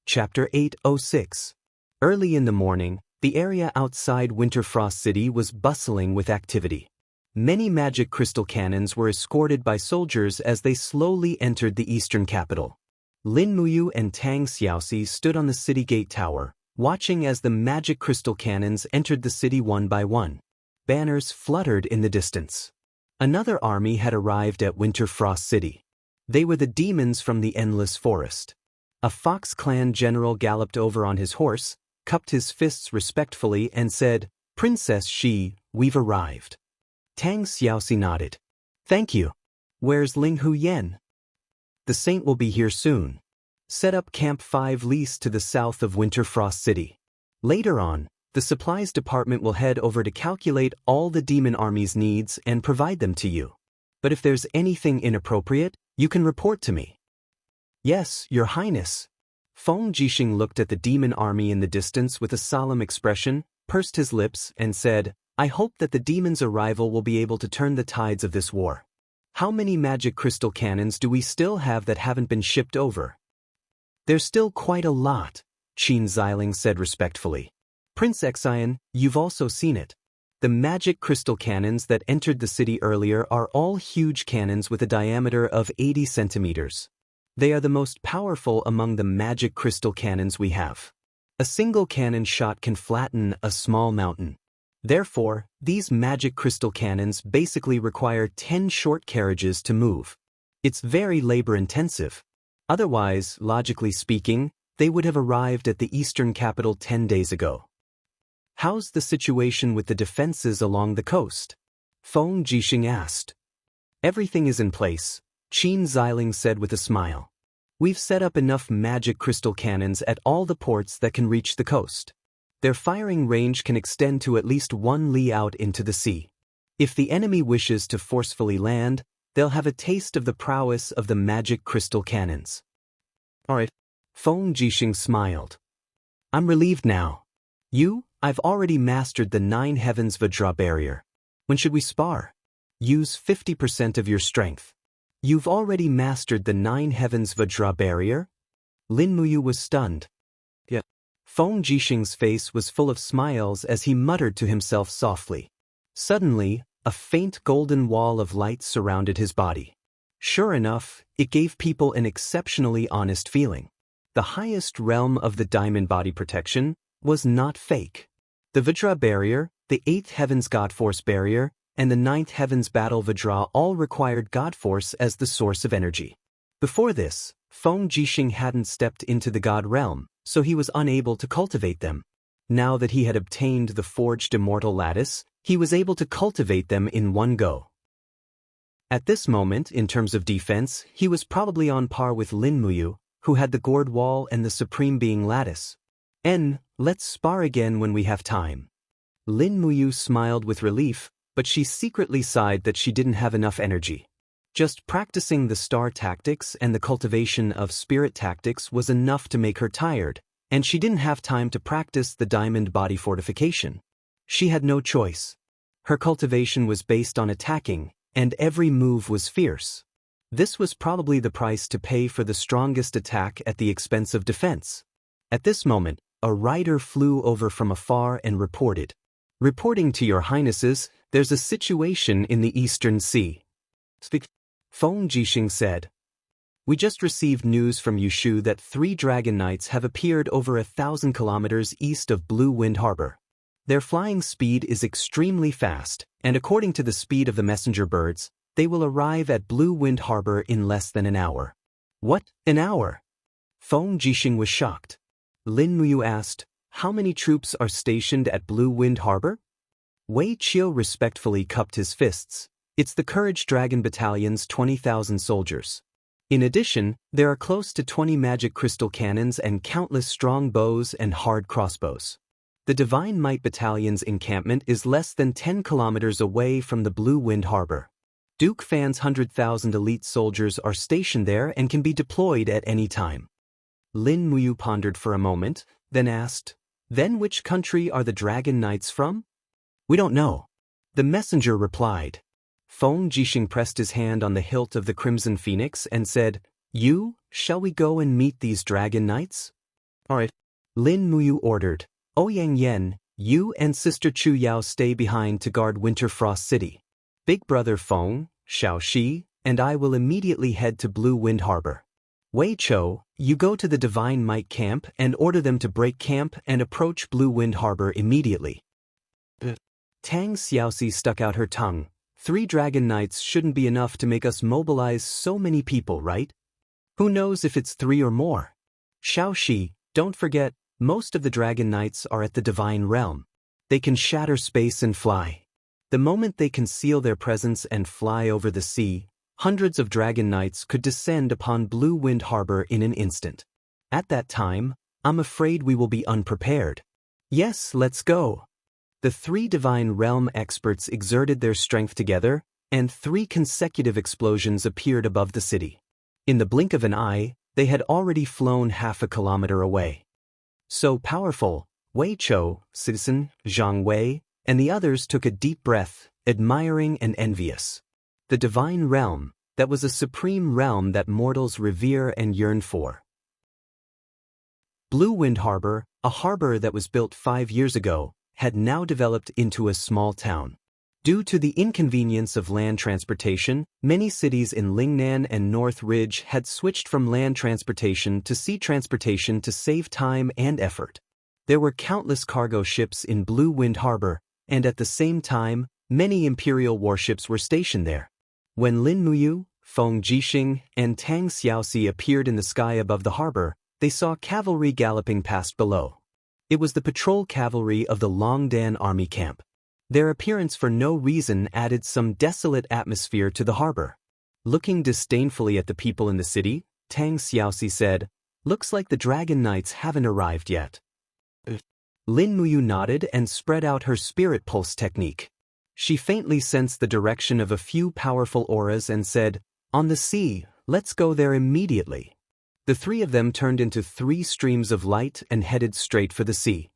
Chapter 806. Early in the morning, the area outside Winterfrost City was bustling with activity. Many magic crystal cannons were escorted by soldiers as they slowly entered the eastern capital. Lin Muyu and Tang Xiaoxi stood on the city gate tower, watching as the magic crystal cannons entered the city one by one. Banners fluttered in the distance. Another army had arrived at Winterfrost City. They were the demons from the Endless Forest. A Fox Clan general galloped over on his horse, cupped his fists respectfully and said, "Princess Shi, we've arrived." Tang Xiaoxi nodded. "Thank you. Where's Ling Hu Yen?" "The saint will be here soon. Set up Camp 5 Lease to the south of Winterfrost City. Later on, the supplies department will head over to calculate all the demon army's needs and provide them to you. But if there's anything inappropriate, you can report to me." "Yes, Your Highness." Feng Jixing looked at the demon army in the distance with a solemn expression, pursed his lips, and said, "I hope that the demons' arrival will be able to turn the tides of this war. How many magic crystal cannons do we still have that haven't been shipped over?" "There's still quite a lot," Qin Xiling said respectfully. "Prince Xian, you've also seen it. The magic crystal cannons that entered the city earlier are all huge cannons with a diameter of 80 centimeters. They are the most powerful among the magic crystal cannons we have. A single cannon shot can flatten a small mountain. Therefore, these magic crystal cannons basically require 10 short carriages to move. It's very labor-intensive. Otherwise, logically speaking, they would have arrived at the eastern capital 10 days ago." "How's the situation with the defenses along the coast?" Feng Jixing asked. "Everything is in place," Qin Xiling said with a smile. "We've set up enough magic crystal cannons at all the ports that can reach the coast. Their firing range can extend to at least 1 li out into the sea. If the enemy wishes to forcefully land, they'll have a taste of the prowess of the magic crystal cannons." "All right." Feng Jixing smiled. "I'm relieved now. I've already mastered the 9 Heavens Vajra barrier. When should we spar? Use 50% of your strength." "You've already mastered the 9 Heavens Vajra barrier?" Lin Muyu was stunned. "Yeah." Feng Jixing's face was full of smiles as he muttered to himself softly. Suddenly, a faint golden wall of light surrounded his body. Sure enough, it gave people an exceptionally honest feeling. The highest realm of the diamond body protection was not fake. The Vajra barrier, the 8th Heavens God Force barrier, and the 9th Heavens Battle Vajra all required God Force as the source of energy. Before this, Feng Jixing hadn't stepped into the God realm, so he was unable to cultivate them. Now that he had obtained the Forged Immortal Lattice, he was able to cultivate them in one go. At this moment, in terms of defense, he was probably on par with Lin Muyu, who had the Gourd Wall and the Supreme Being Lattice. Let's spar again when we have time." Lin Muyu smiled with relief, but she secretly sighed that she didn't have enough energy. Just practicing the star tactics and the cultivation of spirit tactics was enough to make her tired, and she didn't have time to practice the diamond body fortification. She had no choice. Her cultivation was based on attacking, and every move was fierce. This was probably the price to pay for the strongest attack at the expense of defense. At this moment, a rider flew over from afar and reported, "Reporting to Your Highnesses, there's a situation in the Eastern Sea." Feng Jixing said, "We just received news from Yushu that 3 dragon knights have appeared over 1,000 kilometers east of Blue Wind Harbor. Their flying speed is extremely fast, and according to the speed of the messenger birds, they will arrive at Blue Wind Harbor in less than an hour." "What, an hour?" Feng Jixing was shocked. Lin Muyu asked, "How many troops are stationed at Blue Wind Harbor?" Wei Qiu respectfully cupped his fists. "It's the Courage Dragon Battalion's 20,000 soldiers. In addition, there are close to 20 magic crystal cannons and countless strong bows and hard crossbows. The Divine Might Battalion's encampment is less than 10 kilometers away from the Blue Wind Harbor. Duke Fan's 100,000 elite soldiers are stationed there and can be deployed at any time." Lin Muyu pondered for a moment, then asked, "Then which country are the Dragon Knights from?" "We don't know." The messenger replied. Feng Jixing pressed his hand on the hilt of the Crimson Phoenix and said, "Shall we go and meet these Dragon Knights?" Alright. Lin Muyu ordered. Ouyang Yen, you and Sister Chu Yao stay behind to guard Winter Frost City. Big Brother Feng, Xiaoxi, and I will immediately head to Blue Wind Harbor. Wei Chou, you go to the Divine Might camp and order them to break camp and approach Blue Wind Harbor immediately. Tang Xiaoxi stuck out her tongue. 3 Dragon Knights shouldn't be enough to make us mobilize so many people, right? Who knows if it's 3 or more? Xiaoxi, don't forget, most of the Dragon Knights are at the Divine Realm. They can shatter space and fly. The moment they conceal their presence and fly over the sea, hundreds of Dragon Knights could descend upon Blue Wind Harbor in an instant. At that time, I'm afraid we will be unprepared. Yes, let's go. The 3 Divine Realm experts exerted their strength together, and 3 consecutive explosions appeared above the city. In the blink of an eye, they had already flown half a kilometer away. So powerful, Wei Chou, Citizen, Zhang Wei, and the others took a deep breath, admiring and envious. The Divine Realm, that was a supreme realm that mortals revere and yearn for. Blue Wind Harbor, a harbor that was built 5 years ago, had now developed into a small town. Due to the inconvenience of land transportation, many cities in Lingnan and North Ridge had switched from land transportation to sea transportation to save time and effort. There were countless cargo ships in Blue Wind Harbor, and at the same time, many imperial warships were stationed there. When Lin Muyu, Feng Jixing, and Tang Xiaoxi appeared in the sky above the harbor, they saw cavalry galloping past below. It was the patrol cavalry of the Longdan army camp. Their appearance for no reason added some desolate atmosphere to the harbor. Looking disdainfully at the people in the city, Tang Xiaoxi said, "Looks like the Dragon Knights haven't arrived yet." Lin Muyu nodded and spread out her spirit pulse technique. She faintly sensed the direction of a few powerful auras and said, "On the sea, let's go there immediately." The 3 of them turned into 3 streams of light and headed straight for the sea.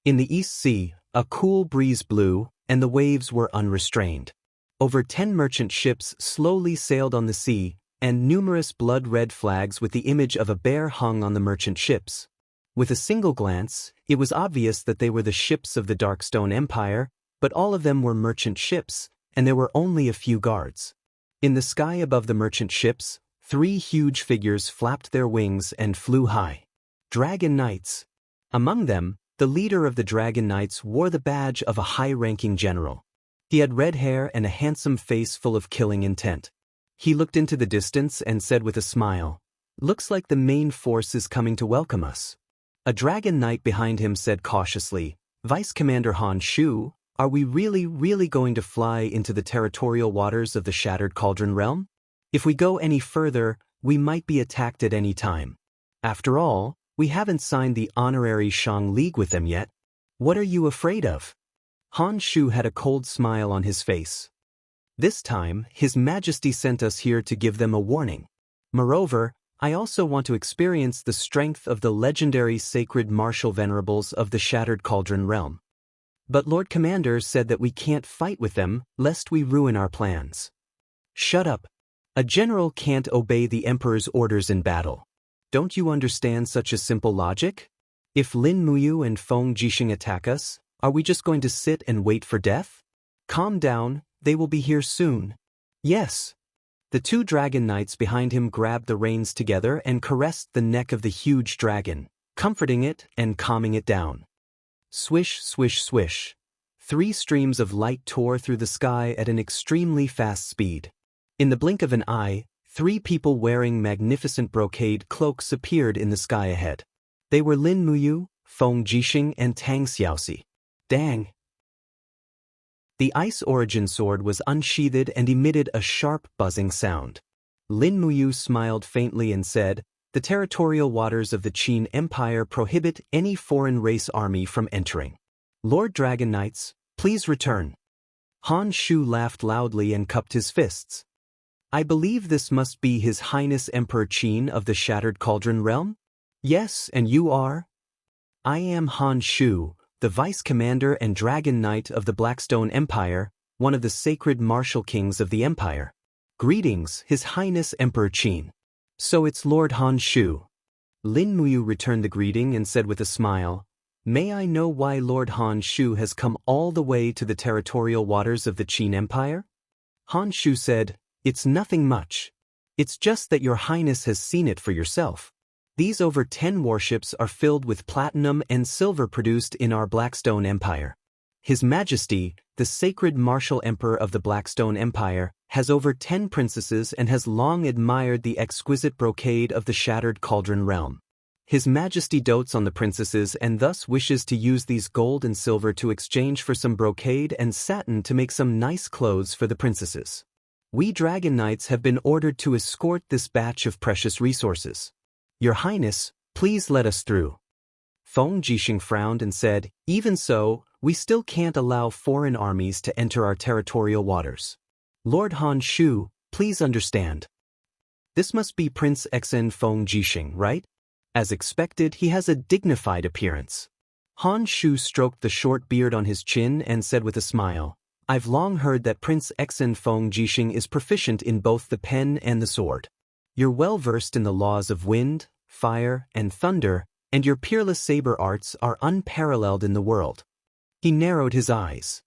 In the East Sea, a cool breeze blew, and the waves were unrestrained. Over 10 merchant ships slowly sailed on the sea, and numerous blood-red flags with the image of a bear hung on the merchant ships. With a single glance, it was obvious that they were the ships of the Darkstone Empire, but all of them were merchant ships, and there were only a few guards. In the sky above the merchant ships, 3 huge figures flapped their wings and flew high. Dragon Knights. Among them, the leader of the Dragon Knights wore the badge of a high-ranking general. He had red hair and a handsome face full of killing intent. He looked into the distance and said with a smile, "Looks like the main force is coming to welcome us." A Dragon Knight behind him said cautiously, "Vice Commander Han Shu, are we really going to fly into the territorial waters of the Shattered Cauldron Realm? If we go any further, we might be attacked at any time. After all, we haven't signed the honorary Shang League with them yet. What are you afraid of?" Han Shu had a cold smile on his face. "This time, His Majesty sent us here to give them a warning. Moreover, I also want to experience the strength of the legendary sacred martial venerables of the Shattered Cauldron Realm. But Lord Commander said that we can't fight with them, lest we ruin our plans." "Shut up. A general can't obey the Emperor's orders in battle. Don't you understand such a simple logic? If Lin Muyu and Feng Jixing attack us, are we just going to sit and wait for death? Calm down, they will be here soon." "Yes." The 2 Dragon Knights behind him grabbed the reins together and caressed the neck of the huge dragon, comforting it and calming it down. Swish, swish, swish. 3 streams of light tore through the sky at an extremely fast speed. In the blink of an eye, 3 people wearing magnificent brocade cloaks appeared in the sky ahead. They were Lin Muyu, Feng Jixing, and Tang Xiaoxi. Dang! The Ice Origin sword was unsheathed and emitted a sharp, buzzing sound. Lin Muyu smiled faintly and said, "The territorial waters of the Qin Empire prohibit any foreign race army from entering. Lord Dragon Knights, please return." Han Shu laughed loudly and cupped his fists. "I believe this must be His Highness Emperor Qin of the Shattered Cauldron Realm?" "Yes, and you are?" "I am Han Shu, the Vice Commander and Dragon Knight of the Blackstone Empire, one of the sacred martial kings of the Empire. Greetings, His Highness Emperor Qin." "So it's Lord Han Shu." Lin Muyu returned the greeting and said with a smile, "May I know why Lord Han Shu has come all the way to the territorial waters of the Qin Empire?" Han Shu said, "It's nothing much. It's just that your highness has seen it for yourself. These over 10 warships are filled with platinum and silver produced in our Blackstone Empire. His Majesty, the sacred martial emperor of the Blackstone Empire, has over 10 princesses and has long admired the exquisite brocade of the Shattered Cauldron realm. His Majesty dotes on the princesses and thus wishes to use these gold and silver to exchange for some brocade and satin to make some nice clothes for the princesses. We Dragon Knights have been ordered to escort this batch of precious resources. Your Highness, please let us through." Feng Jixing frowned and said, "Even so, we still can't allow foreign armies to enter our territorial waters. Lord Han Shu, please understand. This must be Prince Xen Feng Jixing, right? As expected, he has a dignified appearance." Han Shu stroked the short beard on his chin and said with a smile, "I've long heard that Prince Xen Feng Jixing is proficient in both the pen and the sword. You're well versed in the laws of wind, fire, and thunder, and your peerless saber arts are unparalleled in the world." He narrowed his eyes.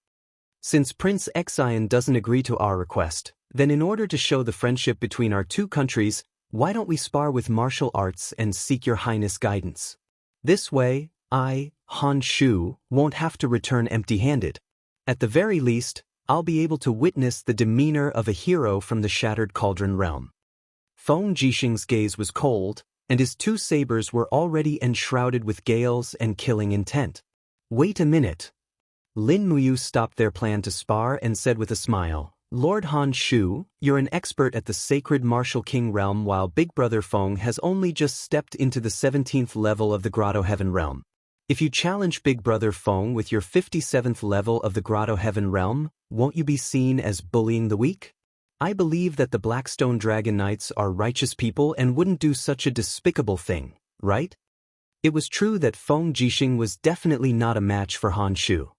"Since Prince Xian doesn't agree to our request, then in order to show the friendship between our two countries, why don't we spar with martial arts and seek your highness guidance? This way, I, Han Shu, won't have to return empty-handed. At the very least, I'll be able to witness the demeanor of a hero from the Shattered Cauldron realm." Feng Jixing's gaze was cold, and his two sabers were already enshrouded with gales and killing intent. "Wait a minute." Lin Muyu stopped their plan to spar and said with a smile, "Lord Han Shu, you're an expert at the sacred martial king realm while Big Brother Feng has only just stepped into the 17th level of the Grotto Heaven realm. If you challenge Big Brother Feng with your 57th level of the Grotto Heaven realm, won't you be seen as bullying the weak? I believe that the Blackstone Dragon Knights are righteous people and wouldn't do such a despicable thing, right?" It was true that Feng Jixing was definitely not a match for Han Shu.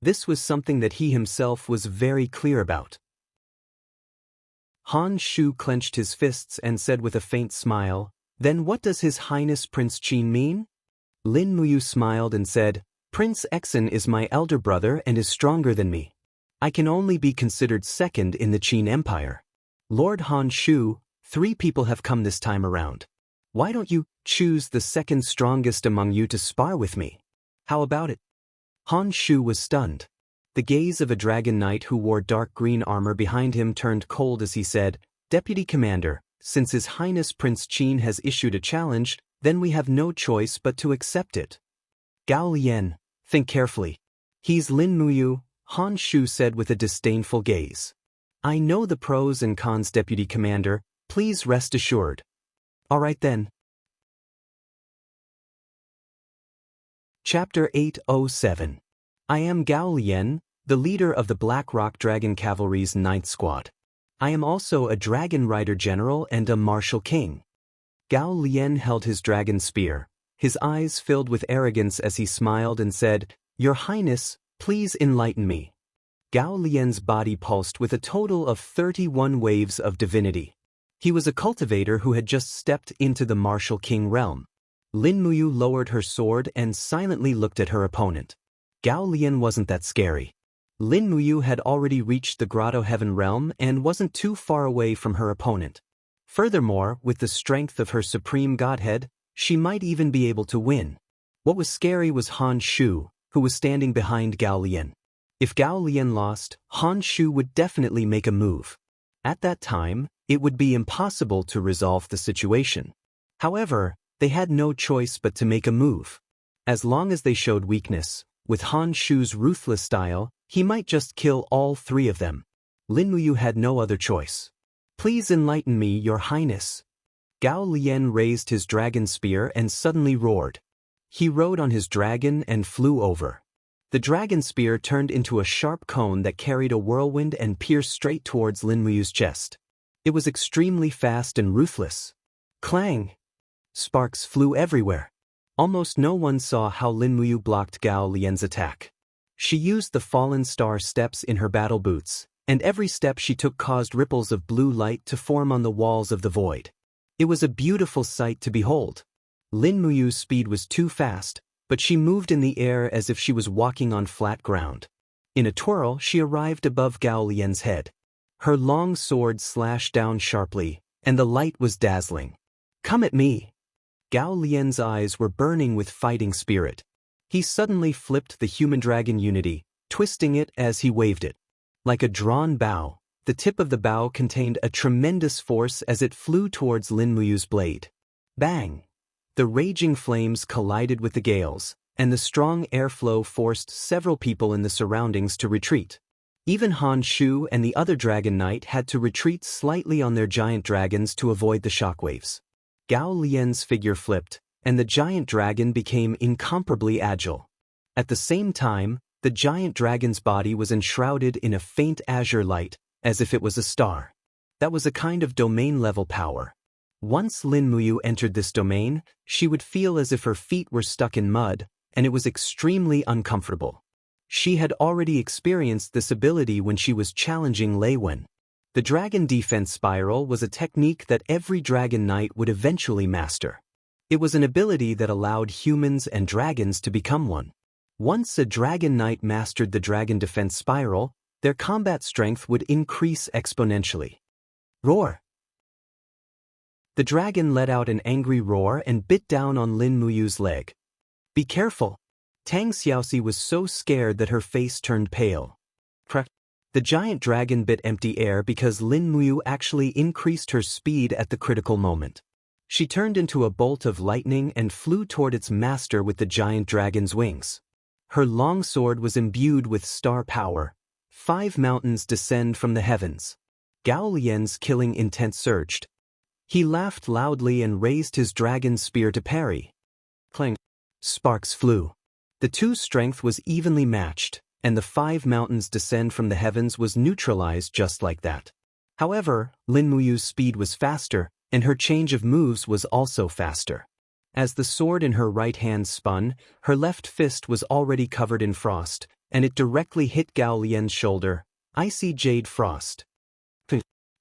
This was something that he himself was very clear about. Han Shu clenched his fists and said with a faint smile, "Then what does His Highness Prince Qin mean?" Lin Muyu smiled and said, "Prince Xen is my elder brother and is stronger than me. I can only be considered second in the Qin Empire. Lord Han Shu, 3 people have come this time around. Why don't you choose the second strongest among you to spar with me? How about it?" Han Shu was stunned. The gaze of a dragon knight who wore dark green armor behind him turned cold as he said, "Deputy Commander, since His Highness Prince Qin has issued a challenge, then we have no choice but to accept it." "Gao Lian, think carefully. He's Lin Muyu," Han Shu said with a disdainful gaze. "I know the pros and cons, Deputy Commander, please rest assured." "All right then." Chapter 807. I am Gao Lian, the leader of the Black Rock Dragon Cavalry's 9th Squad. I am also a Dragon Rider General and a Martial King. Gao Lian held his dragon spear. His eyes filled with arrogance as he smiled and said, "Your Highness, please enlighten me." Gao Lian's body pulsed with a total of 31 waves of divinity. He was a cultivator who had just stepped into the Martial King realm. Lin Muyu lowered her sword and silently looked at her opponent. Gao Lian wasn't that scary. Lin Muyu had already reached the Grotto Heaven realm and wasn't too far away from her opponent. Furthermore, with the strength of her supreme godhead, she might even be able to win. What was scary was Han Shu, who was standing behind Gao Lian. If Gao Lian lost, Han Shu would definitely make a move. At that time, it would be impossible to resolve the situation. However, they had no choice but to make a move. As long as they showed weakness, with Han Shu's ruthless style, he might just kill all 3 of them. Lin Muyu had no other choice. "Please enlighten me, Your Highness." Gao Lian raised his dragon spear and suddenly roared. He rode on his dragon and flew over. The dragon spear turned into a sharp cone that carried a whirlwind and pierced straight towards Lin Muyu's chest. It was extremely fast and ruthless. Clang! Sparks flew everywhere. Almost no one saw how Lin Muyu blocked Gao Lian's attack. She used the fallen star steps in her battle boots, and every step she took caused ripples of blue light to form on the walls of the void. It was a beautiful sight to behold. Lin Muyu's speed was too fast, but she moved in the air as if she was walking on flat ground. In a twirl, she arrived above Gao Lian's head. Her long sword slashed down sharply, and the light was dazzling. "Come at me!" Gao Lian's eyes were burning with fighting spirit. He suddenly flipped the human-dragon unity, twisting it as he waved it. Like a drawn bow, the tip of the bow contained a tremendous force as it flew towards Lin Muyu's blade. Bang! The raging flames collided with the gales, and the strong airflow forced several people in the surroundings to retreat. Even Han Shu and the other Dragon Knight had to retreat slightly on their giant dragons to avoid the shockwaves. Gao Lian's figure flipped, and the giant dragon became incomparably agile. At the same time, the giant dragon's body was enshrouded in a faint azure light, as if it was a star. That was a kind of domain-level power. Once Lin Muyu entered this domain, she would feel as if her feet were stuck in mud, and it was extremely uncomfortable. She had already experienced this ability when she was challenging Lei Wen. The Dragon Defense Spiral was a technique that every Dragon Knight would eventually master. It was an ability that allowed humans and dragons to become one. Once a Dragon Knight mastered the Dragon Defense Spiral, their combat strength would increase exponentially. Roar! The dragon let out an angry roar and bit down on Lin Muyu's leg. "Be careful!" Tang Xiaoxi was so scared that her face turned pale. The giant dragon bit empty air because Lin Muyu actually increased her speed at the critical moment. She turned into a bolt of lightning and flew toward its master with the giant dragon's wings. Her long sword was imbued with star power. 5 mountains descend from the heavens. Gao Lian's killing intent surged. He laughed loudly and raised his dragon spear to parry. Clang! Sparks flew. The two strength was evenly matched, and the 5 mountains descend from the heavens was neutralized just like that. However, Lin Muyu's speed was faster, and her change of moves was also faster. As the sword in her right hand spun, her left fist was already covered in frost, and it directly hit Gao Lian's shoulder. Icy jade frost.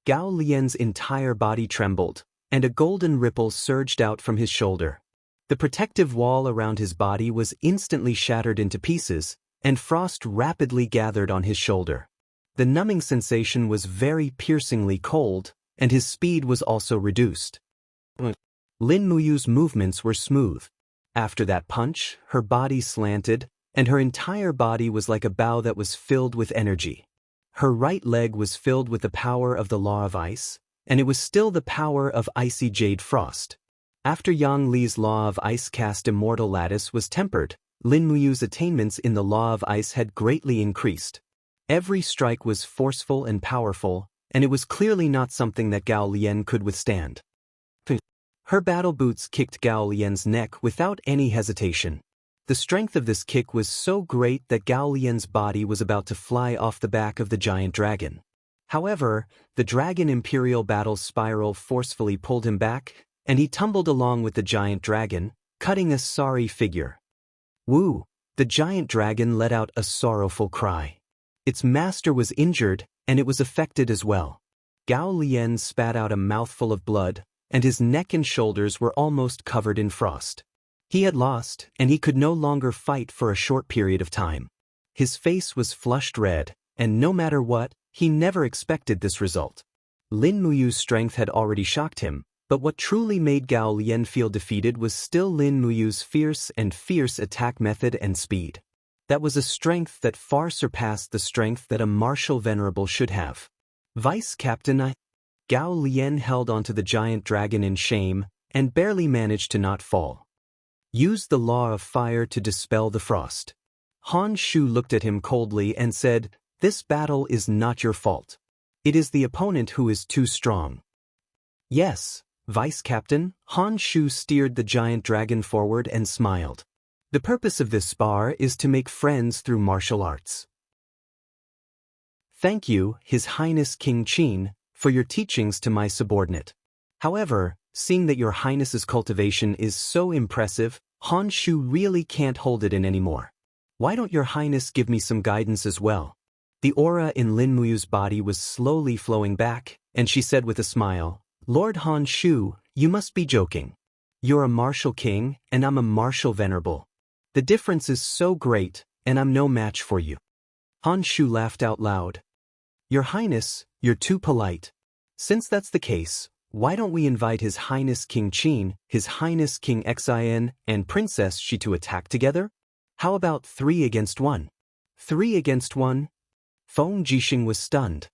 Gao Lian's entire body trembled, and a golden ripple surged out from his shoulder. The protective wall around his body was instantly shattered into pieces, and frost rapidly gathered on his shoulder. The numbing sensation was very piercingly cold, and his speed was also reduced. Lin Muyu's movements were smooth. After that punch, her body slanted, and her entire body was like a bow that was filled with energy. Her right leg was filled with the power of the Law of Ice, and it was still the power of icy jade frost. After Yang Li's Law of Ice cast Immortal Lattice was tempered, Lin Muyu's attainments in the Law of Ice had greatly increased. Every strike was forceful and powerful, and it was clearly not something that Gao Lian could withstand. Her battle boots kicked Gao Lian's neck without any hesitation. The strength of this kick was so great that Gao Lian's body was about to fly off the back of the giant dragon. However, the Dragon Imperial Battle Spiral forcefully pulled him back, and he tumbled along with the giant dragon, cutting a sorry figure. Woo! The giant dragon let out a sorrowful cry. Its master was injured, and it was affected as well. Gao Lian spat out a mouthful of blood, and his neck and shoulders were almost covered in frost. He had lost, and he could no longer fight for a short period of time. His face was flushed red, and no matter what, he never expected this result. Lin Muyu's strength had already shocked him, but what truly made Gao Lian feel defeated was still Lin Muyu's fierce attack method and speed. That was a strength that far surpassed the strength that a martial venerable should have. Vice Captain Gao Lian held onto the giant dragon in shame, and barely managed to not fall. Use the Law of Fire to dispel the frost. Han Shu looked at him coldly and said, "This battle is not your fault. It is the opponent who is too strong." "Yes, Vice Captain." Han Shu steered the giant dragon forward and smiled. "The purpose of this spar is to make friends through martial arts." "Thank you, His Highness King Qin, for your teachings to my subordinate. However, seeing that your Highness's cultivation is so impressive, Han Shu really can't hold it in anymore. Why don't your Highness give me some guidance as well?" The aura in Lin Muyu's body was slowly flowing back, and she said with a smile, "Lord Han Shu, you must be joking." You're a martial king, and I'm a martial venerable. The difference is so great, and I'm no match for you. Han Shu laughed out loud. Your Highness, you're too polite. Since that's the case, why don't we invite His Highness King Qin, His Highness King Xin, and Princess Shi to attack together? How about 3 against 1? 3 against 1? Feng Jixing was stunned.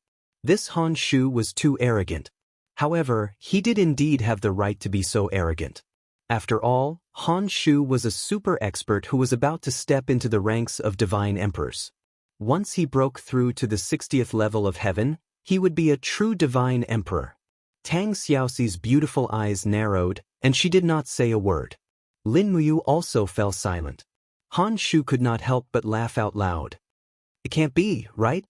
This Han Shu was too arrogant. However, he did indeed have the right to be so arrogant. After all, Han Shu was a super expert who was about to step into the ranks of divine emperors. Once he broke through to the 60th level of heaven, he would be a true divine emperor. Tang Xiaoxi's beautiful eyes narrowed, and she did not say a word. Lin Muyu also fell silent. Han Shu could not help but laugh out loud. It can't be, right?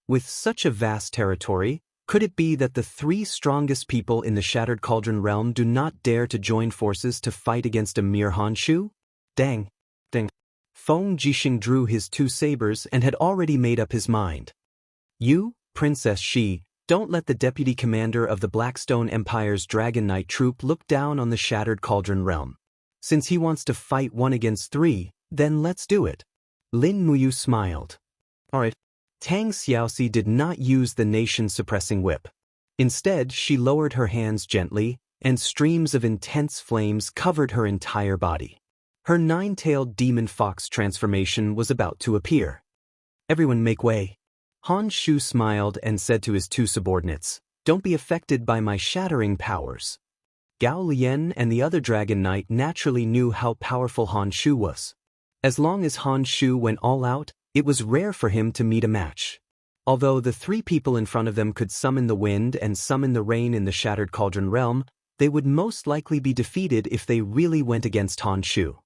With such a vast territory, could it be that the 3 strongest people in the Shattered Cauldron realm do not dare to join forces to fight against a mere Han Shu? Dang. Feng Jixing drew his 2 sabers and had already made up his mind. You, Princess Shi, don't let the deputy commander of the Blackstone Empire's Dragon Knight troop look down on the Shattered Cauldron realm. Since he wants to fight 1 against 3, then let's do it. Lin Muyu smiled. Alright. Tang Xiaoxi did not use the nation-suppressing whip. Instead, she lowered her hands gently, and streams of intense flames covered her entire body. Her 9-tailed demon fox transformation was about to appear. Everyone make way. Han Shu smiled and said to his 2 subordinates, Don't be affected by my shattering powers. Gao Lian and the other Dragon Knight naturally knew how powerful Han Shu was. As long as Han Shu went all out, it was rare for him to meet a match. Although the 3 people in front of them could summon the wind and summon the rain in the Shattered Cauldron realm, they would most likely be defeated if they really went against Han Shu.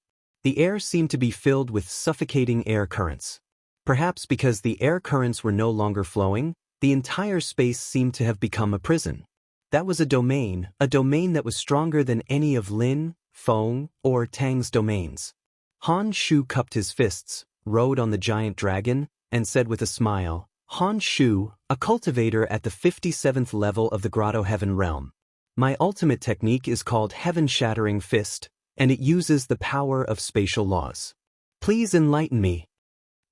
The air seemed to be filled with suffocating air currents. Perhaps because the air currents were no longer flowing, the entire space seemed to have become a prison. That was a domain that was stronger than any of Lin, Feng, or Tang's domains. Han Shu cupped his fists, rode on the giant dragon, and said with a smile, Han Shu, a cultivator at the 57th level of the Grotto Heaven realm. My ultimate technique is called Heaven Shattering Fist, and it uses the power of spatial laws. Please enlighten me.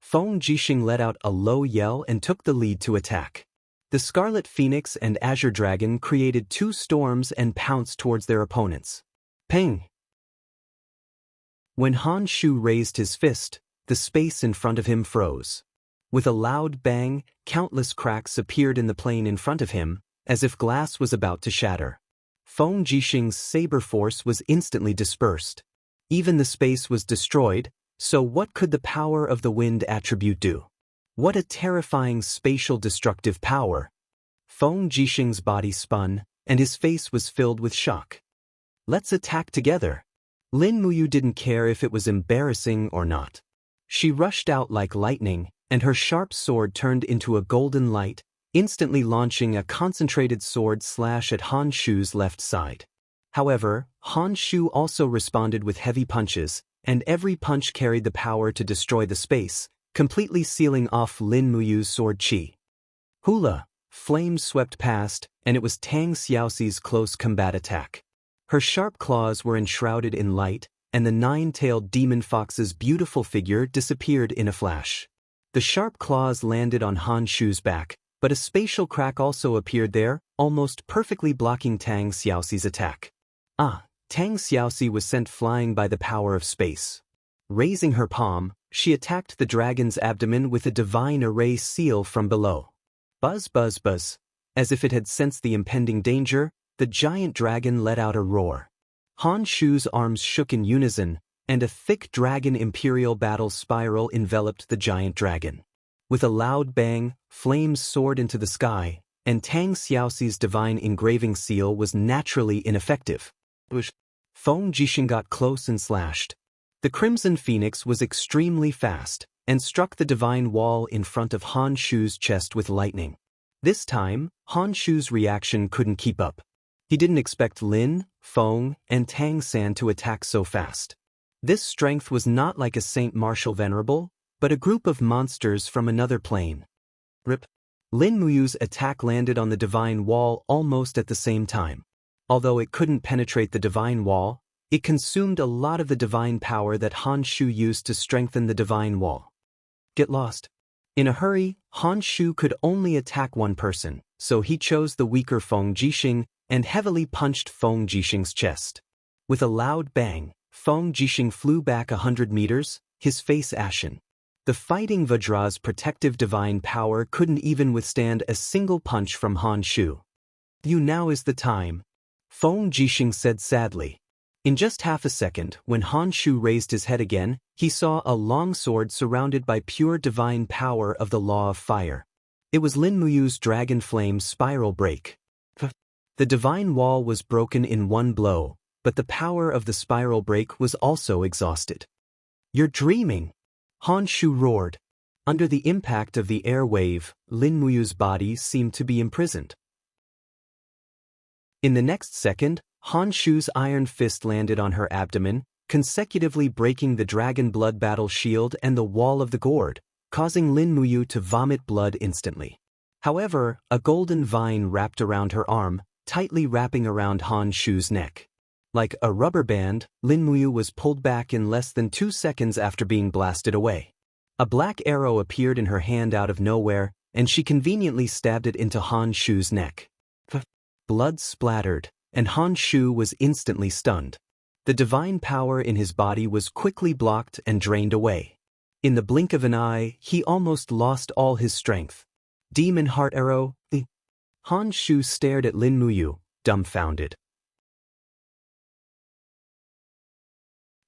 Feng Jixing let out a low yell and took the lead to attack. The Scarlet Phoenix and Azure Dragon created 2 storms and pounced towards their opponents. Ping! When Han Shu raised his fist, the space in front of him froze. With a loud bang, countless cracks appeared in the plane in front of him, as if glass was about to shatter. Feng Jixing's saber force was instantly dispersed. Even the space was destroyed, so what could the power of the wind attribute do? What a terrifying spatial destructive power! Feng Jixing's body spun, and his face was filled with shock. Let's attack together. Lin Muyu didn't care if it was embarrassing or not. She rushed out like lightning, and her sharp sword turned into a golden light, instantly launching a concentrated sword slash at Han Shu's left side. However, Han Shu also responded with heavy punches, and every punch carried the power to destroy the space, completely sealing off Lin Muyu's sword chi. Hula! Flames swept past, and it was Tang Xiaoxi's close combat attack. Her sharp claws were enshrouded in light, and the 9-tailed demon fox's beautiful figure disappeared in a flash. The sharp claws landed on Han Shu's back, but a spatial crack also appeared there, almost perfectly blocking Tang Xiaoxi's attack. Tang Xiaoxi was sent flying by the power of space. Raising her palm, she attacked the dragon's abdomen with a divine array seal from below. Buzz buzz buzz. As if it had sensed the impending danger, the giant dragon let out a roar. Han Shu's arms shook in unison, and a thick dragon imperial battle spiral enveloped the giant dragon. With a loud bang, flames soared into the sky, and Tang Xiaoxi's divine engraving seal was naturally ineffective. Feng Jixing got close and slashed. The Crimson Phoenix was extremely fast, and struck the divine wall in front of Han Shu's chest with lightning. This time, Han Shu's reaction couldn't keep up. He didn't expect Lin, Feng, and Tang San to attack so fast. This strength was not like a Saint Martial Venerable, but a group of monsters from another plane. Rip. Lin Muyu's attack landed on the divine wall almost at the same time. Although it couldn't penetrate the divine wall, It consumed a lot of the divine power that Han Shu used to strengthen the divine wall. Get lost. In a hurry, Han Shu could only attack one person, so he chose the weaker Feng Jixing and heavily punched Feng Jixing's chest. With a loud bang, Feng Jixing flew back 100 meters, his face ashen. The fighting Vajra's protective divine power couldn't even withstand a single punch from Han Shu. Now is the time, Feng Jixing said sadly. In just half a second, when Han Shu raised his head again, he saw a long sword surrounded by pure divine power of the law of fire. It was Lin Muyu's dragon flame spiral break. The divine wall was broken in one blow, but the power of the spiral break was also exhausted. You're dreaming! Han Shu roared. Under the impact of the air wave, Lin Muyu's body seemed to be imprisoned. In the next second, Han Shu's iron fist landed on her abdomen, consecutively breaking the dragon blood battle shield and the wall of the gourd, causing Lin Muyu to vomit blood instantly. However, a golden vine wrapped around her arm, tightly wrapping around Han Shu's neck. Like a rubber band, Lin Muyu was pulled back in less than 2 seconds after being blasted away. A black arrow appeared in her hand out of nowhere, and she conveniently stabbed it into Han Shu's neck. Blood splattered, and Han Shu was instantly stunned. The divine power in his body was quickly blocked and drained away. In the blink of an eye, he almost lost all his strength. Demon Heart Arrow? Han Shu stared at Lin Muyu, dumbfounded.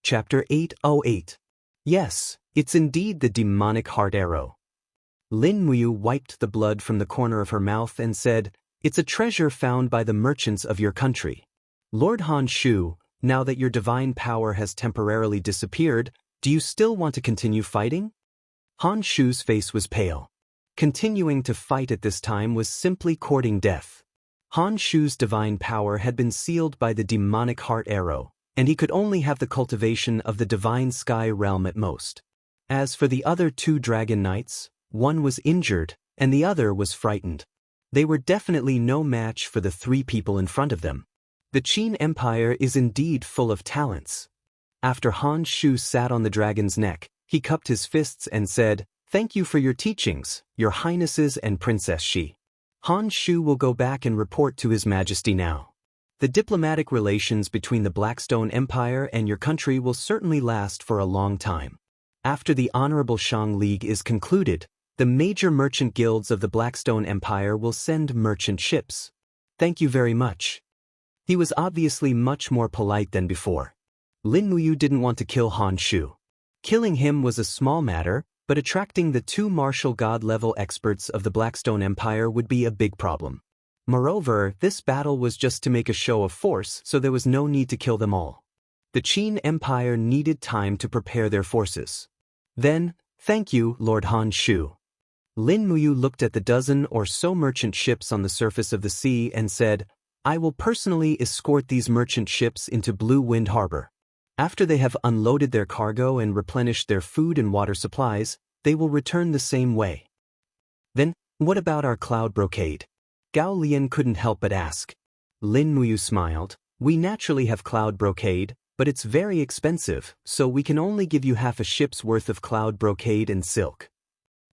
Chapter 808. Yes, it's indeed the demonic heart arrow. Lin Muyu wiped the blood from the corner of her mouth and said, "It's a treasure found by the merchants of your country. Lord Han Shu, now that your divine power has temporarily disappeared, do you still want to continue fighting?" Han Shu's face was pale. Continuing to fight at this time was simply courting death. Han Shu's divine power had been sealed by the demonic heart arrow, and he could only have the cultivation of the divine sky realm at most. As for the other 2 dragon knights, one was injured, and the other was frightened. They were definitely no match for the 3 people in front of them. The Qin Empire is indeed full of talents. After Han Shu sat on the dragon's neck, he cupped his fists and said, "Thank you for your teachings, your highnesses and Princess Shi. Han Shu will go back and report to His Majesty now. The diplomatic relations between the Blackstone Empire and your country will certainly last for a long time. After the Honorable Shang League is concluded, the major merchant guilds of the Blackstone Empire will send merchant ships. Thank you very much." He was obviously much more polite than before. Lin Muyu didn't want to kill Han Shu. Killing him was a small matter, but attracting the 2 martial god-level experts of the Blackstone Empire would be a big problem. Moreover, this battle was just to make a show of force, so there was no need to kill them all. The Qin Empire needed time to prepare their forces. Then, "Thank you, Lord Han Shu." Lin Muyu looked at the dozen or so merchant ships on the surface of the sea and said, "I will personally escort these merchant ships into Blue Wind Harbor. After they have unloaded their cargo and replenished their food and water supplies, they will return the same way." "Then, what about our cloud brocade?" Gao Lian couldn't help but ask. Lin Muyu smiled. "We naturally have cloud brocade, but it's very expensive, so we can only give you half a ship's worth of cloud brocade and silk."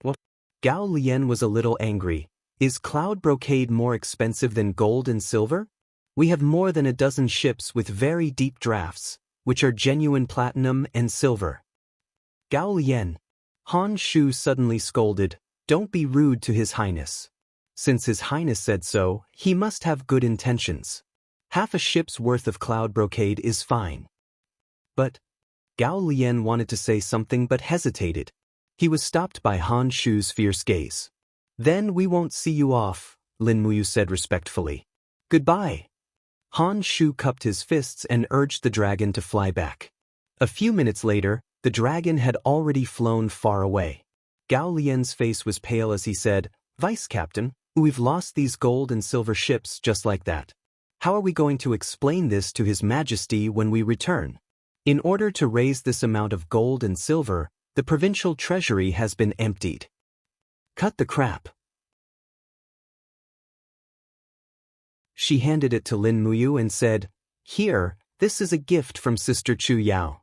What? Gao Lian was a little angry. "Is cloud brocade more expensive than gold and silver? We have more than a dozen ships with very deep drafts, which are genuine platinum and silver." "Gao Lian." Han Shu suddenly scolded, "Don't be rude to His Highness. Since His Highness said so, he must have good intentions. Half a ship's worth of cloud brocade is fine." "But..." Gao Lian wanted to say something but hesitated. He was stopped by Han Shu's fierce gaze. "Then we won't see you off," Lin Muyu said respectfully. "Goodbye." Han Shu cupped his fists and urged the dragon to fly back. A few minutes later, the dragon had already flown far away. Gao Lian's face was pale as he said, "Vice Captain, we've lost these gold and silver ships just like that. How are we going to explain this to His Majesty when we return? In order to raise this amount of gold and silver, the provincial treasury has been emptied." "Cut the crap." She handed it to Lin Muyu and said, "Here, This is a gift from Sister Chu Yao.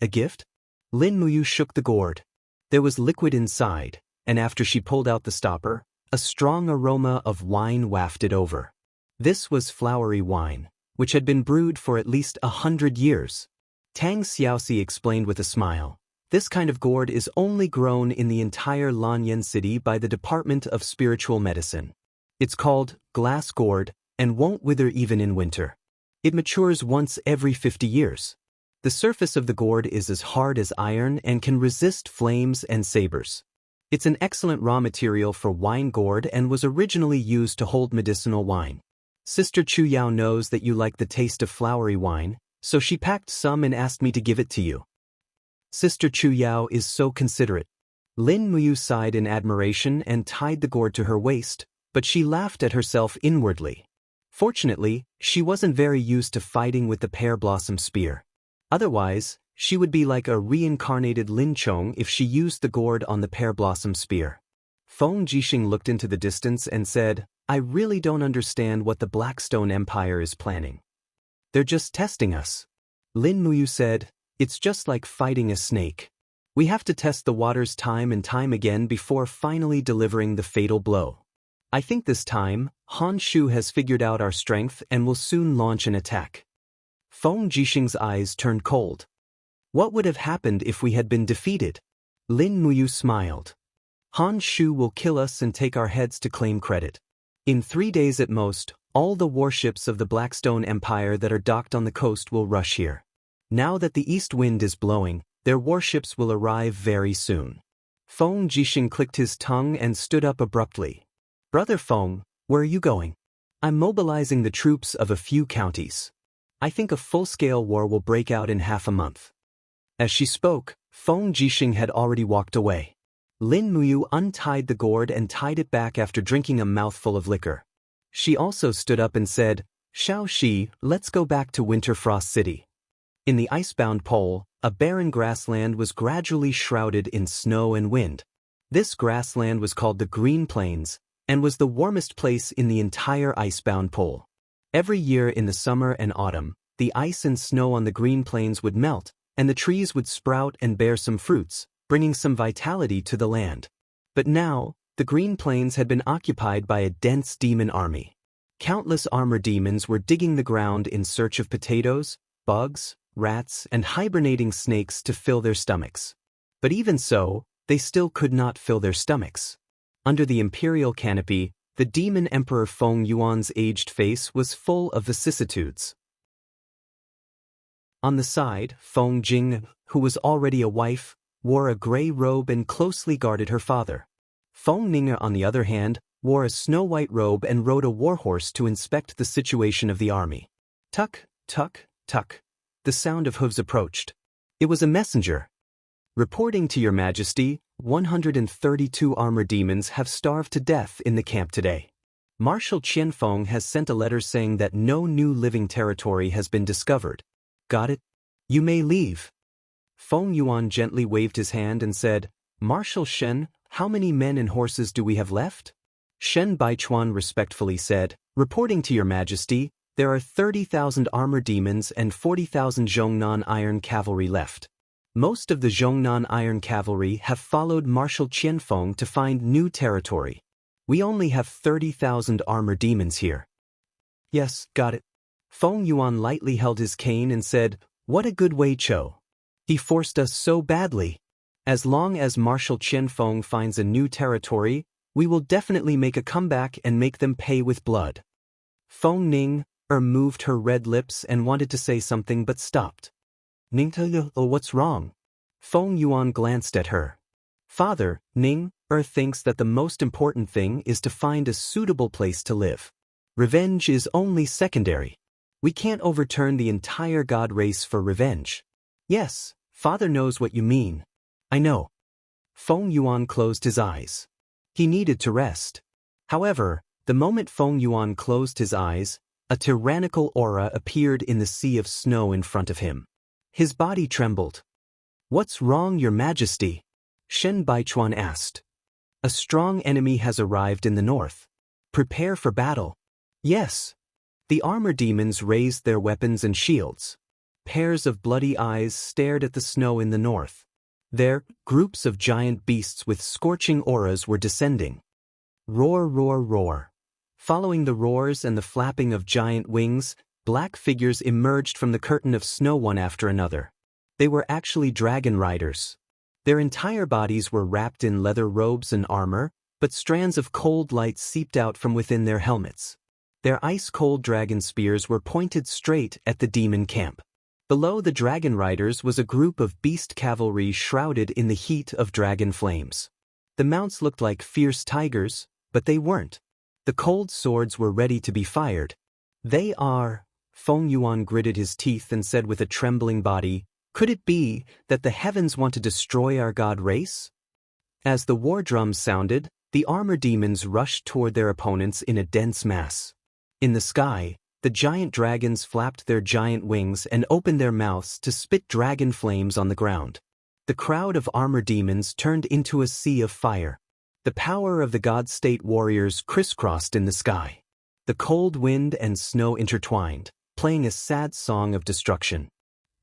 A gift? Lin Muyu shook the gourd. There was liquid inside, and after she pulled out the stopper, a strong aroma of wine wafted over. This was flowery wine, which had been brewed for at least 100 years. Tang Xiaoxi explained with a smile. This kind of gourd is only grown in the entire Lanyan city by the Department of Spiritual Medicine. It's called glass gourd and won't wither even in winter. It matures once every 50 years. The surface of the gourd is as hard as iron and can resist flames and sabers. It's an excellent raw material for wine gourd and was originally used to hold medicinal wine. Sister Chu Yao knows that you like the taste of flowery wine, so she packed some and asked me to give it to you. Sister Chu Yao is so considerate. Lin Muyu sighed in admiration and tied the gourd to her waist, but she laughed at herself inwardly. Fortunately, she wasn't very used to fighting with the pear blossom spear. Otherwise, she would be like a reincarnated Lin Chong if she used the gourd on the pear blossom spear. Feng Jixing looked into the distance and said, I really don't understand what the Blackstone Empire is planning. They're just testing us. Lin Muyu said, it's just like fighting a snake. We have to test the waters time and time again before finally delivering the fatal blow. I think this time, Han Shu has figured out our strength and will soon launch an attack. Feng Jixing's eyes turned cold. What would have happened if we had been defeated? Lin Muyu smiled. Han Shu will kill us and take our heads to claim credit. In 3 days at most, all the warships of the Blackstone Empire that are docked on the coast will rush here. Now that the east wind is blowing, their warships will arrive very soon. Feng Jixing clicked his tongue and stood up abruptly. Brother Feng, where are you going? I'm mobilizing the troops of a few counties. I think a full-scale war will break out in half a month. As she spoke, Feng Jixing had already walked away. Lin Muyu untied the gourd and tied it back after drinking a mouthful of liquor. She also stood up and said, Xiao Shi, let's go back to Winterfrost City. In the icebound pole, a barren grassland was gradually shrouded in snow and wind. This grassland was called the Green Plains, and was the warmest place in the entire icebound pole. Every year in the summer and autumn, the ice and snow on the Green Plains would melt, and the trees would sprout and bear some fruits, bringing some vitality to the land. But now, the Green Plains had been occupied by a dense demon army. Countless armor demons were digging the ground in search of potatoes, bugs, rats, and hibernating snakes to fill their stomachs. But even so, they still could not fill their stomachs. Under the imperial canopy, the demon emperor Feng Yuan's aged face was full of vicissitudes. On the side, Feng Jing, who was already a wife, wore a gray robe and closely guarded her father. Feng Ning, on the other hand, wore a snow-white robe and rode a warhorse to inspect the situation of the army. Tuck, tuck, tuck. The sound of hooves approached. It was a messenger. Reporting to your majesty, 132 armor demons have starved to death in the camp today. Marshal Qianfeng has sent a letter saying that no new living territory has been discovered. Got it? You may leave. Feng Yuan gently waved his hand and said, Marshal Shen, how many men and horses do we have left? Shen Baichuan respectfully said, reporting to your majesty, there are 30,000 armor demons and 40,000 Zhongnan iron cavalry left. Most of the Zhongnan iron cavalry have followed Marshal Qianfeng to find new territory. We only have 30,000 armor demons here. Yes, got it. Feng Yuan lightly held his cane and said, what a good Wei Chou. He forced us so badly. As long as Marshal Qianfeng finds a new territory, we will definitely make a comeback and make them pay with blood. Feng Ning moved her red lips and wanted to say something but stopped. Ning, what's wrong? Feng Yuan glanced at her. Father, Ning thinks that the most important thing is to find a suitable place to live. Revenge is only secondary. We can't overturn the entire god race for revenge. Yes, Father knows what you mean. I know. Feng Yuan closed his eyes. He needed to rest. However, the moment Feng Yuan closed his eyes, a tyrannical aura appeared in the sea of snow in front of him. His body trembled. What's wrong, Your Majesty? Shen Baichuan asked. A strong enemy has arrived in the north. Prepare for battle. Yes. The armor demons raised their weapons and shields. Pairs of bloody eyes stared at the snow in the north. There, groups of giant beasts with scorching auras were descending. Roar, roar, roar. Following the roars and the flapping of giant wings, black figures emerged from the curtain of snow one after another. They were actually dragon riders. Their entire bodies were wrapped in leather robes and armor, but strands of cold light seeped out from within their helmets. Their ice-cold dragon spears were pointed straight at the demon camp. Below the dragon riders was a group of beast cavalry shrouded in the heat of dragon flames. The mounts looked like fierce tigers, but they weren't. The cold swords were ready to be fired. "They are," Feng Yuan gritted his teeth and said with a trembling body, "Could it be that the heavens want to destroy our god race?" As the war drums sounded, the armor demons rushed toward their opponents in a dense mass. In the sky, the giant dragons flapped their giant wings and opened their mouths to spit dragon flames on the ground. The crowd of armor demons turned into a sea of fire. The power of the god-state warriors crisscrossed in the sky. The cold wind and snow intertwined, playing a sad song of destruction.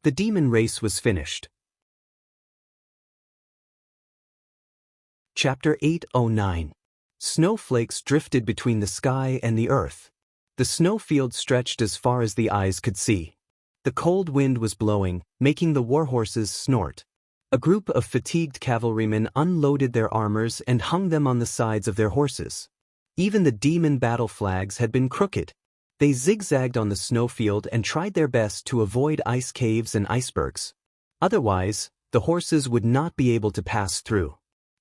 The demon race was finished. Chapter 809. Snowflakes drifted between the sky and the earth. The snowfield stretched as far as the eyes could see. The cold wind was blowing, making the warhorses snort. A group of fatigued cavalrymen unloaded their armors and hung them on the sides of their horses. Even the demon battle flags had been crooked. They zigzagged on the snowfield and tried their best to avoid ice caves and icebergs. Otherwise, the horses would not be able to pass through.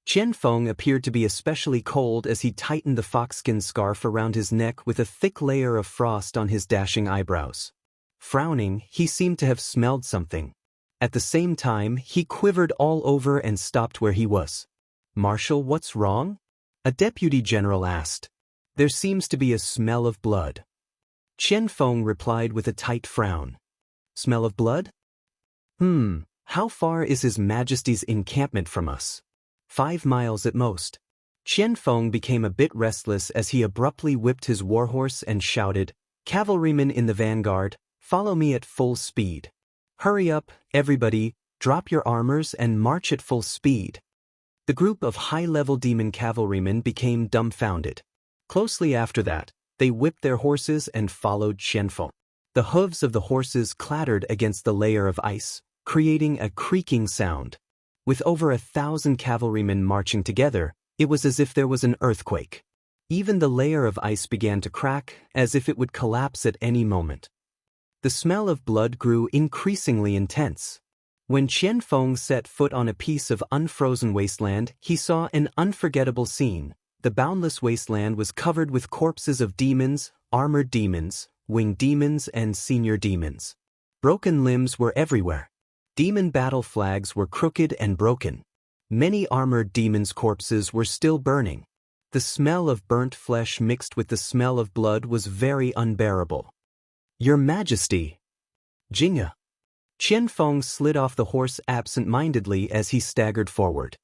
Qianfeng appeared to be especially cold as he tightened the foxskin scarf around his neck with a thick layer of frost on his dashing eyebrows. Frowning, he seemed to have smelled something. At the same time, he quivered all over and stopped where he was. "Marshal, what's wrong?" a deputy general asked. "There seems to be a smell of blood." Qianfeng replied with a tight frown. "Smell of blood? How far is His Majesty's encampment from us?" 5 miles at most. Qianfeng became a bit restless as he abruptly whipped his warhorse and shouted, "Cavalrymen in the vanguard, follow me at full speed. Hurry up, everybody, drop your armors and march at full speed." The group of high-level demon cavalrymen became dumbfounded. Closely after that, they whipped their horses and followed Qianfeng. The hooves of the horses clattered against the layer of ice, creating a creaking sound. With over 1,000 cavalrymen marching together, it was as if there was an earthquake. Even the layer of ice began to crack, as if it would collapse at any moment. The smell of blood grew increasingly intense. When Qianfeng set foot on a piece of unfrozen wasteland, he saw an unforgettable scene. The boundless wasteland was covered with corpses of demons, armored demons, winged demons, and senior demons. Broken limbs were everywhere. Demon battle flags were crooked and broken. Many armored demons' corpses were still burning. The smell of burnt flesh mixed with the smell of blood was very unbearable. "Your Majesty!" "Jingya!" Qianfeng slid off the horse absent-mindedly as he staggered forward.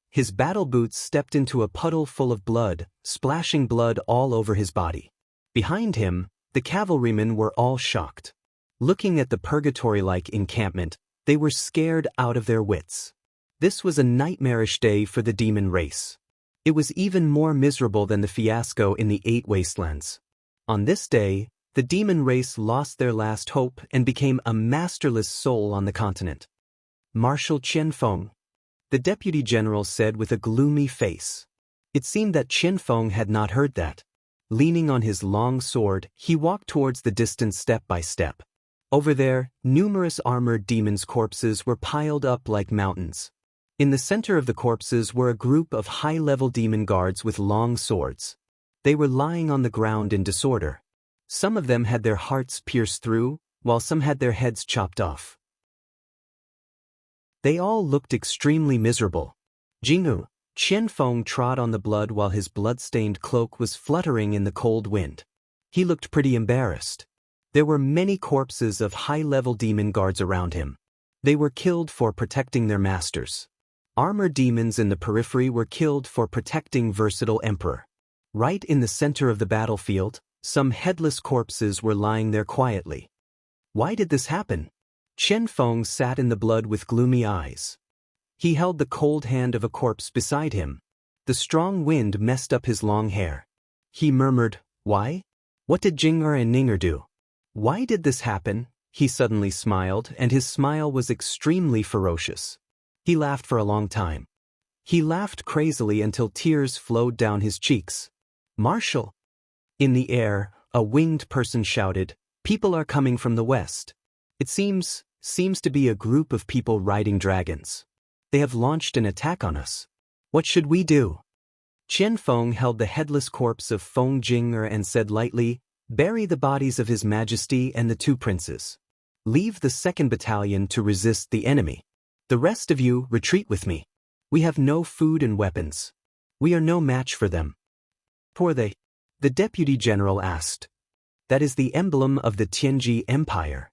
His battle boots stepped into a puddle full of blood, splashing blood all over his body. Behind him, the cavalrymen were all shocked. Looking at the purgatory-like encampment, they were scared out of their wits. This was a nightmarish day for the demon race. It was even more miserable than the fiasco in the 8 wastelands. On this day, the demon race lost their last hope and became a masterless soul on the continent. "Marshal Qianfeng," the deputy general said with a gloomy face. It seemed that Qianfeng had not heard that. Leaning on his long sword, he walked towards the distance step by step. Over there, numerous armored demons' corpses were piled up like mountains. In the center of the corpses were a group of high-level demon guards with long swords. They were lying on the ground in disorder. Some of them had their hearts pierced through, while some had their heads chopped off. They all looked extremely miserable. Jingyu, Qianfeng trod on the blood while his blood-stained cloak was fluttering in the cold wind. He looked pretty embarrassed. There were many corpses of high-level demon guards around him. They were killed for protecting their masters. Armored demons in the periphery were killed for protecting versatile emperor. Right in the center of the battlefield, some headless corpses were lying there quietly. Why did this happen? Chen Feng sat in the blood with gloomy eyes. He held the cold hand of a corpse beside him. The strong wind messed up his long hair. He murmured, "Why? What did Jing'er and Ning'er do? Why did this happen?" He suddenly smiled, and his smile was extremely ferocious. He laughed for a long time. He laughed crazily until tears flowed down his cheeks. "Marshal!" In the air, a winged person shouted, "People are coming from the west. It seems to be a group of people riding dragons. They have launched an attack on us. What should we do?" Qian Feng held the headless corpse of Feng Jing'er and said lightly, "Bury the bodies of His Majesty and the two princes. Leave the 2nd Battalion to resist the enemy. The rest of you retreat with me. We have no food and weapons. We are no match for them." "Who are they?" the Deputy General asked. "That is the emblem of the Tianji Empire."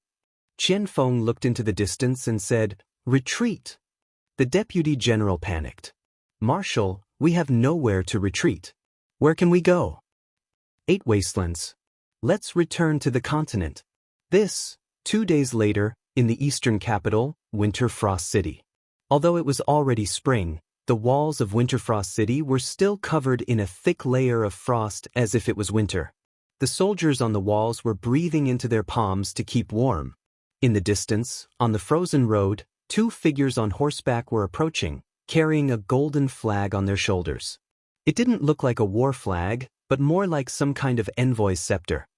Qian Feng looked into the distance and said, "Retreat." The Deputy General panicked. "Marshal, we have nowhere to retreat. Where can we go?" "8 wastelands. Let's return to the continent." 2 days later, in the eastern capital, Winter Frost City. Although it was already spring, the walls of Winter Frost City were still covered in a thick layer of frost as if it was winter. The soldiers on the walls were breathing into their palms to keep warm. In the distance, on the frozen road, 2 figures on horseback were approaching, carrying a golden flag on their shoulders. It didn't look like a war flag, but more like some kind of envoy's scepter.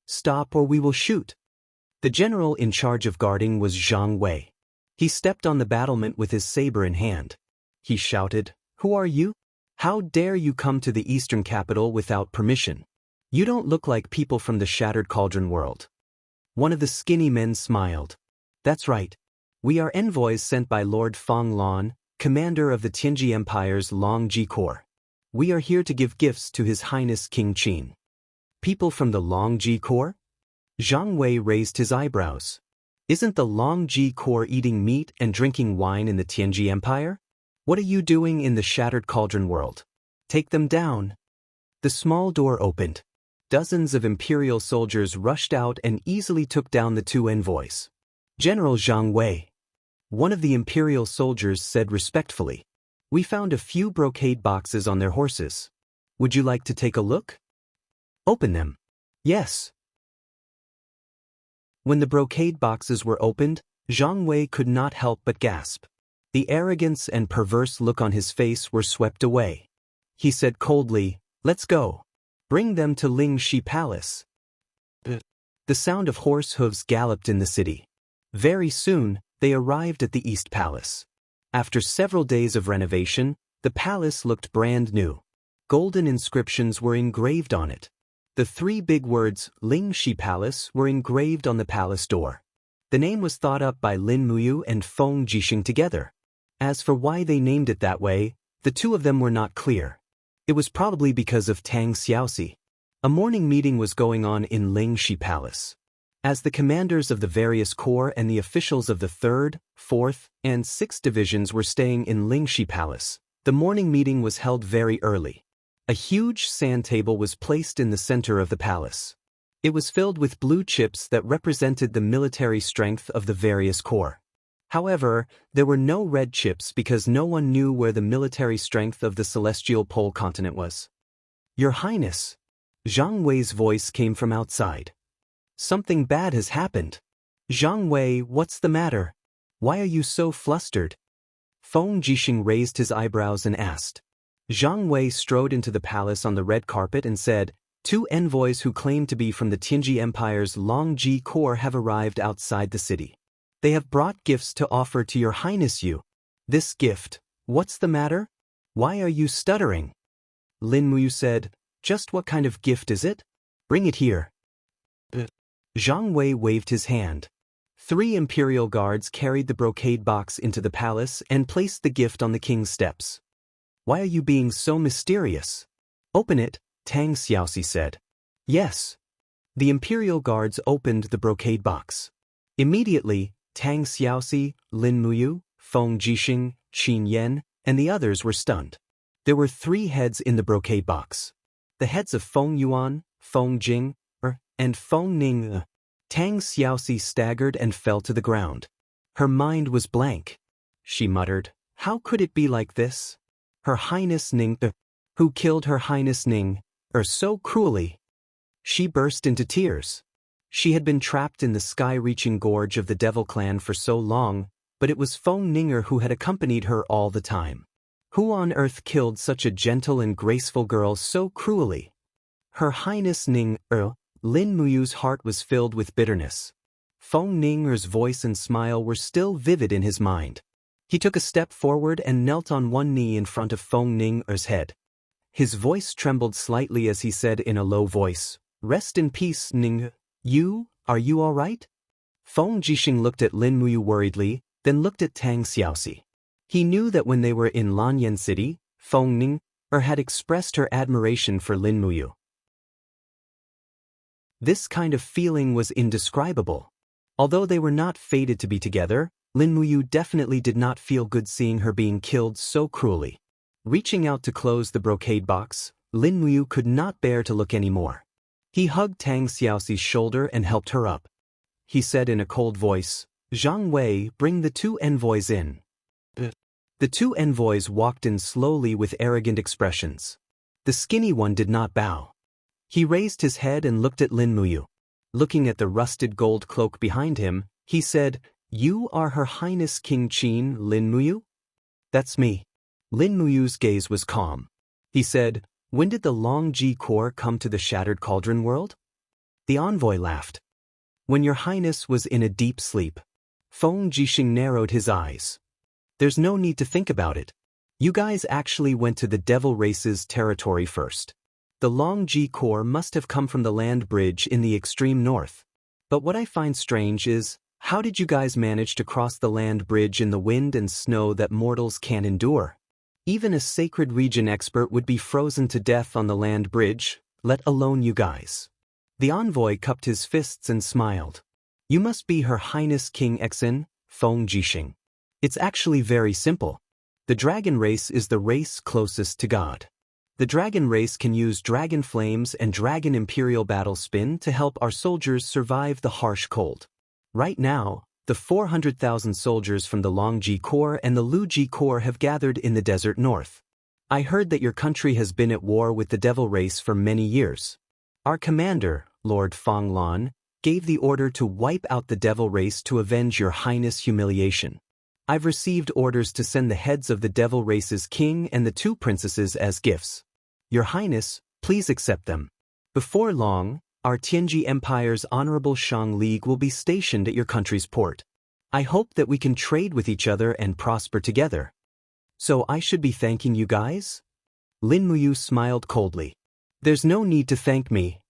"Stop or we will shoot." The general in charge of guarding was Zhang Wei. He stepped on the battlement with his saber in hand. He shouted, "Who are you? How dare you come to the eastern capital without permission? You don't look like people from the Shattered Cauldron world." One of the skinny men smiled. "That's right. We are envoys sent by Lord Feng Lan, commander of the Tianji Empire's Longji Corps. We are here to give gifts to His Highness King Qin." "People from the Longji Corps?" Zhang Wei raised his eyebrows. "Isn't the Longji Corps eating meat and drinking wine in the Tianji Empire? What are you doing in the Shattered Cauldron world? Take them down." The small door opened. Dozens of imperial soldiers rushed out and easily took down the 2 envoys. "General Zhang Wei," one of the imperial soldiers said respectfully, "we found a few brocade boxes on their horses. Would you like to take a look?" "Open them." "Yes." When the brocade boxes were opened, Zhang Wei could not help but gasp. The arrogance and perverse look on his face were swept away. He said coldly, "Let's go. Bring them to Lingxi Palace." The sound of horse hooves galloped in the city. Very soon, they arrived at the East Palace. After several days of renovation, the palace looked brand new. Golden inscriptions were engraved on it. The 3 big words, Lingxi Palace, were engraved on the palace door. The name was thought up by Lin Muyu and Feng Jixing together. As for why they named it that way, the 2 of them were not clear. It was probably because of Tang Xiaoxi. A morning meeting was going on in Lingxi Palace. As the commanders of the various corps and the officials of the 3rd, 4th, and 6th divisions were staying in Lingxi Palace, the morning meeting was held very early. A huge sand table was placed in the center of the palace. It was filled with blue chips that represented the military strength of the various corps. However, there were no red chips because no one knew where the military strength of the celestial pole continent was. "Your Highness," Zhang Wei's voice came from outside. "Something bad has happened." "Zhang Wei, what's the matter? Why are you so flustered?" Feng Jixing raised his eyebrows and asked. Zhang Wei strode into the palace on the red carpet and said, "2 envoys who claim to be from the Tianji Empire's Longji Corps have arrived outside the city. They have brought gifts to offer to your Highness you." "This gift? What's the matter? Why are you stuttering?" Lin Muyu said, "Just what kind of gift is it? Bring it here." Zhang Wei waved his hand. 3 imperial guards carried the brocade box into the palace and placed the gift on the king's steps. "Why are you being so mysterious?" "Open it," Tang Xiaoxi said. "Yes." The imperial guards opened the brocade box. Immediately, Tang Xiaoxi, Lin Muyu, Feng Jixing, Qin Yan, and the others were stunned. There were 3 heads in the brocade box. The heads of Feng Yuan, Feng Jing, and Feng Ning. Tang Xiaoxi staggered and fell to the ground. Her mind was blank. She muttered, "How could it be like this? Her Highness Ning, who killed Her Highness Ning, so cruelly?" She burst into tears. She had been trapped in the sky-reaching gorge of the Devil Clan for so long, but it was Feng Ninger who had accompanied her all the time. Who on earth killed such a gentle and graceful girl so cruelly? Her Highness Ning, Lin Muyu's heart was filled with bitterness. Feng Ninger's voice and smile were still vivid in his mind. He took a step forward and knelt on one knee in front of Feng Ninger's head. His voice trembled slightly as he said in a low voice, "Rest in peace, Ning. Are you all right?" Feng Jixing looked at Lin Muyu worriedly, then looked at Tang Xiaoxi. He knew that when they were in Lanyan City, Feng Ninger had expressed her admiration for Lin Muyu. This kind of feeling was indescribable. Although they were not fated to be together, Lin Muyu definitely did not feel good seeing her being killed so cruelly. Reaching out to close the brocade box, Lin Muyu could not bear to look anymore. He hugged Tang Xiaoxi's shoulder and helped her up. He said in a cold voice, "Zhang Wei, bring the two envoys in." The two envoys walked in slowly with arrogant expressions. The skinny one did not bow. He raised his head and looked at Lin Muyu. Looking at the rusted gold cloak behind him, he said, "You are Her Highness King Qin, Lin Muyu?" "That's me." Lin Muyu's gaze was calm. He said, "When did the Longji Corps come to the Shattered Cauldron world?" The envoy laughed. "When your highness was in a deep sleep." Feng Jixing narrowed his eyes. "There's no need to think about it. You guys actually went to the Devil Race's territory first. The Longji Corps must have come from the land bridge in the extreme north. But what I find strange is, how did you guys manage to cross the land bridge in the wind and snow that mortals can't endure? Even a sacred region expert would be frozen to death on the land bridge, let alone you guys." The envoy cupped his fists and smiled. "You must be Her Highness King Exin, Feng Jixing. It's actually very simple. The dragon race is the race closest to God. The dragon race can use dragon flames and dragon imperial battle spin to help our soldiers survive the harsh cold. Right now, the 400,000 soldiers from the Longji Corps and the Luji Corps have gathered in the desert north. I heard that your country has been at war with the devil race for many years. Our commander, Lord Feng Lan, gave the order to wipe out the devil race to avenge your highness' humiliation. I've received orders to send the heads of the devil race's king and the two princesses as gifts. Your highness, please accept them. Before long, our Tianji Empire's Honorable Shang League will be stationed at your country's port. I hope that we can trade with each other and prosper together. So I should be thanking you guys?" Lin Muyu smiled coldly. "There's no need to thank me."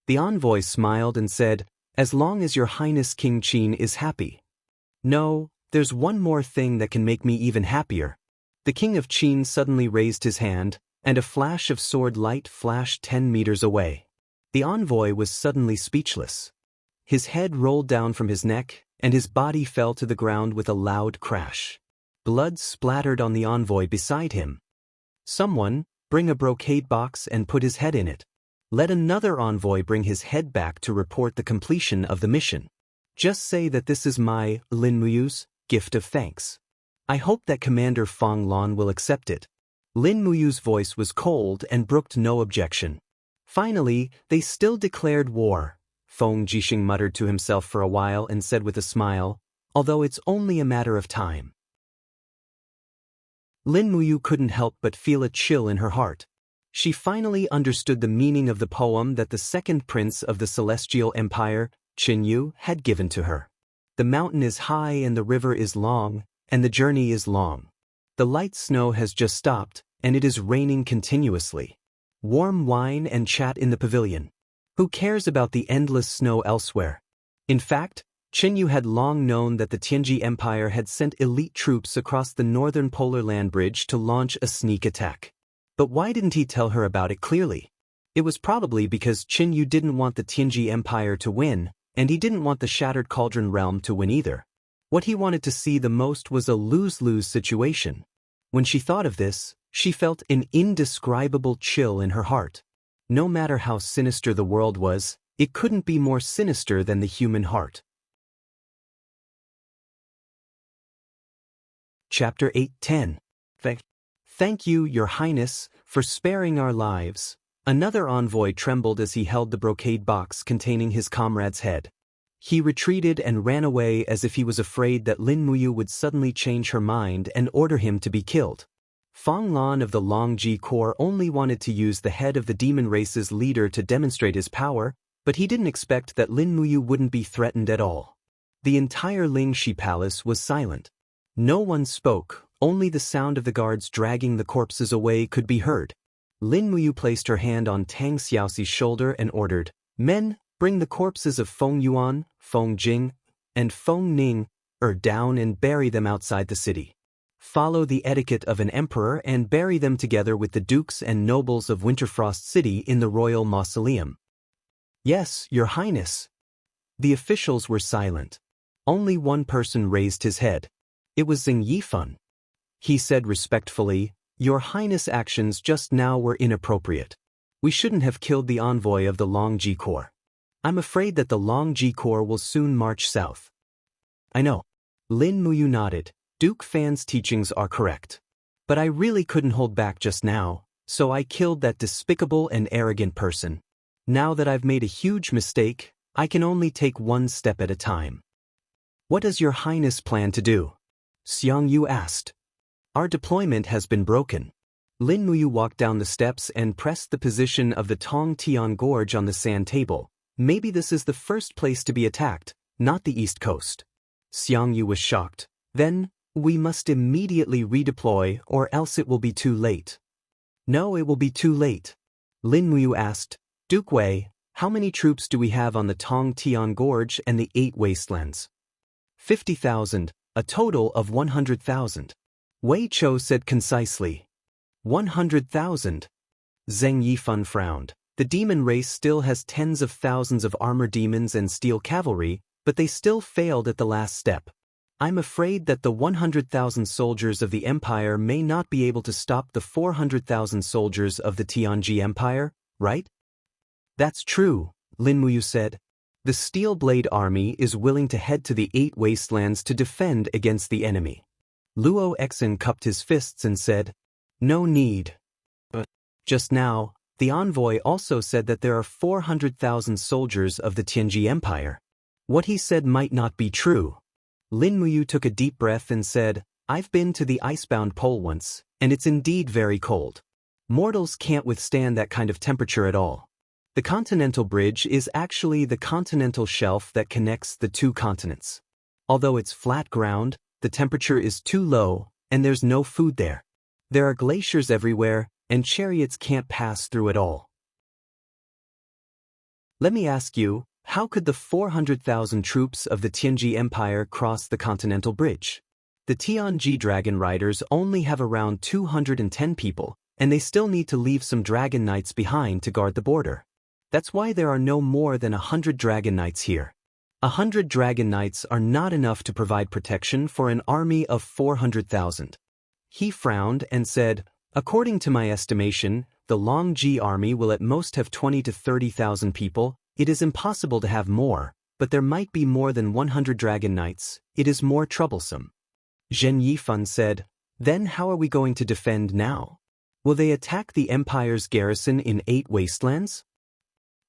The envoy smiled and said, "As long as your highness King Qin is happy." "No, there's one more thing that can make me even happier." The king of Qin suddenly raised his hand, and a flash of sword light flashed 10 meters away. The envoy was suddenly speechless. His head rolled down from his neck, and his body fell to the ground with a loud crash. Blood splattered on the envoy beside him. "Someone, bring a brocade box and put his head in it. Let another envoy bring his head back to report the completion of the mission. Just say that this is my, Lin Muyu's, gift of thanks. I hope that Commander Feng Lan will accept it." Lin Muyu's voice was cold and brooked no objection. Finally, they still declared war. Feng Jixing muttered to himself for a while and said with a smile, "Although it's only a matter of time." Lin Muyu couldn't help but feel a chill in her heart. She finally understood the meaning of the poem that the second prince of the Celestial Empire, Qin Yu, had given to her. The mountain is high and the river is long, and the journey is long. The light snow has just stopped, and it is raining continuously. Warm wine and chat in the pavilion. Who cares about the endless snow elsewhere? In fact, Qin Yu had long known that the Tianji Empire had sent elite troops across the northern polar land bridge to launch a sneak attack. But why didn't he tell her about it clearly? It was probably because Qin Yu didn't want the Tianji Empire to win, and he didn't want the Shattered Cauldron realm to win either. What he wanted to see the most was a lose-lose situation. When she thought of this, she felt an indescribable chill in her heart. No matter how sinister the world was, It couldn't be more sinister than the human heart. Chapter 8:10. Thank you, Your Highness, for sparing our lives. Another envoy trembled as he held the brocade box containing his comrade's head. He retreated and ran away as if he was afraid that Lin Muyu would suddenly change her mind and order him to be killed. Fang Lan of the Longji Corps only wanted to use the head of the demon race's leader to demonstrate his power, but he didn't expect that Lin Muyu wouldn't be threatened at all. The entire Lingxi palace was silent. No one spoke, only the sound of the guards dragging the corpses away could be heard. Lin Muyu placed her hand on Tang Xiaoxi's shoulder and ordered, "Men, bring the corpses of Feng Yuan, Feng Jing, and Feng Ning down and bury them outside the city. Follow the etiquette of an emperor and bury them together with the dukes and nobles of Winterfrost City in the royal mausoleum." "Yes, Your Highness." The officials were silent. Only one person raised his head. It was Zheng Yifan. He said respectfully, "Your Highness' actions just now were inappropriate. We shouldn't have killed the envoy of the Longji Corps. I'm afraid that the Longji Corps will soon march south." "I know." Lin Muyu nodded. "Duke Fan's teachings are correct. But I really couldn't hold back just now, so I killed that despicable and arrogant person. Now that I've made a huge mistake, I can only take one step at a time." "What does Your Highness plan to do?" Xianxia asked. "Our deployment has been broken." Lin Muyu walked down the steps and pressed the position of the Tong Tian Gorge on the sand table. "Maybe this is the first place to be attacked, not the east coast." Xianxia was shocked. "Then, we must immediately redeploy or else it will be too late." "No, it will be too late." Lin Muyu asked, "Duke Wei, how many troops do we have on the Tong Tian Gorge and the 8 wastelands?" 50,000, a total of 100,000. Wei Chou said concisely. 100,000. Zheng Yifan frowned. The demon race still has tens of thousands of armored demons and steel cavalry, but they still failed at the last step. I'm afraid that the 100,000 soldiers of the Empire may not be able to stop the 400,000 soldiers of the Tianji Empire, right? That's true, Lin Muyu said. The Steel Blade Army is willing to head to the 8 wastelands to defend against the enemy. Luo Exen cupped his fists and said, "No need." But just now, the envoy also said that there are 400,000 soldiers of the Tianji Empire. What he said might not be true. Lin Muyu took a deep breath and said, "I've been to the icebound pole once, and it's indeed very cold. Mortals can't withstand that kind of temperature at all. The continental bridge is actually the continental shelf that connects the 2 continents. Although it's flat ground, the temperature is too low, and there's no food there. There are glaciers everywhere, and chariots can't pass through at all. Let me ask you, how could the 400,000 troops of the Tianji Empire cross the continental bridge? The Tianji Dragon Riders only have around 210 people, and they still need to leave some Dragon Knights behind to guard the border. That's why there are no more than 100 Dragon Knights here. 100 Dragon Knights are not enough to provide protection for an army of 400,000. He frowned and said, "According to my estimation, the Longji army will at most have 20 to 30,000 people. It is impossible to have more, but there might be more than 100 Dragon Knights. It is more troublesome." Zheng Yifan said, "Then how are we going to defend now? Will they attack the Empire's garrison in 8 wastelands?"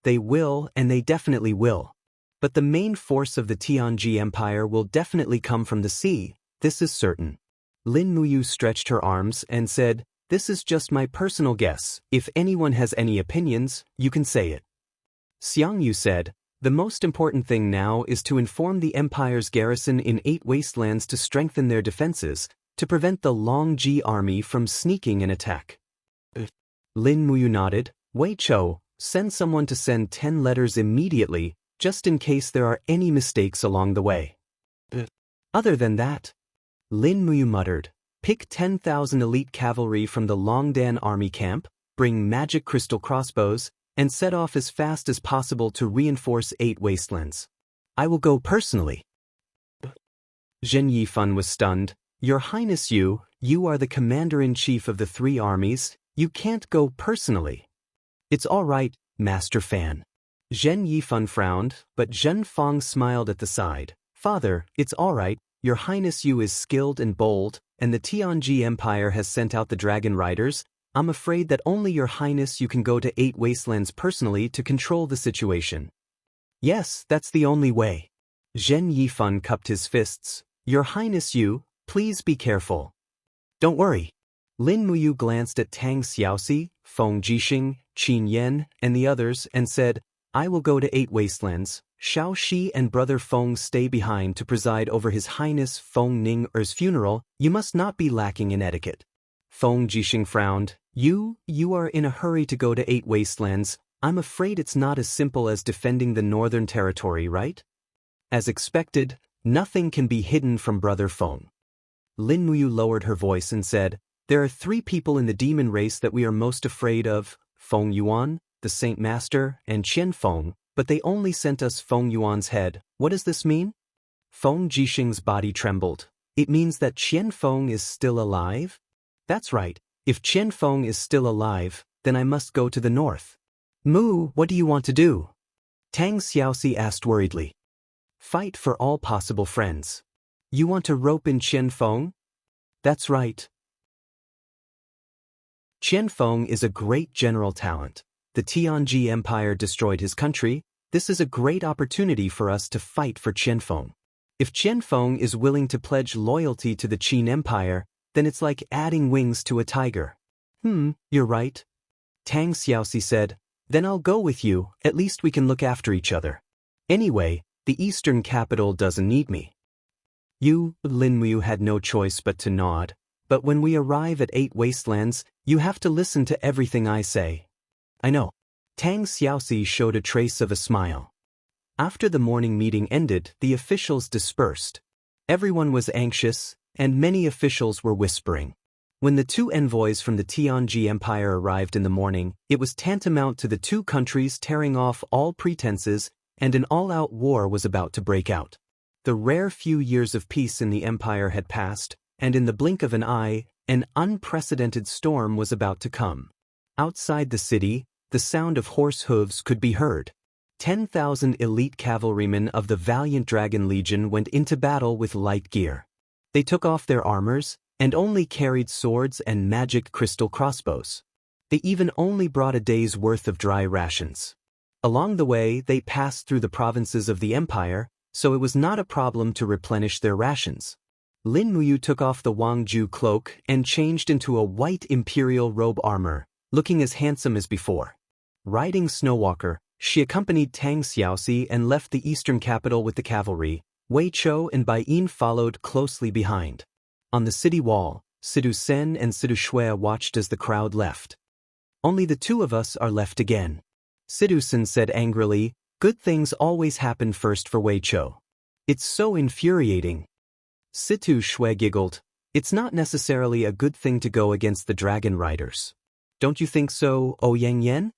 "They will, and they definitely will. But the main force of the Tianji Empire will definitely come from the sea, this is certain." Lin Muyu stretched her arms and said, "This is just my personal guess. If anyone has any opinions, you can say it." Xianxia said, "The most important thing now is to inform the Empire's garrison in 8 wastelands to strengthen their defenses, to prevent the Longji army from sneaking an attack." Lin Muyu nodded. "Wei Chou, send someone to send 10 letters immediately, just in case there are any mistakes along the way." Other than that, Lin Muyu muttered, "Pick 10,000 elite cavalry from the Longdan army camp, bring magic crystal crossbows, and set off as fast as possible to reinforce 8 wastelands. I will go personally." Zheng Yifan was stunned. "Your Highness, you are the commander-in-chief of the 3 armies, you can't go personally." "It's all right, Master Fan." Zhen Yifan frowned, but Zhen Fong smiled at the side. Father, it's all right, Your Highness Yu is skilled and bold, and the Tianji Empire has sent out the dragon riders. I'm afraid that only Your Highness Yu can go to 8 Wastelands personally to control the situation. Yes, that's the only way. Zhen Yifan cupped his fists. Your Highness Yu, please be careful. Don't worry. Lin Muyu glanced at Tang Xiaoxi, Feng Jixing, Qin Yan, and the others and said, I will go to 8 Wastelands. Xiao Shi and Brother Feng stay behind to preside over His Highness Feng Ning-er's funeral. You must not be lacking in etiquette. Feng Jixing frowned. You are in a hurry to go to 8 Wastelands. I'm afraid it's not as simple as defending the Northern Territory, right? As expected, nothing can be hidden from Brother Feng. Lin Muyu lowered her voice and said, There are 3 people in the demon race that we are most afraid of, Feng Yuan, the Saint Master, and Qian Feng, but they only sent us Feng Yuan's head. What does this mean? Feng Jixing's body trembled. It means that Qian Feng is still alive? That's right. If Qian Feng is still alive, then I must go to the north. Mu, what do you want to do? Tang Xiaoxi asked worriedly. Fight for all possible friends. You want to rope in Qian Feng? That's right. Qian Feng is a great general talent. The Tianji Empire destroyed his country. This is a great opportunity for us to fight for Qian Feng. If Qian Feng is willing to pledge loyalty to the Qin Empire, then it's like adding wings to a tiger. You're right. Tang Xiaoxi said, Then I'll go with you, at least we can look after each other. Anyway, the eastern capital doesn't need me. Lin Muyu had no choice but to nod. But when we arrive at 8 Wastelands, you have to listen to everything I say. I know. Tang Xiaoxi showed a trace of a smile. After the morning meeting ended, the officials dispersed. Everyone was anxious, and many officials were whispering. When the 2 envoys from the Tianji Empire arrived in the morning, it was tantamount to the 2 countries tearing off all pretenses, and an all-out war was about to break out. The rare few years of peace in the empire had passed, and in the blink of an eye, an unprecedented storm was about to come. Outside the city, the sound of horse hooves could be heard. 10,000 elite cavalrymen of the valiant Dragon Legion went into battle with light gear. They took off their armors, and only carried swords and magic crystal crossbows. They even only brought a day's worth of dry rations. Along the way, they passed through the provinces of the empire, so it was not a problem to replenish their rations. Lin Muyu took off the Wangju cloak and changed into a white imperial robe armor, looking as handsome as before. Riding Snowwalker, she accompanied Tang Xiaoxi and left the eastern capital with the cavalry. Wei Chou and Bai Yin followed closely behind. On the city wall, Sidu Sen and Sidu Shui watched as the crowd left. Only the 2 of us are left again. Sidu Sen said angrily, Good things always happen first for Wei Chou. It's so infuriating. Sidu Shui giggled. It's not necessarily a good thing to go against the dragon riders. Don't you think so, Ouyang Yan?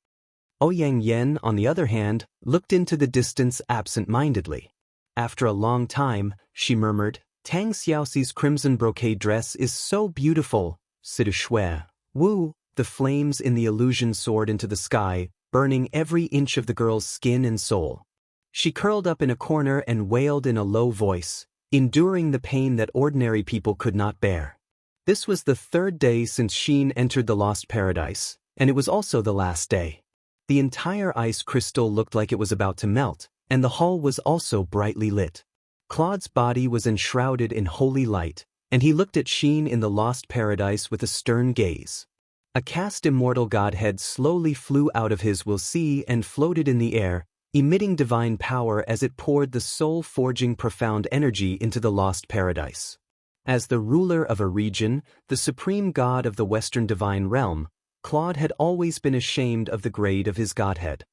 Ouyang Yan, on the other hand, looked into the distance absent-mindedly. After a long time, she murmured, Tang Xiaoxi's crimson brocade dress is so beautiful. Sidu Shui. Wu, the flames in the illusion soared into the sky, burning every inch of the girl's skin and soul. She curled up in a corner and wailed in a low voice, enduring the pain that ordinary people could not bear. This was the 3rd day since Xin entered the Lost Paradise, and it was also the last day. The entire ice crystal looked like it was about to melt, and the hall was also brightly lit. Claude's body was enshrouded in holy light, and he looked at Xin in the Lost Paradise with a stern gaze. A cast immortal godhead slowly flew out of his will see and floated in the air, emitting divine power as it poured the soul-forging profound energy into the Lost Paradise. As the ruler of a region, the supreme god of the Western divine realm, Claude had always been ashamed of the grade of his godhead.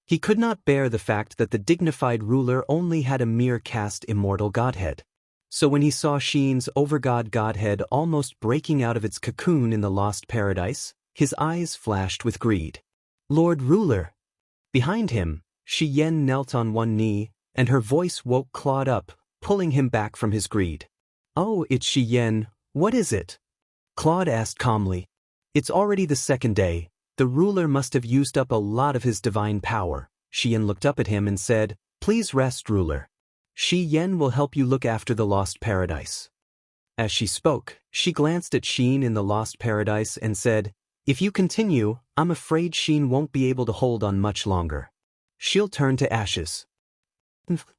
He could not bear the fact that the dignified ruler only had a mere caste immortal godhead. So when he saw Xin's overgod godhead almost breaking out of its cocoon in the Lost Paradise, his eyes flashed with greed. Lord Ruler! Behind him, Shi Yan knelt on one knee, and her voice woke Claude up, pulling him back from his greed. Oh, it's Shi Yan, what is it? Claude asked calmly. It's already the 2nd day. The ruler must have used up a lot of his divine power. Xian looked up at him and said, "Please rest, ruler. Shi Yan will help you look after the lost paradise." As she spoke, she glanced at Xin in the lost paradise and said, "If you continue, I'm afraid Xin won't be able to hold on much longer. She'll turn to ashes."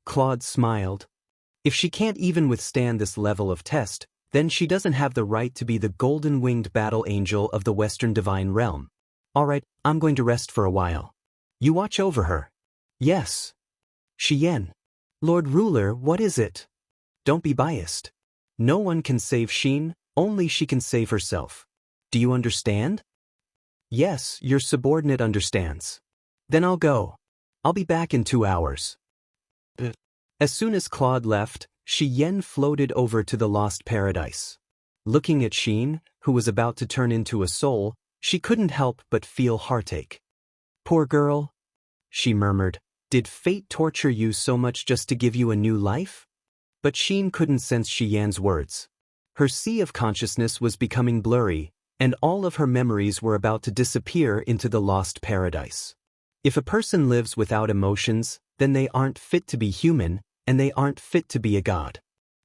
Claude smiled. If she can't even withstand this level of test, then she doesn't have the right to be the golden-winged battle angel of the Western Divine Realm. "Alright, I'm going to rest for a while. You watch over her." "Yes." "Xian." "Lord Ruler, what is it?" "Don't be biased. No one can save Xin, only she can save herself. Do you understand?" "Yes, your subordinate understands." "Then I'll go. I'll be back in 2 hours." As soon as Claude left, Shi Yan floated over to the lost paradise. Looking at Xin, who was about to turn into a soul, she couldn't help but feel heartache. "Poor girl," she murmured. "Did fate torture you so much just to give you a new life?" But Xin couldn't sense Shi Yan's words. Her sea of consciousness was becoming blurry, and all of her memories were about to disappear into the lost paradise. If a person lives without emotions, then they aren't fit to be human, and they aren't fit to be a god.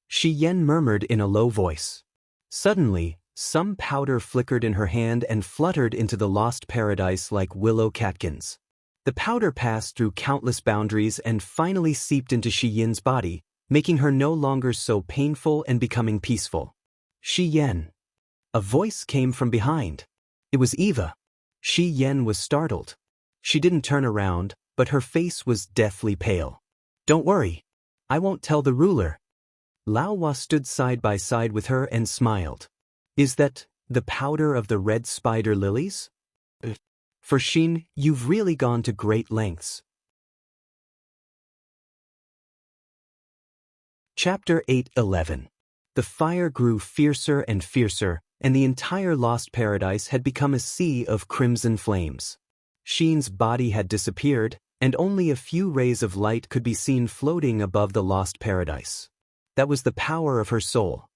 Shi Yan murmured in a low voice. Suddenly, some powder flickered in her hand and fluttered into the lost paradise like willow catkins. The powder passed through countless boundaries and finally seeped into Shi Yan's body, making her no longer so painful and becoming peaceful. "Shi Yan." A voice came from behind. It was Eva. Shi Yan was startled. She didn't turn around, but her face was deathly pale. "Don't worry. I won't tell the ruler." Lao Hua stood side by side with her and smiled. "Is that the powder of the red spider lilies?" "For Xin, you've really gone to great lengths." Chapter 8:11. The fire grew fiercer and fiercer, and the entire lost paradise had become a sea of crimson flames. Xin's body had disappeared, and only a few rays of light could be seen floating above the lost paradise. That was the power of her soul.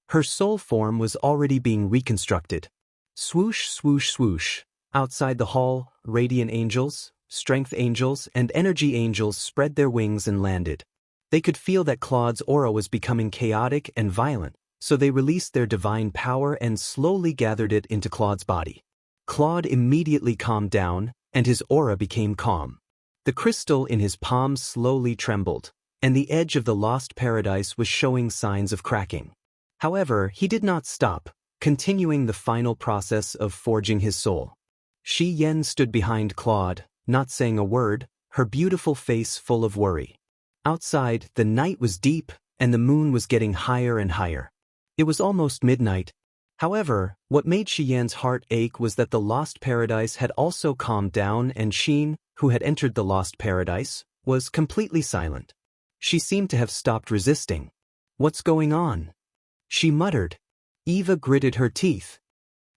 Her soul form was already being reconstructed. Swoosh, swoosh, swoosh. Outside the hall, radiant angels, strength angels, and energy angels spread their wings and landed. They could feel that Claude's aura was becoming chaotic and violent, so they released their divine power and slowly gathered it into Claude's body. Claude immediately calmed down, and his aura became calm. The crystal in his palm slowly trembled, and the edge of the lost paradise was showing signs of cracking. However, he did not stop, continuing the final process of forging his soul. Shi Yan stood behind Claude, not saying a word, her beautiful face full of worry. Outside, the night was deep, and the moon was getting higher and higher. It was almost midnight. However, what made Shi Yan's heart ache was that the lost paradise had also calmed down, and Xin, who had entered the lost paradise, was completely silent. She seemed to have stopped resisting. "What's going on?" she muttered. Eva gritted her teeth.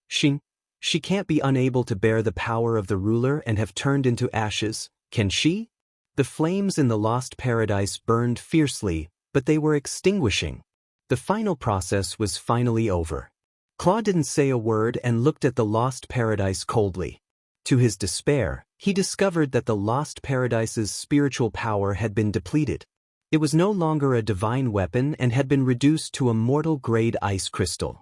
She can't be unable to bear the power of the ruler and have turned into ashes, can she?" The flames in the lost paradise burned fiercely, but they were extinguishing. The final process was finally over. Claude didn't say a word and looked at the lost paradise coldly. To his despair, he discovered that the lost paradise's spiritual power had been depleted. It was no longer a divine weapon and had been reduced to a mortal-grade ice crystal.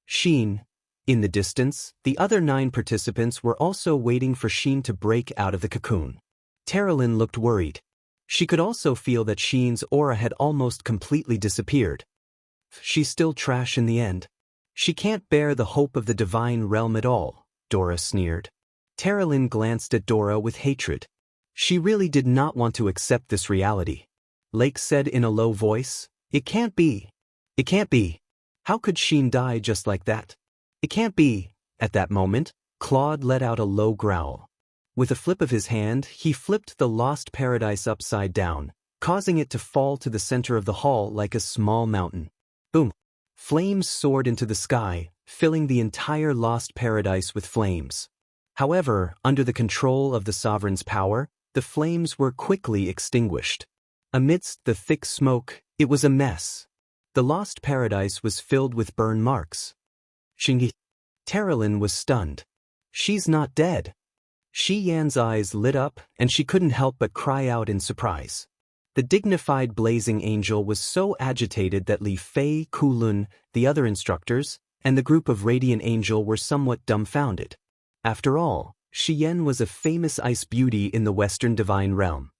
Xin. In the distance, the other 9 participants were also waiting for Xin to break out of the cocoon. Terralyn looked worried. She could also feel that Xin's aura had almost completely disappeared. She's still trash in the end. She can't bear the hope of the divine realm at all, Dora sneered. Terralyn glanced at Dora with hatred. She really did not want to accept this reality. Lake said in a low voice, "It can't be. It can't be. How could Xin die just like that? It can't be." At that moment, Claude let out a low growl. With a flip of his hand, he flipped the lost paradise upside down, causing it to fall to the center of the hall like a small mountain. Boom! Flames soared into the sky, filling the entire lost paradise with flames. However, under the control of the sovereign's power, the flames were quickly extinguished. Amidst the thick smoke, it was a mess. The lost paradise was filled with burn marks. Terralyn was stunned. "She's not dead," Shi Yan's eyes lit up and she couldn't help but cry out in surprise. The dignified blazing angel was so agitated that Li Fei, Kulun, the other instructors, and the group of radiant angel were somewhat dumbfounded. After all, Shi Yan was a famous ice beauty in the Western divine realm.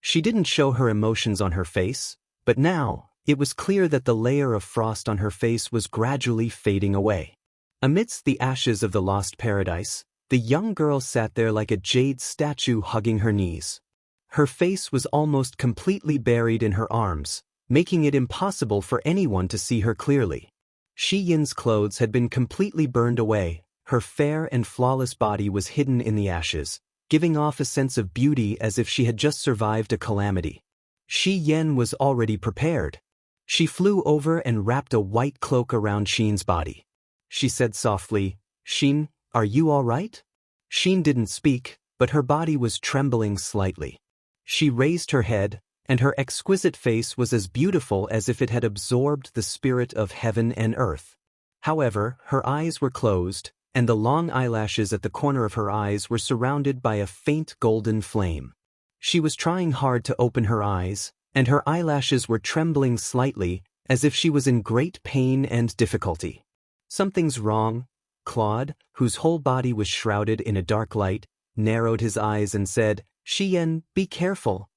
She didn't show her emotions on her face, but now, it was clear that the layer of frost on her face was gradually fading away. Amidst the ashes of the lost paradise, the young girl sat there like a jade statue hugging her knees. Her face was almost completely buried in her arms, making it impossible for anyone to see her clearly. Shi Yin's clothes had been completely burned away, her fair and flawless body was hidden in the ashes, giving off a sense of beauty as if she had just survived a calamity. Shi Yan was already prepared. She flew over and wrapped a white cloak around Xin's body. She said softly, "Xin, are you all right?" Xin didn't speak, but her body was trembling slightly. She raised her head, and her exquisite face was as beautiful as if it had absorbed the spirit of heaven and earth. However, her eyes were closed, and the long eyelashes at the corner of her eyes were surrounded by a faint golden flame. She was trying hard to open her eyes, and her eyelashes were trembling slightly, as if she was in great pain and difficulty. "Something's wrong." Claude, whose whole body was shrouded in a dark light, narrowed his eyes and said, "Shi Yan, be careful."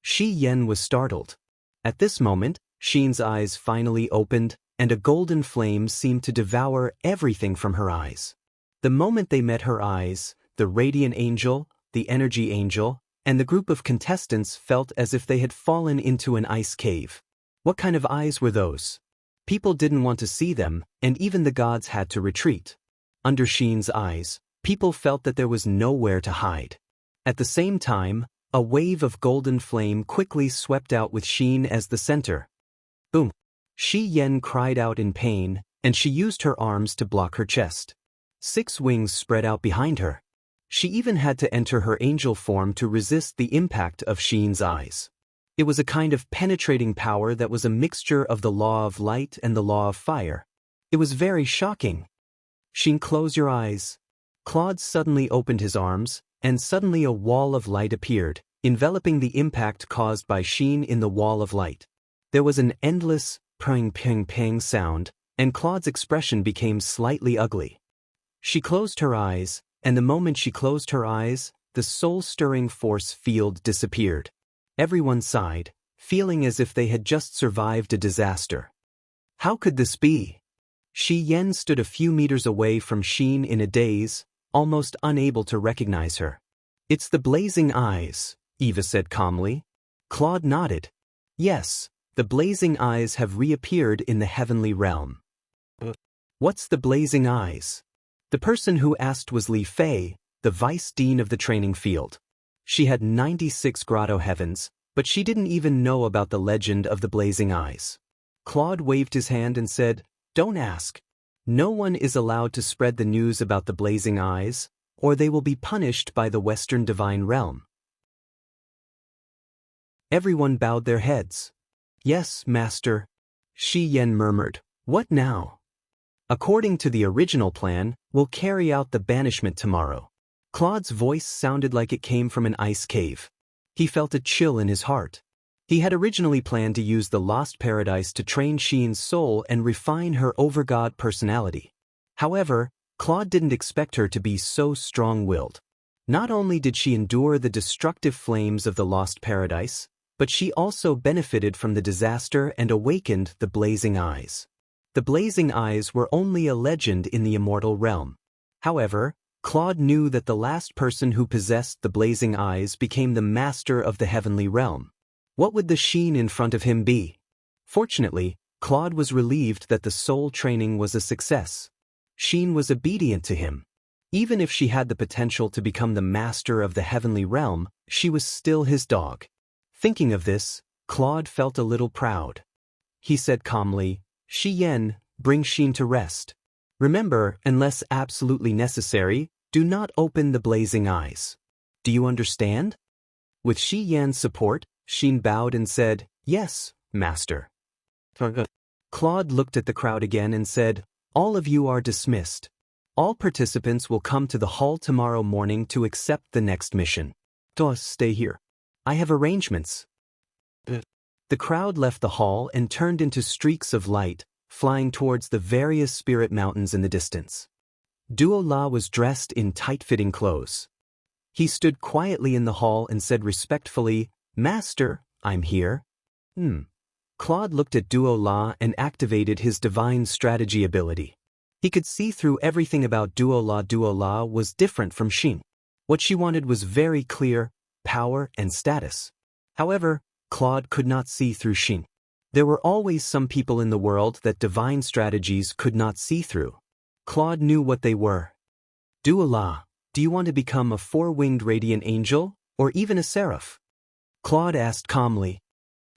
Shi Yan was startled. At this moment, Xin's eyes finally opened, and a golden flame seemed to devour everything from her eyes. The moment they met her eyes, the radiant angel, the energy angel, and the group of contestants felt as if they had fallen into an ice cave. What kind of eyes were those? People didn't want to see them, and even the gods had to retreat. Under Xin's eyes, people felt that there was nowhere to hide. At the same time, a wave of golden flame quickly swept out with Xin as the center. Boom! Shi Yan cried out in pain, and she used her arms to block her chest. 6 wings spread out behind her. She even had to enter her angel form to resist the impact of Xin's eyes. It was a kind of penetrating power that was a mixture of the law of light and the law of fire. It was very shocking. "Xin, close your eyes." Claude suddenly opened his arms, and suddenly a wall of light appeared, enveloping the impact caused by Xin in the wall of light. There was an endless ping ping ping sound, and Claude's expression became slightly ugly. She closed her eyes, and the moment she closed her eyes, the soul-stirring force field disappeared. Everyone sighed, feeling as if they had just survived a disaster. How could this be? Shi Yan stood a few meters away from Xin in a daze, almost unable to recognize her. "It's the blazing eyes," Eva said calmly. Claude nodded. "Yes, the blazing eyes have reappeared in the heavenly realm." "What's the blazing eyes?" The person who asked was Li Fei, the vice dean of the training field. She had 96 grotto heavens, but she didn't even know about the legend of the blazing eyes. Claude waved his hand and said, "Don't ask. No one is allowed to spread the news about the blazing eyes, or they will be punished by the Western divine realm." Everyone bowed their heads. "Yes, master." Shi Yan murmured, "What now?" "According to the original plan, we'll carry out the banishment tomorrow." Claude's voice sounded like it came from an ice cave. He felt a chill in his heart. He had originally planned to use the lost paradise to train Xin's soul and refine her overgod personality. However, Claude didn't expect her to be so strong-willed. Not only did she endure the destructive flames of the lost paradise, but she also benefited from the disaster and awakened the blazing eyes. The blazing eyes were only a legend in the immortal realm. However, Claude knew that the last person who possessed the blazing eyes became the master of the heavenly realm. What would the Xin in front of him be? Fortunately, Claude was relieved that the soul training was a success. Xin was obedient to him. Even if she had the potential to become the master of the heavenly realm, she was still his dog. Thinking of this, Claude felt a little proud. He said calmly, "Shi Yan, bring Xin to rest. Remember, unless absolutely necessary, do not open the blazing eyes. Do you understand?" With Shi Yan's support, Xin bowed and said, "Yes, master." Claude looked at the crowd again and said, "All of you are dismissed." All participants will come to the hall tomorrow morning to accept the next mission. Dos, stay here. I have arrangements. The crowd left the hall and turned into streaks of light, flying towards the various spirit mountains in the distance. Duo La was dressed in tight-fitting clothes. He stood quietly in the hall and said respectfully, "Master, I'm here." Claude looked at Duo La and activated his divine strategy ability. He could see through everything about Duo La. Duo La was different from Xin. What she wanted was very clear: power and status. However, Claude could not see through Xin. There were always some people in the world that divine strategies could not see through. Claude knew what they were. Duo La, do you want to become a four-winged radiant angel, or even a seraph? Claude asked calmly.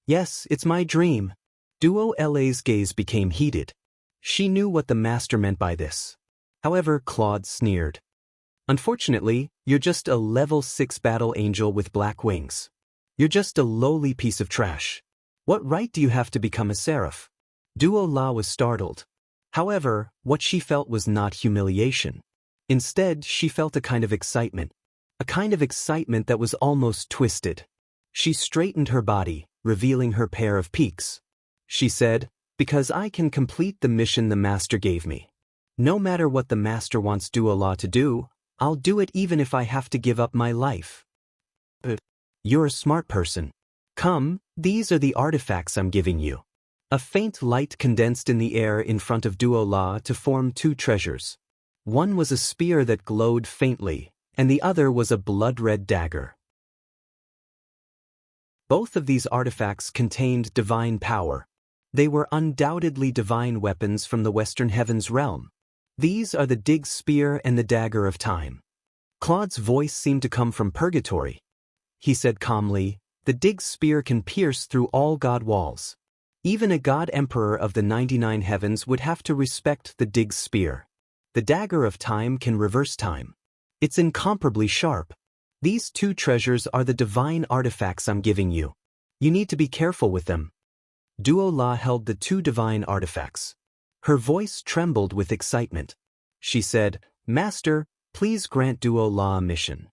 Yes, it's my dream. Duo La's gaze became heated. She knew what the master meant by this. However, Claude sneered. Unfortunately, you're just a level 6 battle angel with black wings. You're just a lowly piece of trash. What right do you have to become a seraph? Duo La was startled. However, what she felt was not humiliation. Instead, she felt a kind of excitement. A kind of excitement that was almost twisted. She straightened her body, revealing her pair of peaks. She said, "Because I can complete the mission the master gave me. No matter what the master wants Duo La to do, I'll do it even if I have to give up my life." You're a smart person. Come, these are the artifacts I'm giving you. A faint light condensed in the air in front of Duo La to form two treasures. One was a spear that glowed faintly, and the other was a blood-red dagger. Both of these artifacts contained divine power. They were undoubtedly divine weapons from the Western Heavens realm. These are the Dig Spear and the Dagger of Time. Claude's voice seemed to come from purgatory. He said calmly, "The Dig Spear can pierce through all god walls. Even a god emperor of the 99 heavens would have to respect the Dig Spear. The Dagger of Time can reverse time. It's incomparably sharp. These two treasures are the divine artifacts I'm giving you. You need to be careful with them." Duo La held the two divine artifacts. Her voice trembled with excitement. She said, "Master, please grant Duo La a mission."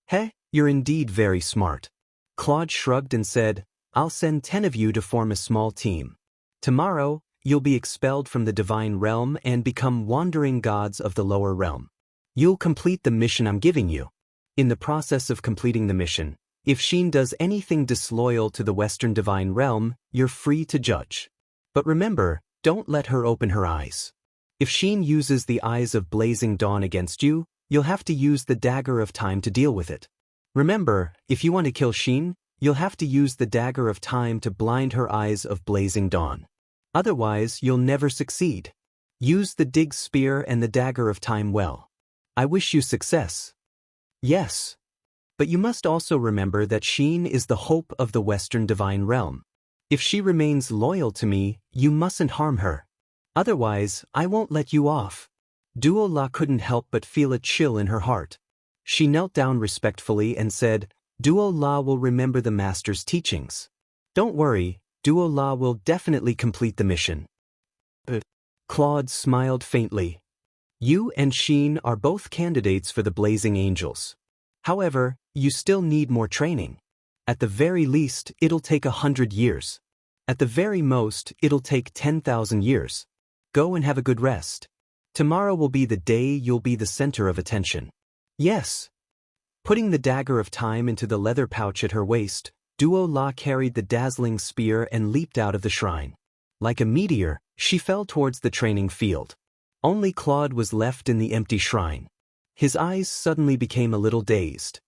"Heh, you're indeed very smart." Claude shrugged and said, "I'll send 10 of you to form a small team. Tomorrow, you'll be expelled from the divine realm and become wandering gods of the lower realm. You'll complete the mission I'm giving you. In the process of completing the mission, if Xin does anything disloyal to the Western divine realm, you're free to judge. But remember, don't let her open her eyes. If Xin uses the eyes of blazing dawn against you, you'll have to use the Dagger of Time to deal with it. Remember, if you want to kill Xin, you'll have to use the Dagger of Time to blind her eyes of blazing dawn. Otherwise, you'll never succeed. Use the Dig Spear and the Dagger of Time well. I wish you success." "Yes. But you must also remember that Xin is the hope of the Western divine realm. If she remains loyal to me, you mustn't harm her. Otherwise, I won't let you off." Duo La couldn't help but feel a chill in her heart. She knelt down respectfully and said, "Duo La will remember the master's teachings. Don't worry, Duo La will definitely complete the mission." Claude smiled faintly. "You and Xin are both candidates for the Blazing Angels. However, you still need more training. At the very least, it'll take 100 years. At the very most, it'll take 10,000 years. Go and have a good rest. Tomorrow will be the day you'll be the center of attention." "Yes." Putting the Dagger of Time into the leather pouch at her waist, Duo La carried the dazzling spear and leaped out of the shrine. Like a meteor, she fell towards the training field. Only Claude was left in the empty shrine. His eyes suddenly became a little dazed.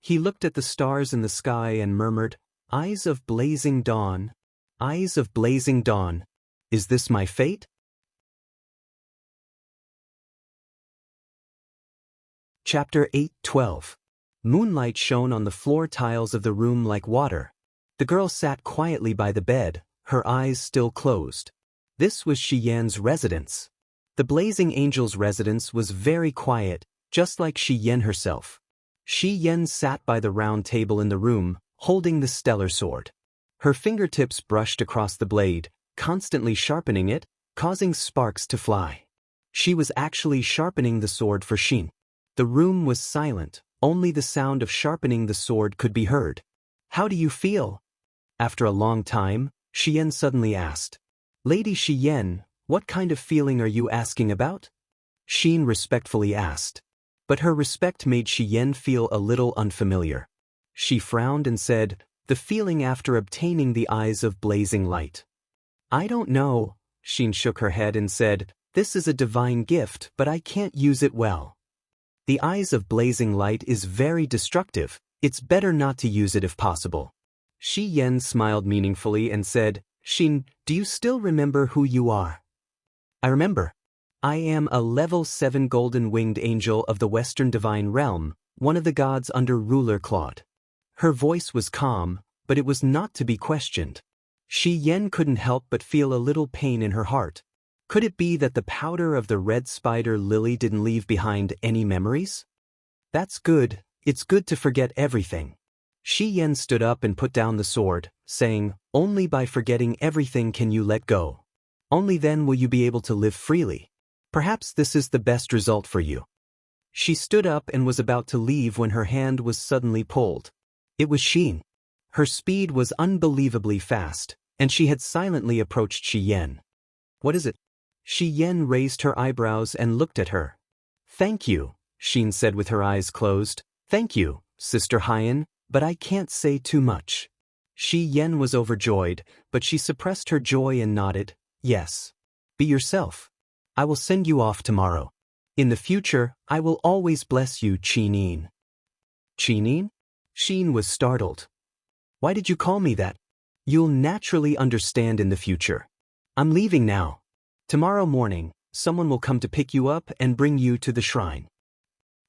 He looked at the stars in the sky and murmured, "Eyes of blazing dawn, eyes of blazing dawn. Is this my fate?" Chapter 8:12. Moonlight shone on the floor tiles of the room like water. The girl sat quietly by the bed, her eyes still closed. This was Shi Yan's residence. The Blazing Angel's residence was very quiet, just like Shi Yan herself. Shi Yan sat by the round table in the room, holding the stellar sword. Her fingertips brushed across the blade, constantly sharpening it, causing sparks to fly. She was actually sharpening the sword for Xin. The room was silent, only the sound of sharpening the sword could be heard. "How do you feel?" After a long time, Xian suddenly asked. "Lady Xian, what kind of feeling are you asking about?" Xin respectfully asked. But her respect made Xian feel a little unfamiliar. She frowned and said, "The feeling after obtaining the eyes of blazing light." "I don't know." Xin shook her head and said, "This is a divine gift, but I can't use it well. The eyes of blazing light is very destructive. It's better not to use it if possible." Shi Yen smiled meaningfully and said, "Xin, do you still remember who you are?" "I remember. I am a level 7 golden-winged angel of the Western Divine Realm, one of the gods under ruler Claude." Her voice was calm, but it was not to be questioned. Shi Yen couldn't help but feel a little pain in her heart. Could it be that the powder of the red spider lily didn't leave behind any memories? "That's good. It's good to forget everything." Shi Yen stood up and put down the sword, saying, "Only by forgetting everything can you let go. Only then will you be able to live freely. Perhaps this is the best result for you." She stood up and was about to leave when her hand was suddenly pulled. It was Xin. Her speed was unbelievably fast, and she had silently approached Shi Yen. "What is it?" Shi Yen raised her eyebrows and looked at her. "Thank you," Xin said with her eyes closed. "Thank you, Sister Hyan, but I can't say too much." Shi Yen was overjoyed, but she suppressed her joy and nodded, "Yes. Be yourself. I will send you off tomorrow. In the future, I will always bless you, Qinin." "Qinin?" Xin was startled. "Why did you call me that?" "You'll naturally understand in the future. I'm leaving now. Tomorrow morning, someone will come to pick you up and bring you to the shrine."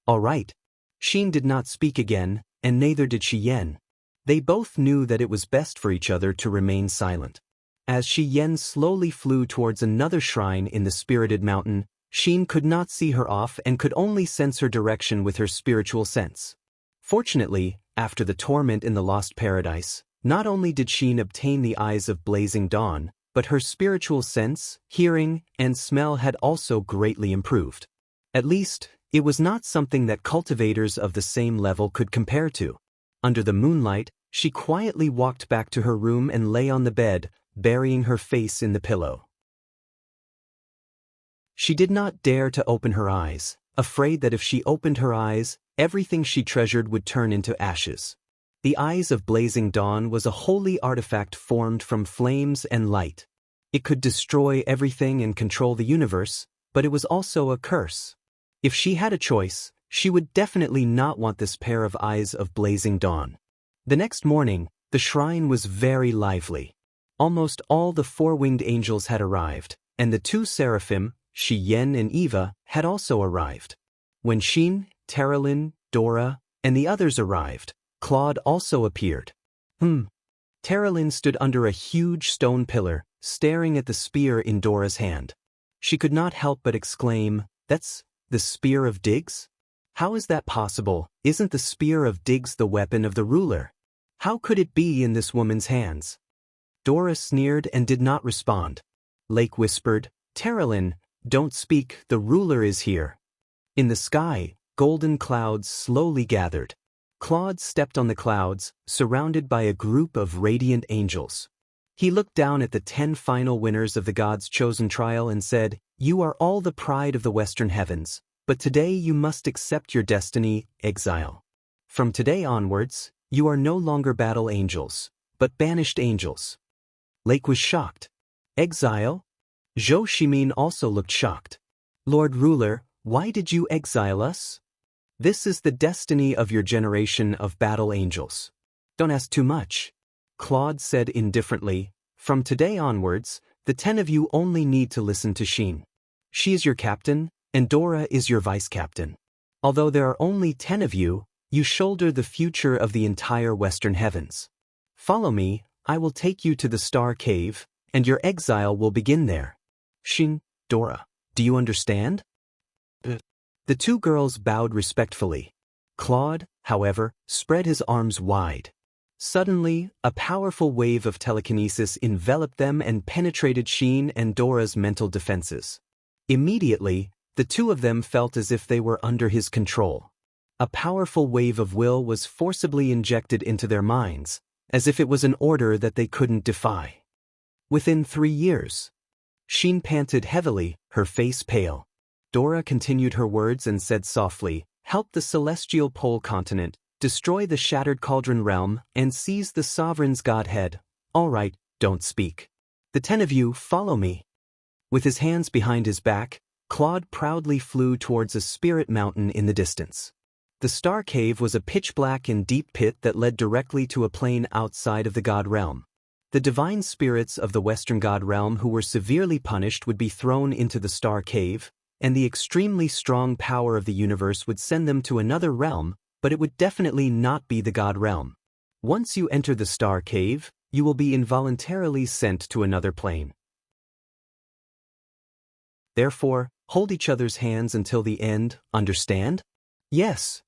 "All right." Xin did not speak again, and neither did Shi Yen. They both knew that it was best for each other to remain silent. As Shi Yen slowly flew towards another shrine in the spirited mountain, Xin could not see her off and could only sense her direction with her spiritual sense. Fortunately, after the torment in the Lost Paradise, not only did Xin obtain the eyes of blazing dawn, but her spiritual sense, hearing, and smell had also greatly improved. At least, it was not something that cultivators of the same level could compare to. Under the moonlight, she quietly walked back to her room and lay on the bed, burying her face in the pillow. She did not dare to open her eyes, afraid that if she opened her eyes, everything she treasured would turn into ashes. The eyes of blazing dawn was a holy artifact formed from flames and light. It could destroy everything and control the universe, but it was also a curse. If she had a choice, she would definitely not want this pair of eyes of blazing dawn. The next morning, the shrine was very lively. Almost all the four-winged angels had arrived, and the two seraphim, Shi Yen and Eva, had also arrived. When Xin, Terralyn, Dora, and the others arrived, Claude also appeared. Terralyn stood under a huge stone pillar, staring at the spear in Dora's hand. She could not help but exclaim, "That's the spear of Diggs? How is that possible? Isn't the spear of Diggs the weapon of the ruler? How could it be in this woman's hands?" Dora sneered and did not respond. Lake whispered, "Terralyn, don't speak, the ruler is here." In the sky, golden clouds slowly gathered. Claude stepped on the clouds, surrounded by a group of radiant angels. He looked down at the 10 final winners of the God's Chosen Trial and said, "You are all the pride of the Western Heavens, but today you must accept your destiny, exile. From today onwards, you are no longer battle angels, but banished angels." Lake was shocked. "Exile?" Zhou Shimin also looked shocked. "Lord Ruler, why did you exile us?" "This is the destiny of your generation of battle angels." "Don't ask too much," Claude said indifferently. "From today onwards, the 10 of you only need to listen to Xin. She is your captain, and Dora is your vice-captain. Although there are only 10 of you, you shoulder the future of the entire Western Heavens. Follow me, I will take you to the Star Cave, and your exile will begin there. Xin, Dora, do you understand?" The two girls bowed respectfully. Claude, however, spread his arms wide. Suddenly, a powerful wave of telekinesis enveloped them and penetrated Xin and Dora's mental defenses. Immediately, The two of them felt as if they were under his control. A powerful wave of will was forcibly injected into their minds, as if it was an order that they couldn't defy. Within 3 years. Xian panted heavily, her face pale. Dora continued her words and said softly, "Help the celestial pole continent, destroy the shattered cauldron realm, and seize the sovereign's godhead. All right, don't speak. The 10 of you, follow me." With his hands behind his back, Claude proudly flew towards a spirit mountain in the distance. The star cave was a pitch-black and deep pit that led directly to a plain outside of the god realm. The divine spirits of the Western god realm who were severely punished would be thrown into the star cave, and the extremely strong power of the universe would send them to another realm, but it would definitely not be the god realm. Once you enter the star cave, you will be involuntarily sent to another plane. Therefore, hold each other's hands until the end, understand? Yes.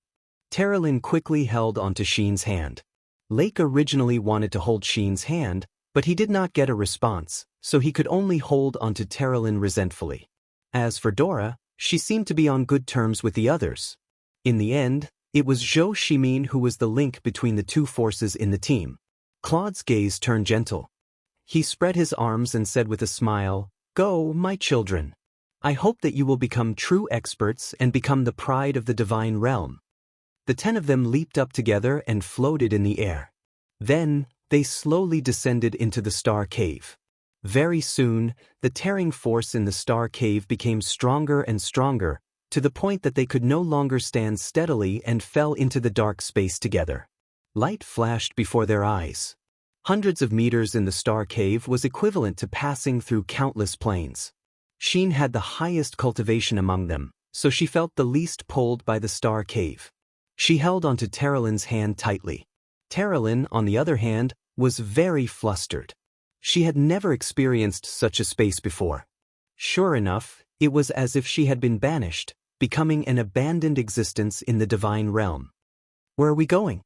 Terralyn quickly held onto Xian's hand. Lake originally wanted to hold Xian's hand, but he did not get a response, so he could only hold onto Terralyn resentfully. As for Dora, she seemed to be on good terms with the others. In the end, it was Zhou Shimin who was the link between the two forces in the team. Claude's gaze turned gentle. He spread his arms and said with a smile, "Go, my children. I hope that you will become true experts and become the pride of the divine realm." The 10 of them leaped up together and floated in the air. Then, they slowly descended into the star cave. Very soon, the tearing force in the star cave became stronger and stronger, to the point that they could no longer stand steadily and fell into the dark space together. Light flashed before their eyes. Hundreds of meters in the star cave was equivalent to passing through countless planes. Xian had the highest cultivation among them, so she felt the least pulled by the star cave. She held onto Terralyn's hand tightly. Terralyn, on the other hand, was very flustered. She had never experienced such a space before. Sure enough, it was as if she had been banished, becoming an abandoned existence in the divine realm. "Where are we going?"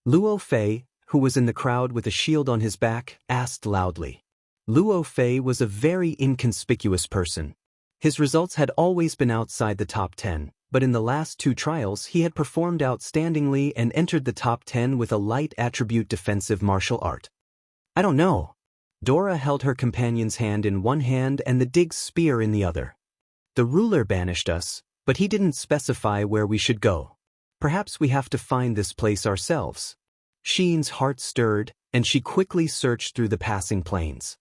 Luo Fei, who was in the crowd with a shield on his back, asked loudly. Luo Fei was a very inconspicuous person. His results had always been outside the top 10, but in the last 2 trials he had performed outstandingly and entered the top 10 with a light attribute defensive martial art. "I don't know." Dora held her companion's hand in one hand and the Dig's spear in the other. "The ruler banished us, but he didn't specify where we should go. Perhaps we have to find this place ourselves." Xian's heart stirred, and she quickly searched through the passing planes.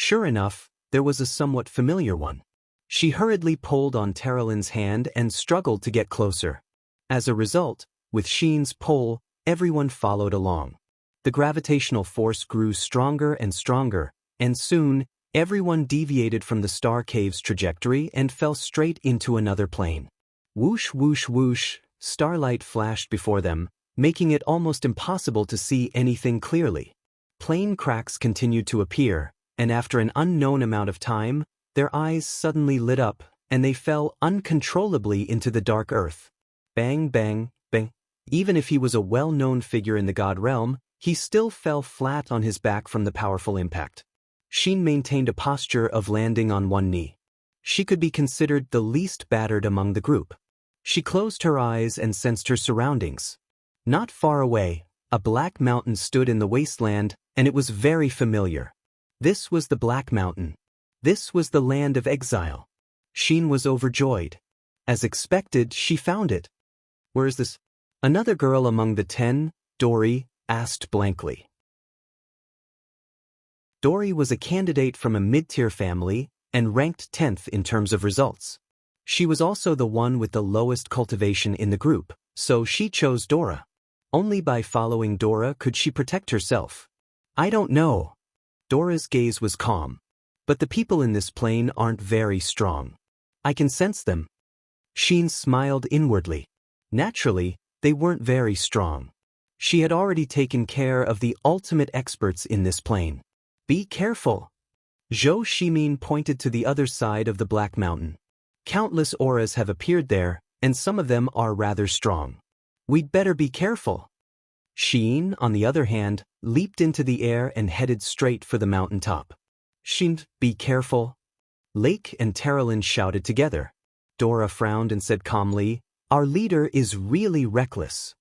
Sure enough, there was a somewhat familiar one. She hurriedly pulled on Terralyn's hand and struggled to get closer. As a result, with Xian's pull, everyone followed along. The gravitational force grew stronger and stronger, and soon, everyone deviated from the star cave's trajectory and fell straight into another plane. Whoosh, whoosh, whoosh, starlight flashed before them, making it almost impossible to see anything clearly. Plane cracks continued to appear, and after an unknown amount of time, their eyes suddenly lit up, and they fell uncontrollably into the dark earth. Bang, bang, bang. Even if he was a well-known figure in the god realm, he still fell flat on his back from the powerful impact. Xian maintained a posture of landing on one knee. She could be considered the least battered among the group. She closed her eyes and sensed her surroundings. Not far away, a black mountain stood in the wasteland, and it was very familiar. This was the Black Mountain. This was the land of exile. Xian was overjoyed. As expected, she found it. "Where is this?" Another girl among the 10, Dory, asked blankly. Dory was a candidate from a mid-tier family and ranked 10th in terms of results. She was also the one with the lowest cultivation in the group, so she chose Dora. Only by following Dora could she protect herself. "I don't know." Dora's gaze was calm. "But the people in this plane aren't very strong. I can sense them." Xian smiled inwardly. Naturally, they weren't very strong. She had already taken care of the ultimate experts in this plane. "Be careful." Zhou Shimin pointed to the other side of the Black Mountain. "Countless auras have appeared there, and some of them are rather strong. We'd better be careful." Xian, on the other hand, leaped into the air and headed straight for the mountaintop. "Xian, be careful." Lake and Terralyn shouted together. Dora frowned and said calmly, "Our leader is really reckless."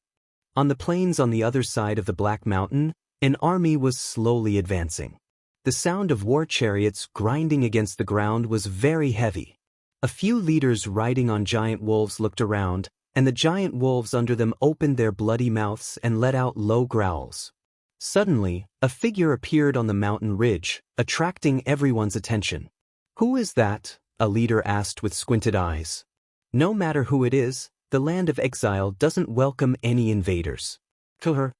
On the plains on the other side of the Black Mountain, an army was slowly advancing. The sound of war chariots grinding against the ground was very heavy. A few leaders riding on giant wolves looked around, and the giant wolves under them opened their bloody mouths and let out low growls. Suddenly, a figure appeared on the mountain ridge, attracting everyone's attention. "Who is that?" a leader asked with squinted eyes. "No matter who it is, the land of exile doesn't welcome any invaders." Kill her.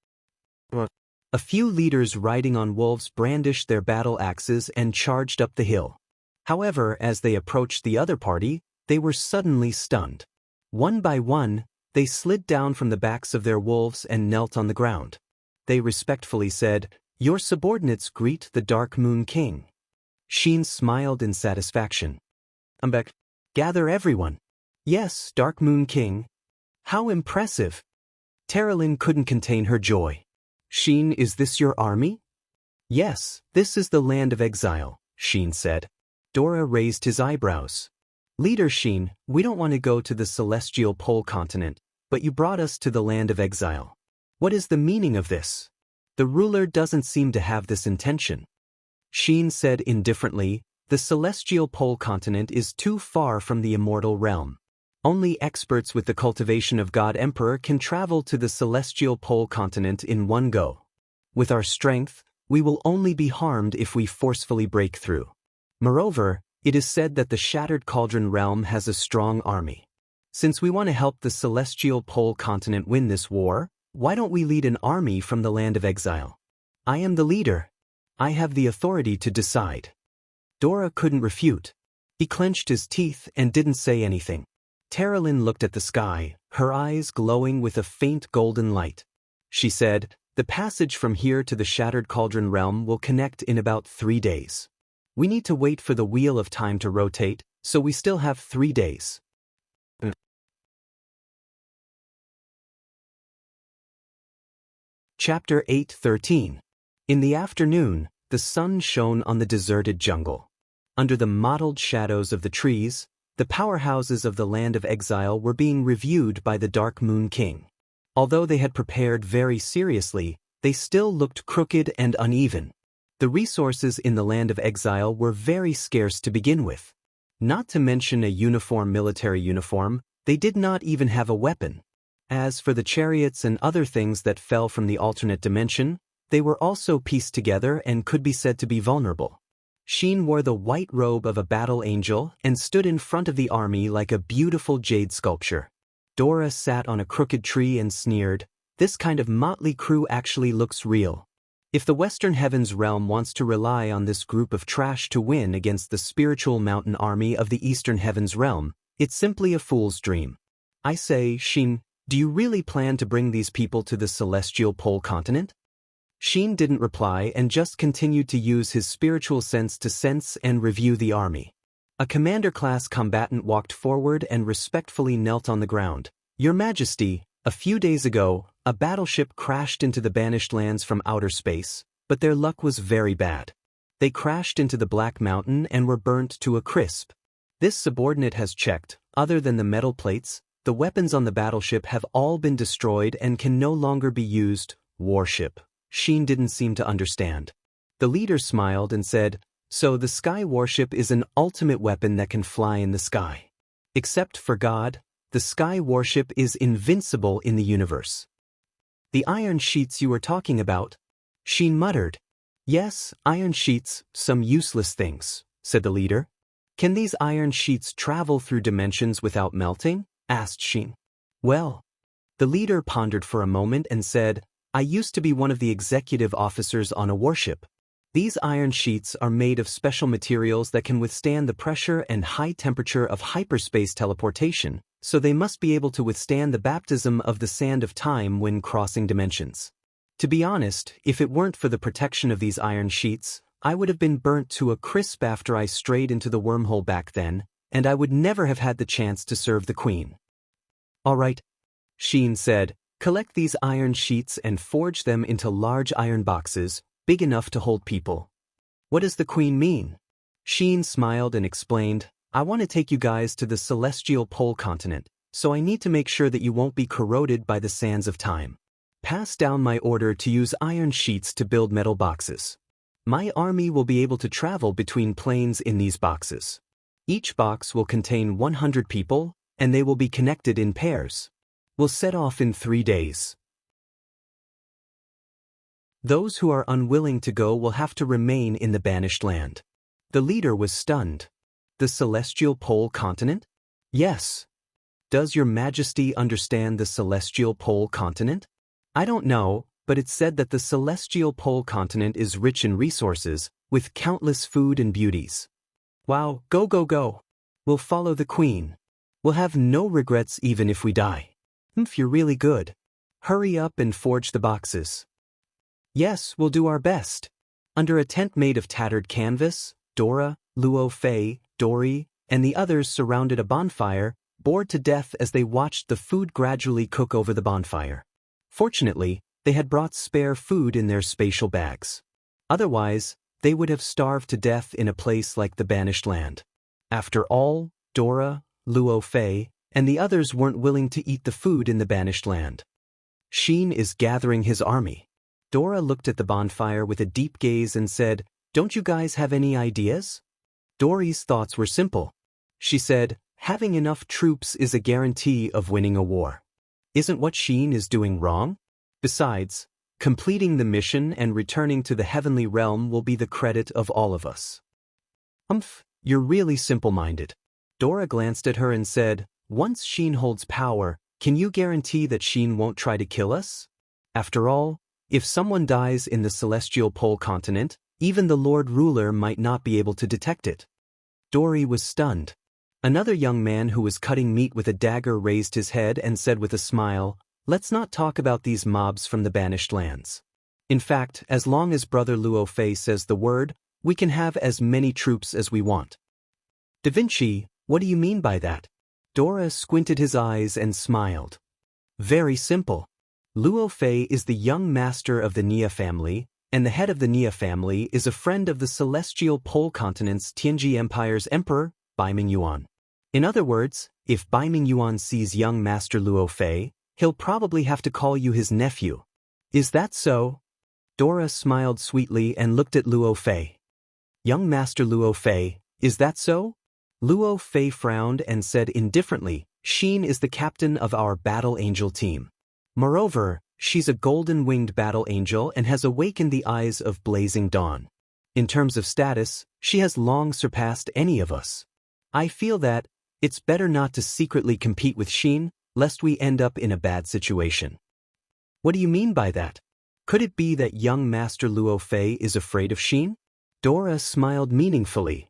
A few leaders riding on wolves brandished their battle axes and charged up the hill. However, as they approached the other party, they were suddenly stunned. One by one, they slid down from the backs of their wolves and knelt on the ground. They respectfully said, "Your subordinates greet the Dark Moon King." Xian smiled in satisfaction. "I'm back. Gather everyone." "Yes, Dark Moon King." "How impressive." Terralyn couldn't contain her joy. "Xian, is this your army?" "Yes, this is the land of exile," Xian said. Dora raised his eyebrows. "Leader Xian, we don't want to go to the celestial pole continent, but you brought us to the land of exile. What is the meaning of this? The ruler doesn't seem to have this intention." Xian said indifferently, "The celestial pole continent is too far from the immortal realm. Only experts with the cultivation of God Emperor can travel to the celestial pole continent in one go. With our strength, we will only be harmed if we forcefully break through. Moreover, it is said that the Shattered Cauldron realm has a strong army. Since we want to help the celestial pole continent win this war, why don't we lead an army from the land of exile? I am the leader. I have the authority to decide." Dora couldn't refute. He clenched his teeth and didn't say anything. Terralyn looked at the sky, her eyes glowing with a faint golden light. She said, "The passage from here to the Shattered Cauldron realm will connect in about 3 days. We need to wait for the wheel of time to rotate, so we still have 3 days." Chapter 8:13. In the afternoon, the sun shone on the deserted jungle. Under the mottled shadows of the trees, the powerhouses of the land of exile were being reviewed by the Dark Moon King. Although they had prepared very seriously, they still looked crooked and uneven. The resources in the land of exile were very scarce to begin with. Not to mention a military uniform, they did not even have a weapon. As for the chariots and other things that fell from the alternate dimension, they were also pieced together and could be said to be vulnerable. Xian wore the white robe of a battle angel and stood in front of the army like a beautiful jade sculpture. Dora sat on a crooked tree and sneered, "This kind of motley crew actually looks real. If the Western Heavens realm wants to rely on this group of trash to win against the spiritual mountain army of the Eastern Heavens realm, it's simply a fool's dream. I say, Xian, do you really plan to bring these people to the celestial pole continent?" Xian didn't reply and just continued to use his spiritual sense to sense and review the army. A commander-class combatant walked forward and respectfully knelt on the ground. "Your Majesty, a few days ago, a battleship crashed into the Banished Lands from outer space, but their luck was very bad. They crashed into the Black Mountain and were burnt to a crisp. This subordinate has checked, other than the metal plates, the weapons on the battleship have all been destroyed and can no longer be used." "Warship." Xian didn't seem to understand. The leader smiled and said, "So the sky warship is an ultimate weapon that can fly in the sky. Except for God, the sky warship is invincible in the universe." "The iron sheets you were talking about?" Xian muttered. "Yes, iron sheets, some useless things," said the leader. "Can these iron sheets travel through dimensions without melting?" asked Xian. "Well." The leader pondered for a moment and said, "I used to be one of the executive officers on a warship. These iron sheets are made of special materials that can withstand the pressure and high temperature of hyperspace teleportation, so they must be able to withstand the baptism of the sand of time when crossing dimensions. To be honest, if it weren't for the protection of these iron sheets, I would have been burnt to a crisp after I strayed into the wormhole back then, and I would never have had the chance to serve the Queen." "All right," Xian said, "collect these iron sheets and forge them into large iron boxes, big enough to hold people." "What does the Queen mean?" Xian smiled and explained, I want to take you guys to the celestial pole continent, so I need to make sure that you won't be corroded by the sands of time. Pass down my order to use iron sheets to build metal boxes. My army will be able to travel between planes in these boxes. Each box will contain 100 people, and they will be connected in pairs. We'll set off in 3 days. Those who are unwilling to go will have to remain in the banished land. The leader was stunned. The celestial pole continent? Yes. Does your majesty understand the celestial pole continent? I don't know, but it's said that the celestial pole continent is rich in resources, with countless food and beauties. Wow, go, go, go. We'll follow the queen. We'll have no regrets even if we die. You're really good. Hurry up and forge the boxes. Yes, we'll do our best. Under a tent made of tattered canvas, Dora, Luo Fei, Dory, and the others surrounded a bonfire, bored to death as they watched the food gradually cook over the bonfire. Fortunately, they had brought spare food in their spatial bags. Otherwise, they would have starved to death in a place like the banished land. After all, Dora, Luo Fei, and the others weren't willing to eat the food in the banished land. Xin is gathering his army. Dora looked at the bonfire with a deep gaze and said, "Don't you guys have any ideas?" Dory's thoughts were simple. She said, "Having enough troops is a guarantee of winning a war. Isn't what Xin is doing wrong? Besides, completing the mission and returning to the heavenly realm will be the credit of all of us." You're really simple-minded. Dora glanced at her and said, "Once Xin holds power, can you guarantee that Xin won't try to kill us? After all, if someone dies in the celestial pole continent, even the Lord Ruler might not be able to detect it." Dory was stunned. Another young man who was cutting meat with a dagger raised his head and said with a smile, "Let's not talk about these mobs from the banished lands. In fact, as long as Brother Luo Fei says the word, we can have as many troops as we want." Da Vinci, what do you mean by that? Dora squinted his eyes and smiled. Very simple. Luo Fei is the young master of the Nia family, and the head of the Nia family is a friend of the celestial pole continent's Tianji Empire's emperor, Baiming Yuan. In other words, if Baiming Yuan sees young Master Luo Fei, he'll probably have to call you his nephew. Is that so? Dora smiled sweetly and looked at Luo Fei. Young Master Luo Fei, is that so? Luo Fei frowned and said indifferently, "Xin is the captain of our battle angel team. Moreover, she's a golden-winged battle angel and has awakened the eyes of blazing dawn. In terms of status, she has long surpassed any of us. I feel that it's better not to secretly compete with Xin, lest we end up in a bad situation." What do you mean by that? Could it be that young Master Luo Fei is afraid of Xin? Dora smiled meaningfully.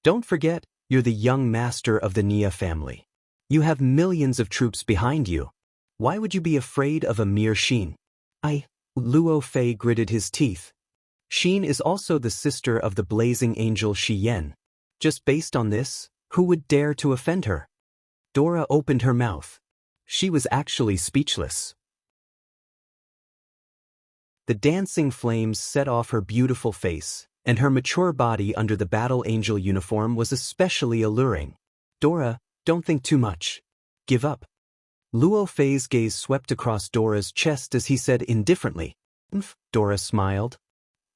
Don't forget, you're the young master of the Nia family. You have millions of troops behind you. Why would you be afraid of a mere Xin? Luo Fei gritted his teeth. Xin is also the sister of the blazing angel Shi Yan. Just based on this, who would dare to offend her? Dora opened her mouth. She was actually speechless. The dancing flames set off her beautiful face, and her mature body under the battle angel uniform was especially alluring. Dora, don't think too much. Give up. Luo Fei's gaze swept across Dora's chest as he said indifferently. Dora smiled.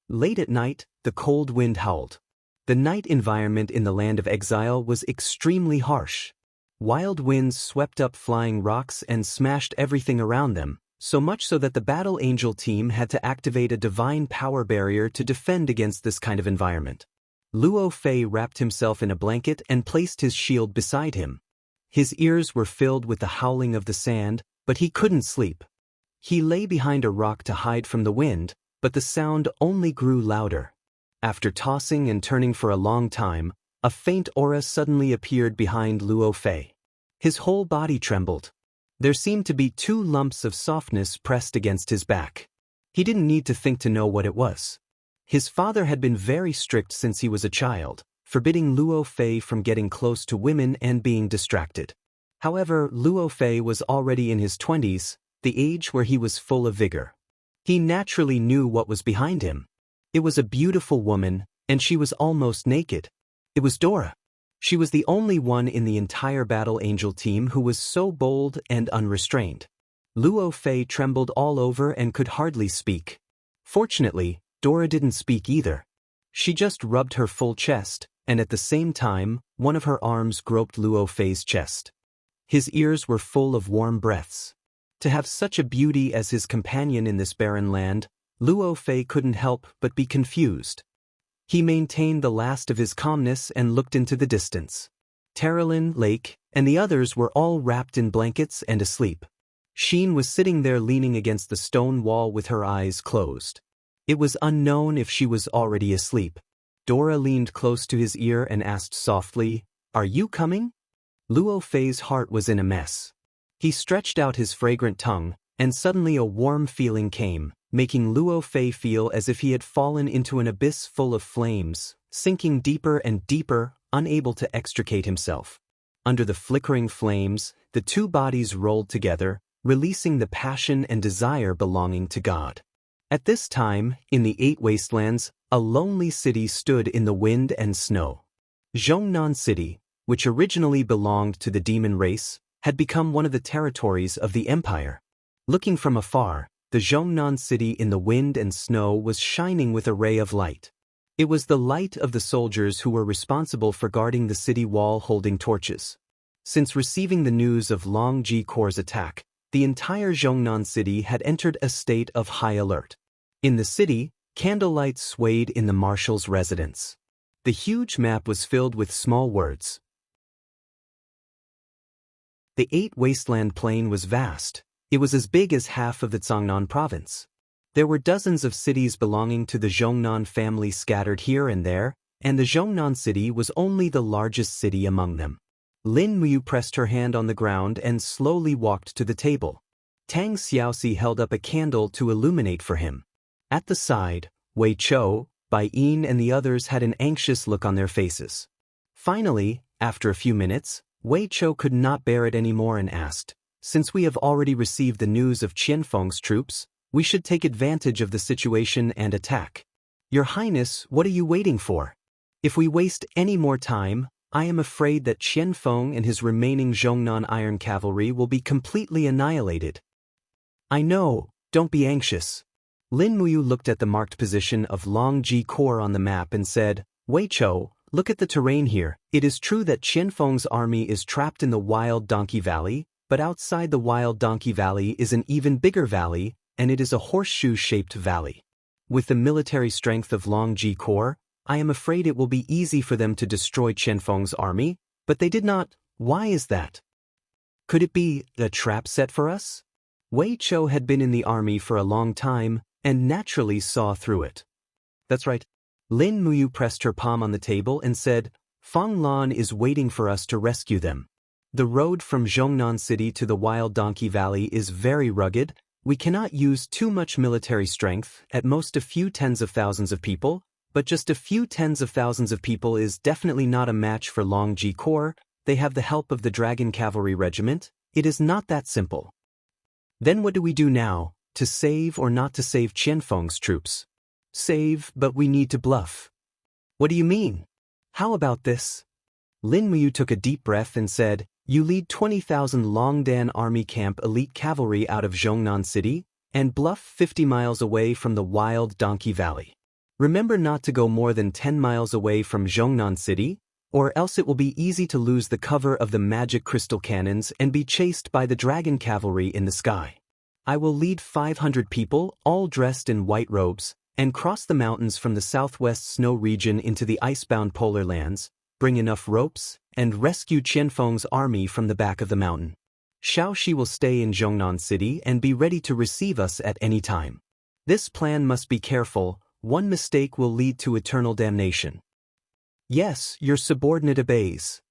Late at night, the cold wind howled. The night environment in the land of exile was extremely harsh. Wild winds swept up flying rocks and smashed everything around them, so much so that the battle angel team had to activate a divine power barrier to defend against this kind of environment. Luo Fei wrapped himself in a blanket and placed his shield beside him. His ears were filled with the howling of the sand, but he couldn't sleep. He lay behind a rock to hide from the wind, but the sound only grew louder. After tossing and turning for a long time, a faint aura suddenly appeared behind Luo Fei. His whole body trembled. There seemed to be 2 lumps of softness pressed against his back. He didn't need to think to know what it was. His father had been very strict since he was a child, forbidding Luo Fei from getting close to women and being distracted. However, Luo Fei was already in his 20s, the age where he was full of vigor. He naturally knew what was behind him. It was a beautiful woman, and she was almost naked. It was Dora. She was the only one in the entire Battle Angel team who was so bold and unrestrained. Luo Fei trembled all over and could hardly speak. Fortunately, Dora didn't speak either. She just rubbed her full chest, and at the same time, one of her arms groped Luo Fei's chest. His ears were full of warm breaths. To have such a beauty as his companion in this barren land, Luo Fei couldn't help but be confused. He maintained the last of his calmness and looked into the distance. Terralyn, Lake, and the others were all wrapped in blankets and asleep. Sheen was sitting there leaning against the stone wall with her eyes closed. It was unknown if she was already asleep. Dora leaned close to his ear and asked softly, "Are you coming?" Luo Fei's heart was in a mess. He stretched out his fragrant tongue, and suddenly a warm feeling came, making Luo Fei feel as if he had fallen into an abyss full of flames, sinking deeper and deeper, unable to extricate himself. Under the flickering flames, the two bodies rolled together, releasing the passion and desire belonging to God. At this time, in the Eight Wastelands, a lonely city stood in the wind and snow. Zhongnan City, which originally belonged to the demon race, had become one of the territories of the empire. Looking from afar, the Zhongnan City in the wind and snow was shining with a ray of light. It was the light of the soldiers who were responsible for guarding the city wall holding torches. Since receiving the news of Long Ji Corps' attack, the entire Zhongnan City had entered a state of high alert. In the city, candlelight swayed in the marshal's residence. The huge map was filled with small words. The Eight Wasteland Plain was vast. It was as big as half of the Zhongnan province. There were dozens of cities belonging to the Zhongnan family scattered here and there, and the Zhongnan city was only the largest city among them. Lin Muyu pressed her hand on the ground and slowly walked to the table. Tang Xiaoxi held up a candle to illuminate for him. At the side, Wei Chou, Bai Yin and the others had an anxious look on their faces. Finally, after a few minutes, Wei Chou could not bear it anymore and asked, "Since we have already received the news of Qianfeng's troops, we should take advantage of the situation and attack. Your Highness, what are you waiting for? If we waste any more time, I am afraid that Qianfeng and his remaining Zhongnan Iron Cavalry will be completely annihilated." "I know, don't be anxious." Lin Muyu looked at the marked position of Long Ji Corps on the map and said, "Wei Chou, look at the terrain here. It is true that Qianfeng's army is trapped in the Wild Donkey Valley, but outside the Wild Donkey Valley is an even bigger valley, and it is a horseshoe-shaped valley. With the military strength of Long Ji Corps, I am afraid it will be easy for them to destroy Qianfeng's army, but they did not. Why is that? Could it be a trap set for us?" Wei Chou had been in the army for a long time, and naturally saw through it. "That's right." Lin Muyu pressed her palm on the table and said, "Fang Lan is waiting for us to rescue them. The road from Zhongnan City to the Wild Donkey Valley is very rugged. We cannot use too much military strength, at most a few tens of thousands of people, but just a few tens of thousands of people is definitely not a match for Long Ji Corps. They have the help of the Dragon Cavalry Regiment. It is not that simple. Then what do we do now? To save or not to save Qianfeng's troops?" "Save, but we need to bluff." "What do you mean?" "How about this?" Lin Muyu took a deep breath and said, "You lead 20,000 Longdan Army Camp elite cavalry out of Zhongnan City, and bluff 50 miles away from the Wild Donkey Valley. Remember not to go more than 10 miles away from Zhongnan City, or else it will be easy to lose the cover of the magic crystal cannons and be chased by the dragon cavalry in the sky. I will lead 500 people, all dressed in white robes, and cross the mountains from the southwest snow region into the icebound polar lands, bring enough ropes, and rescue Qianfeng's army from the back of the mountain. Xiaoxi will stay in Zhongnan City and be ready to receive us at any time. This plan must be careful. One mistake will lead to eternal damnation." "Yes, your subordinate obeys."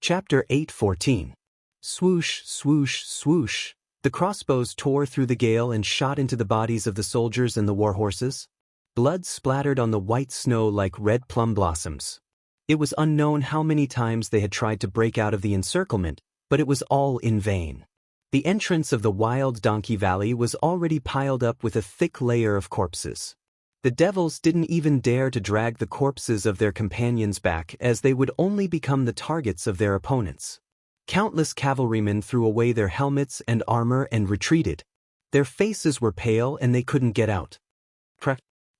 Chapter 8:14. Swoosh, swoosh, swoosh. The crossbows tore through the gale and shot into the bodies of the soldiers and the war horses. Blood splattered on the white snow like red plum blossoms. It was unknown how many times they had tried to break out of the encirclement, but it was all in vain. The entrance of the Wild Donkey Valley was already piled up with a thick layer of corpses. The devils didn't even dare to drag the corpses of their companions back, as they would only become the targets of their opponents. Countless cavalrymen threw away their helmets and armor and retreated. Their faces were pale and they couldn't get out.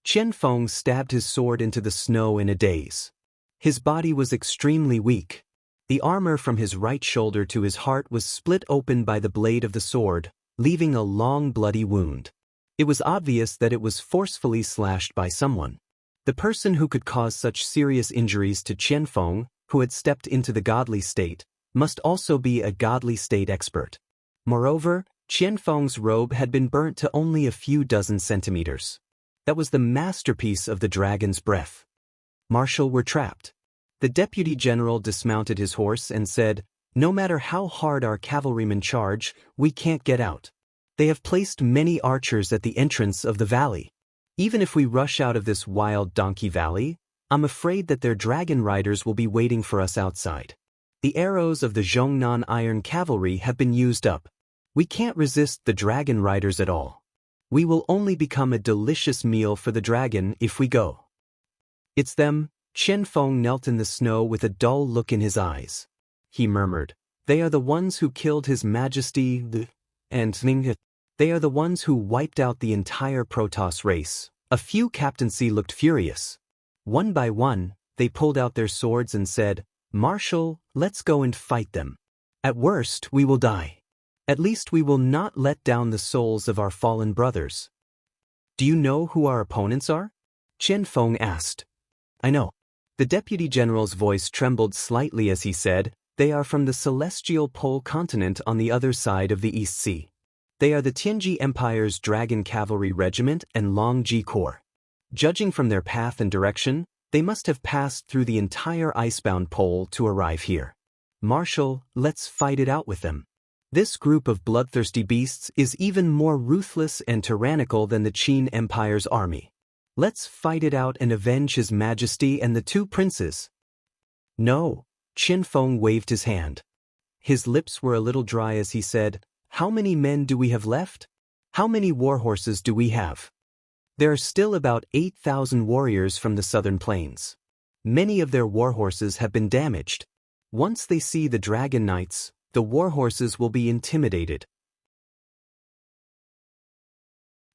Qianfeng stabbed his sword into the snow in a daze. His body was extremely weak. The armor from his right shoulder to his heart was split open by the blade of the sword, leaving a long bloody wound. It was obvious that it was forcefully slashed by someone. The person who could cause such serious injuries to Qianfeng, who had stepped into the godly state, must also be a godly state expert. Moreover, Qianfeng's robe had been burnt to only a few dozen centimeters. That was the masterpiece of the dragon's breath. Marshal, we're trapped. The deputy general dismounted his horse and said, "No matter how hard our cavalrymen charge, we can't get out. They have placed many archers at the entrance of the valley. Even if we rush out of this wild donkey valley, I'm afraid that their dragon riders will be waiting for us outside. The arrows of the Zhongnan iron cavalry have been used up. We can't resist the dragon riders at all. We will only become a delicious meal for the dragon if we go." "It's them." Qianfeng knelt in the snow with a dull look in his eyes. He murmured, "They are the ones who killed His Majesty and they are the ones who wiped out the entire Protoss race." A few captaincy looked furious. One by one, they pulled out their swords and said, "Marshal, let's go and fight them. At worst, we will die. At least we will not let down the souls of our fallen brothers." "Do you know who our opponents are?" Qianfeng asked. "I know." The deputy general's voice trembled slightly as he said, "They are from the celestial pole continent on the other side of the East Sea. They are the Tianji Empire's Dragon Cavalry Regiment and Longji Corps. Judging from their path and direction, they must have passed through the entire icebound pole to arrive here. Marshal, let's fight it out with them. This group of bloodthirsty beasts is even more ruthless and tyrannical than the Qin Empire's army. Let's fight it out and avenge His Majesty and the two princes." "No." Qianfeng waved his hand. His lips were a little dry as he said, "How many men do we have left? How many warhorses do we have?" "There are still about 8,000 warriors from the southern plains. Many of their warhorses have been damaged. Once they see the Dragon Knights, the warhorses will be intimidated.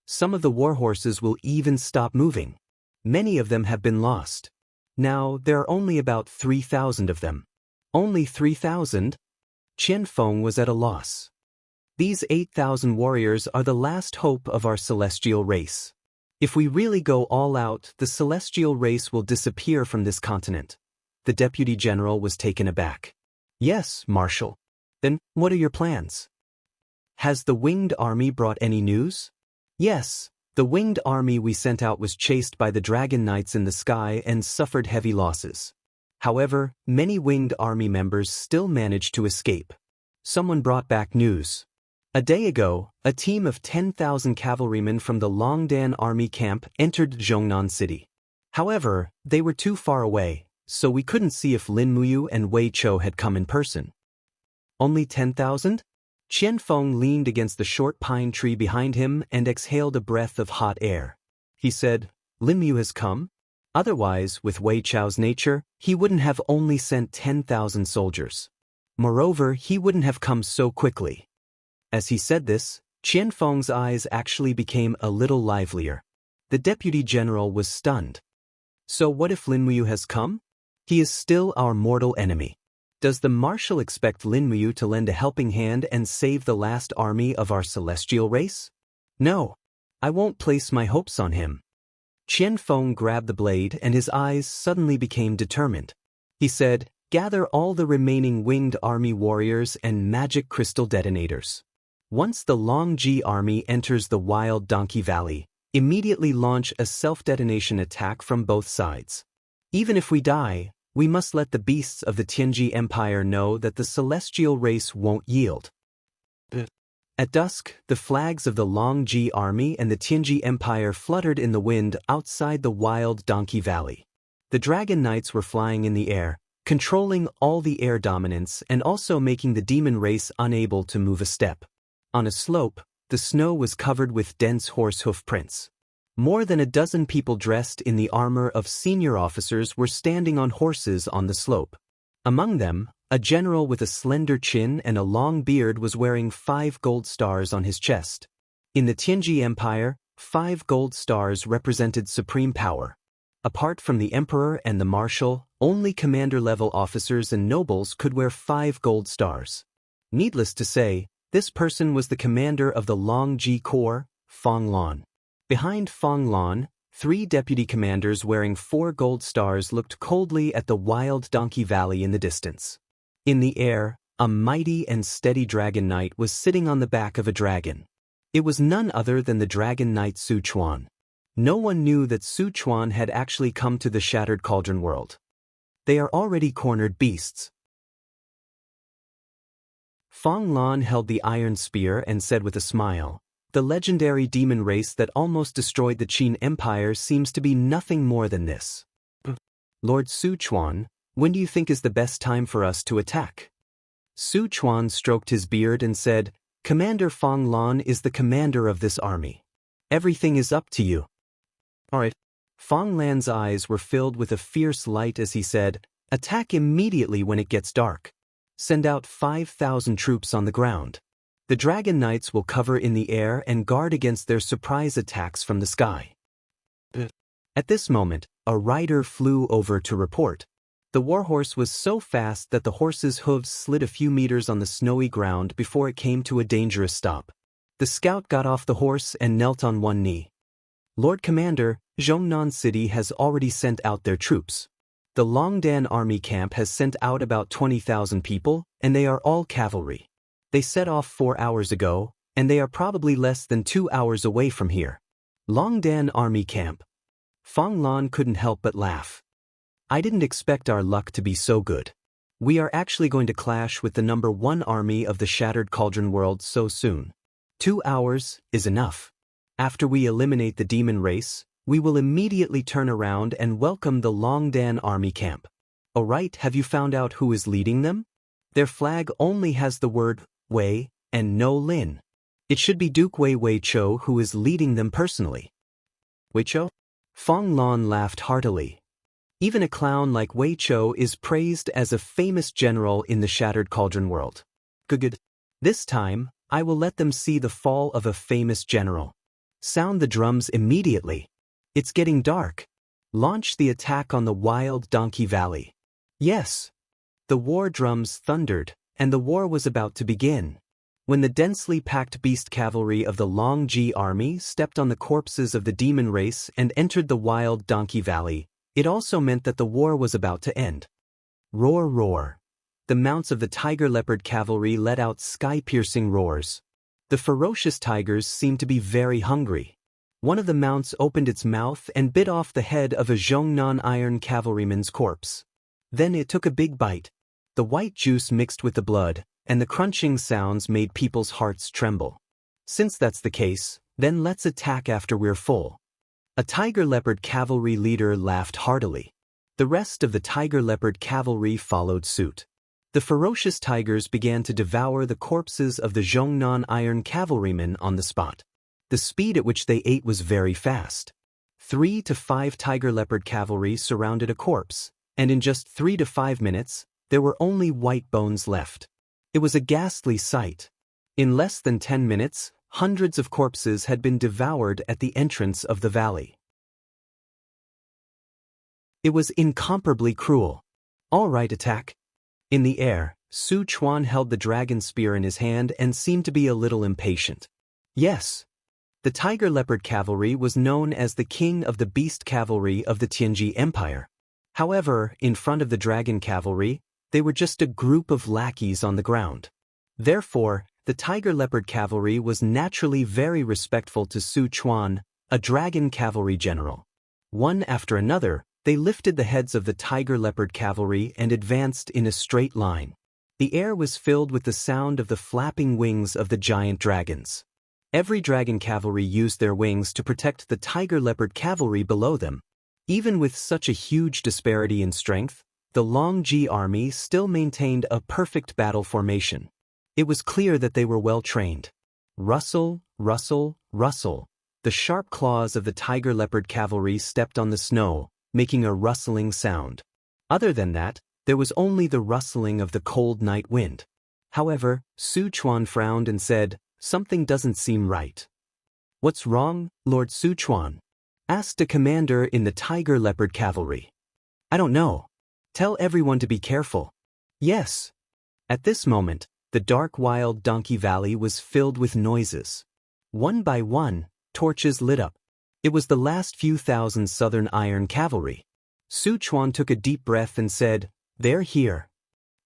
Some of the warhorses will even stop moving. Many of them have been lost. Now, there are only about 3,000 of them." "Only 3,000? Qianfeng was at a loss. "These 8,000 warriors are the last hope of our celestial race. If we really go all out, the celestial race will disappear from this continent." The deputy general was taken aback. "Yes, Marshal. Then, what are your plans?" "Has the winged army brought any news?" "Yes, the winged army we sent out was chased by the Dragon Knights in the sky and suffered heavy losses. However, many winged army members still managed to escape. Someone brought back news. A day ago, a team of 10,000 cavalrymen from the Longdan army camp entered Zhongnan City. However, they were too far away, so we couldn't see if Lin Muyu and Wei Chou had come in person." "Only 10,000? Qianfeng leaned against the short pine tree behind him and exhaled a breath of hot air. He said, "Lin Muyu has come? Otherwise, with Wei Chou's nature, he wouldn't have only sent 10,000 soldiers. Moreover, he wouldn't have come so quickly." As he said this, Qianfeng's eyes actually became a little livelier. The deputy general was stunned. "So what if Lin Muyu has come? He is still our mortal enemy. Does the marshal expect Lin Muyu to lend a helping hand and save the last army of our celestial race? No, I won't place my hopes on him." Qianfeng grabbed the blade and his eyes suddenly became determined. He said, "Gather all the remaining winged army warriors and magic crystal detonators. Once the Longji army enters the wild donkey valley, immediately launch a self-detonation attack from both sides. Even if we die, we must let the beasts of the Tianji Empire know that the celestial race won't yield." At dusk, the flags of the Longji army and the Tianji Empire fluttered in the wind outside the wild donkey valley. The Dragon Knights were flying in the air, controlling all the air dominance and also making the demon race unable to move a step. On a slope, the snow was covered with dense horse hoof prints. More than a dozen people dressed in the armor of senior officers were standing on horses on the slope. Among them, a general with a slender chin and a long beard was wearing 5 gold stars on his chest. In the Tianji Empire, 5 gold stars represented supreme power. Apart from the emperor and the marshal, only commander-level officers and nobles could wear 5 gold stars. Needless to say, this person was the commander of the Longji Corps, Fong Lan. Behind Fong Lan, 3 deputy commanders wearing 4 gold stars looked coldly at the wild Donkey Valley in the distance. In the air, a mighty and steady dragon knight was sitting on the back of a dragon. It was none other than the dragon knight Su Chuan. No one knew that Su Chuan had actually come to the Shattered Cauldron world. They are already cornered beasts. Fong Lan held the iron spear and said with a smile, "The legendary demon race that almost destroyed the Qin Empire seems to be nothing more than this. Lord Su Chuan, when do you think is the best time for us to attack?" Su Chuan stroked his beard and said, "Commander Fong Lan is the commander of this army. Everything is up to you." "All right." Fong Lan's eyes were filled with a fierce light as he said, "Attack immediately when it gets dark. Send out 5,000 troops on the ground. The Dragon Knights will cover in the air and guard against their surprise attacks from the sky." At this moment, a rider flew over to report. The warhorse was so fast that the horse's hooves slid a few meters on the snowy ground before it came to a dangerous stop. The scout got off the horse and knelt on one knee. "Lord Commander, Zhongnan City has already sent out their troops. The Longdan army camp has sent out about 20,000 people, and they are all cavalry. They set off 4 hours ago, and they are probably less than 2 hours away from here." Longdan army camp. Fong Lan couldn't help but laugh. "I didn't expect our luck to be so good. We are actually going to clash with the #1 army of the Shattered Cauldron world so soon. 2 hours is enough. After we eliminate the demon race, we will immediately turn around and welcome the Longdan army camp. Alright, have you found out who is leading them? Their flag only has the word Wei and no Lin. It should be Duke Wei Cho who is leading them personally." "Wei Cho?" Fong Lan laughed heartily. "Even a clown like Wei Cho is praised as a famous general in the Shattered Cauldron world. Good. This time, I will let them see the fall of a famous general. Sound the drums immediately. It's getting dark. Launch the attack on the wild Donkey Valley." Yes. The war drums thundered, and the war was about to begin. When the densely packed beast cavalry of the Longji army stepped on the corpses of the demon race and entered the wild Donkey Valley, it also meant that the war was about to end. Roar, roar. The mounts of the tiger leopard cavalry let out sky-piercing roars. The ferocious tigers seemed to be very hungry. One of the mounts opened its mouth and bit off the head of a Zhongnan iron cavalryman's corpse. Then it took a big bite. The white juice mixed with the blood, and the crunching sounds made people's hearts tremble. Since that's the case, then let's attack after we're full. A tiger leopard cavalry leader laughed heartily. The rest of the tiger leopard cavalry followed suit. The ferocious tigers began to devour the corpses of the Zhongnan iron cavalrymen on the spot. The speed at which they ate was very fast. 3 to 5 tiger leopard cavalry surrounded a corpse, and in just 3 to 5 minutes, there were only white bones left. It was a ghastly sight. In less than 10 minutes, hundreds of corpses had been devoured at the entrance of the valley. It was incomparably cruel. "All right, attack." In the air, Su Chuan held the dragon spear in his hand and seemed to be a little impatient. Yes. The tiger leopard cavalry was known as the king of the beast cavalry of the Tianji Empire. However, in front of the dragon cavalry, they were just a group of lackeys on the ground. Therefore, the tiger leopard cavalry was naturally very respectful to Su Chuan, a dragon cavalry general. One after another, they lifted the heads of the tiger leopard cavalry and advanced in a straight line. The air was filled with the sound of the flapping wings of the giant dragons. Every dragon cavalry used their wings to protect the tiger leopard cavalry below them. Even with such a huge disparity in strength, the Longji army still maintained a perfect battle formation. It was clear that they were well trained. Rustle, rustle, rustle. The sharp claws of the tiger leopard cavalry stepped on the snow, making a rustling sound. Other than that, there was only the rustling of the cold night wind. However, Sichuan frowned and said, "Something doesn't seem right." "What's wrong, Lord Sichuan?" asked a commander in the tiger leopard cavalry. "I don't know. Tell everyone to be careful." "Yes." At this moment, the dark wild Donkey Valley was filled with noises. One by one, torches lit up. It was the last few thousand Southern Iron Cavalry. Sichuan took a deep breath and said, "They're here."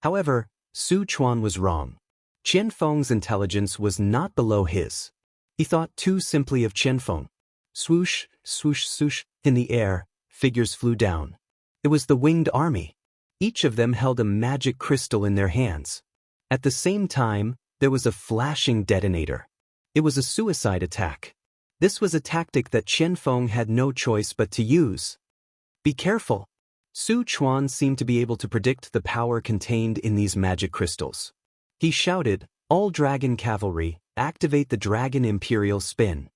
However, Sichuan was wrong. Qianfeng's intelligence was not below his. He thought too simply of Qianfeng. Swoosh, swoosh, swoosh, in the air, figures flew down. It was the winged army. Each of them held a magic crystal in their hands. At the same time, there was a flashing detonator. It was a suicide attack. This was a tactic that Qianfeng had no choice but to use. "Be careful." Sichuan seemed to be able to predict the power contained in these magic crystals. He shouted, "All dragon cavalry, activate the dragon imperial spin."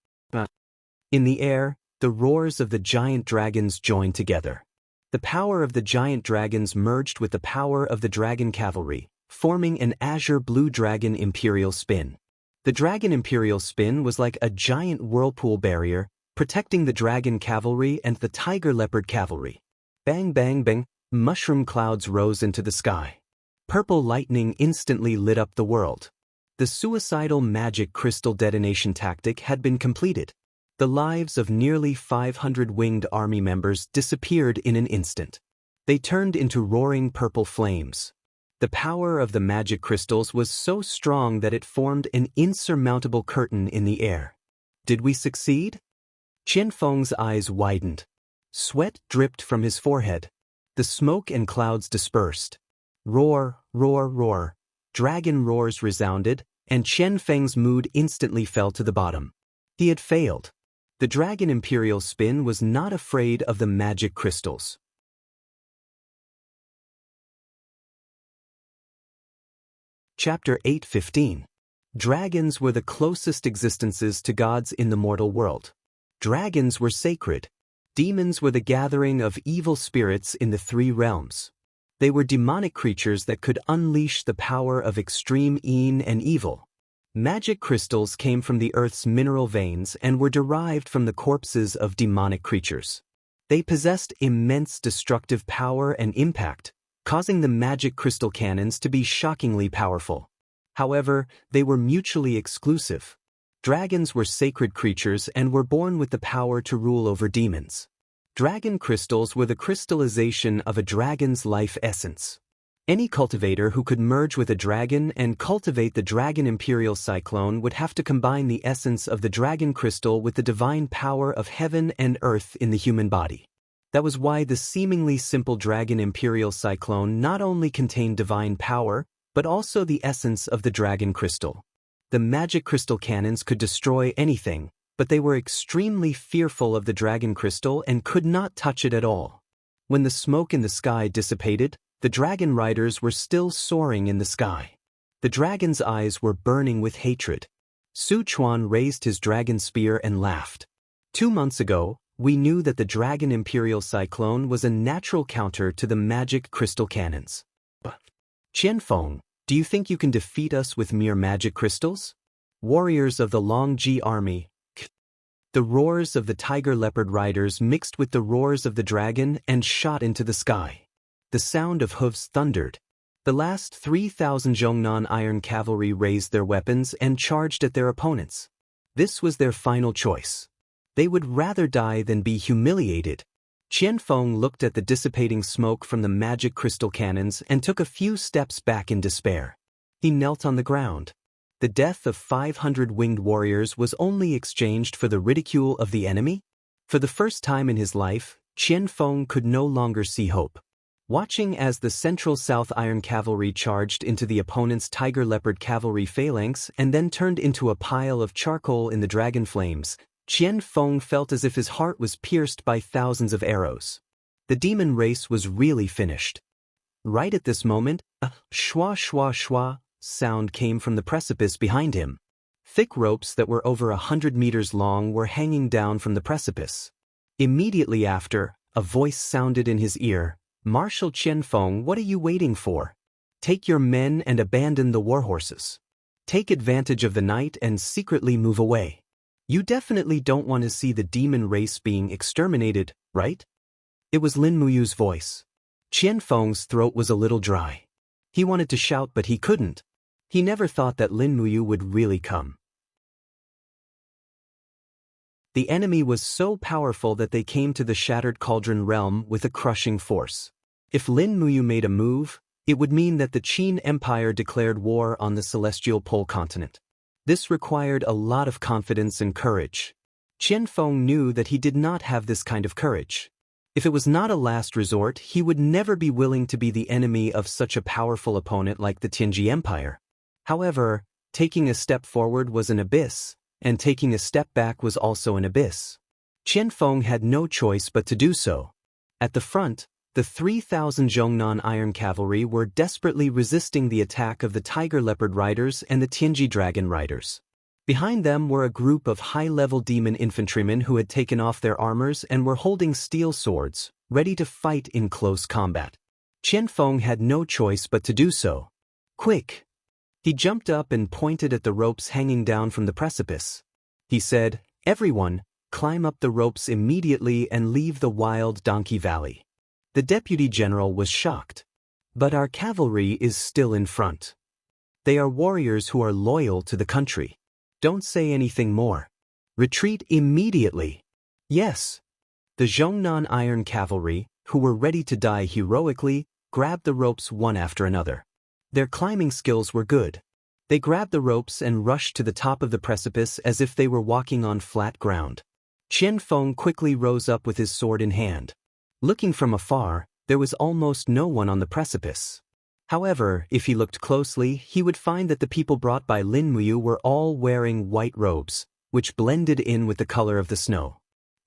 In the air, the roars of the giant dragons joined together. The power of the giant dragons merged with the power of the dragon cavalry, forming an azure blue dragon imperial spin. The dragon imperial spin was like a giant whirlpool barrier, protecting the dragon cavalry and the tiger leopard cavalry. Bang bang bang, mushroom clouds rose into the sky. Purple lightning instantly lit up the world. The suicidal magic crystal detonation tactic had been completed. The lives of nearly 500 winged army members disappeared in an instant. They turned into roaring purple flames. The power of the magic crystals was so strong that it formed an insurmountable curtain in the air. Did we succeed? Qianfeng's eyes widened. Sweat dripped from his forehead. The smoke and clouds dispersed. Roar, roar, roar. Dragon roars resounded, and Qianfeng's mood instantly fell to the bottom. He had failed. The dragon imperial spin was not afraid of the magic crystals. Chapter 8:15. Dragons were the closest existences to gods in the mortal world. Dragons were sacred. Demons were the gathering of evil spirits in the three realms. They were demonic creatures that could unleash the power of extreme yin and evil. Magic crystals came from the earth's mineral veins and were derived from the corpses of demonic creatures. They possessed immense destructive power and impact, causing the magic crystal cannons to be shockingly powerful. However, they were mutually exclusive. Dragons were sacred creatures and were born with the power to rule over demons. Dragon crystals were the crystallization of a dragon's life essence. Any cultivator who could merge with a dragon and cultivate the dragon imperial cyclone would have to combine the essence of the dragon crystal with the divine power of heaven and earth in the human body. That was why the seemingly simple dragon imperial cyclone not only contained divine power, but also the essence of the dragon crystal. The magic crystal cannons could destroy anything, but they were extremely fearful of the dragon crystal and could not touch it at all. When the smoke in the sky dissipated, the dragon riders were still soaring in the sky. The dragon's eyes were burning with hatred. Sichuan raised his dragon spear and laughed. 2 months ago, we knew that the dragon imperial cyclone was a natural counter to the magic crystal cannons. Qianfeng, do you think you can defeat us with mere magic crystals? Warriors of the Longji army. The roars of the tiger leopard riders mixed with the roars of the dragon and shot into the sky. The sound of hooves thundered. The last 3,000 Zhongnan iron cavalry raised their weapons and charged at their opponents. This was their final choice. They would rather die than be humiliated. Qianfeng looked at the dissipating smoke from the magic crystal cannons and took a few steps back in despair. He knelt on the ground. The death of 500 winged warriors was only exchanged for the ridicule of the enemy? For the first time in his life, Qianfeng could no longer see hope. Watching as the Central South Iron Cavalry charged into the opponent's Tiger Leopard Cavalry phalanx and then turned into a pile of charcoal in the dragon flames, Qianfeng felt as if his heart was pierced by thousands of arrows. The demon race was really finished. Right at this moment, a shwa shwa shwa sound came from the precipice behind him. Thick ropes that were over 100 meters long were hanging down from the precipice. Immediately after, a voice sounded in his ear, "Marshal Qianfeng, what are you waiting for? Take your men and abandon the warhorses. Take advantage of the night and secretly move away. You definitely don't want to see the demon race being exterminated, right?" It was Lin Muyu's voice. Qianfeng's throat was a little dry. He wanted to shout but he couldn't. He never thought that Lin Muyu would really come. The enemy was so powerful that they came to the Shattered Cauldron realm with a crushing force. If Lin Muyu made a move, it would mean that the Qin Empire declared war on the Celestial Pole continent. This required a lot of confidence and courage. Qianfeng knew that he did not have this kind of courage. If it was not a last resort, he would never be willing to be the enemy of such a powerful opponent like the Tianji Empire. However, taking a step forward was an abyss, and taking a step back was also an abyss. Qianfeng had no choice but to do so. At the front, the 3,000 Zhongnan Iron Cavalry were desperately resisting the attack of the Tiger Leopard Riders and the Tianji Dragon Riders. Behind them were a group of high-level demon infantrymen who had taken off their armors and were holding steel swords, ready to fight in close combat. Qianfeng had no choice but to do so. "Quick!" He jumped up and pointed at the ropes hanging down from the precipice. He said, "Everyone, climb up the ropes immediately and leave the wild donkey valley." The deputy general was shocked. "But our cavalry is still in front. They are warriors who are loyal to the country. Don't say anything more. Retreat immediately." "Yes." The Zhongnan Iron Cavalry, who were ready to die heroically, grabbed the ropes one after another. Their climbing skills were good. They grabbed the ropes and rushed to the top of the precipice as if they were walking on flat ground. Qianfeng quickly rose up with his sword in hand. Looking from afar, there was almost no one on the precipice. However, if he looked closely, he would find that the people brought by Lin Muyu were all wearing white robes, which blended in with the color of the snow.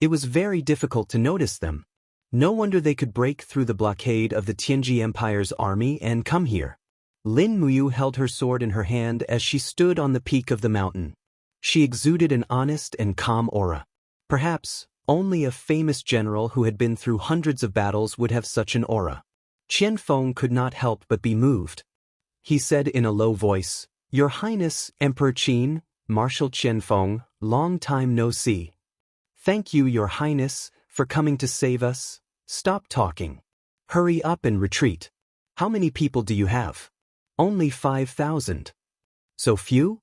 It was very difficult to notice them. No wonder they could break through the blockade of the Tianji Empire's army and come here. Lin Muyu held her sword in her hand as she stood on the peak of the mountain. She exuded an honest and calm aura. Perhaps only a famous general who had been through hundreds of battles would have such an aura. Qianfeng could not help but be moved. He said in a low voice, "Your Highness, Emperor Qin, Marshal Qianfeng, long time no see. Thank you, Your Highness, for coming to save us. Stop talking. Hurry up and retreat. How many people do you have?" "Only 5,000. So few?"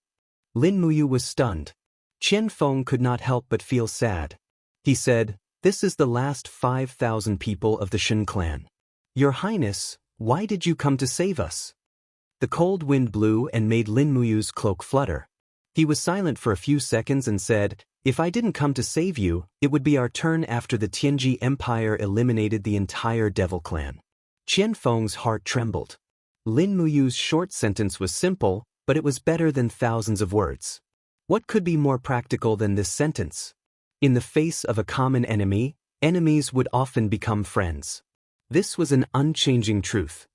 Lin Muyu was stunned. Qianfeng could not help but feel sad. He said, "This is the last 5,000 people of the Shen clan. Your Highness, why did you come to save us?" The cold wind blew and made Lin Muyu's cloak flutter. He was silent for a few seconds and said, "If I didn't come to save you, it would be our turn after the Tianji Empire eliminated the entire Devil clan." Qianfeng's heart trembled. Lin Muyu's short sentence was simple, but it was better than thousands of words. What could be more practical than this sentence? In the face of a common enemy, enemies would often become friends. This was an unchanging truth.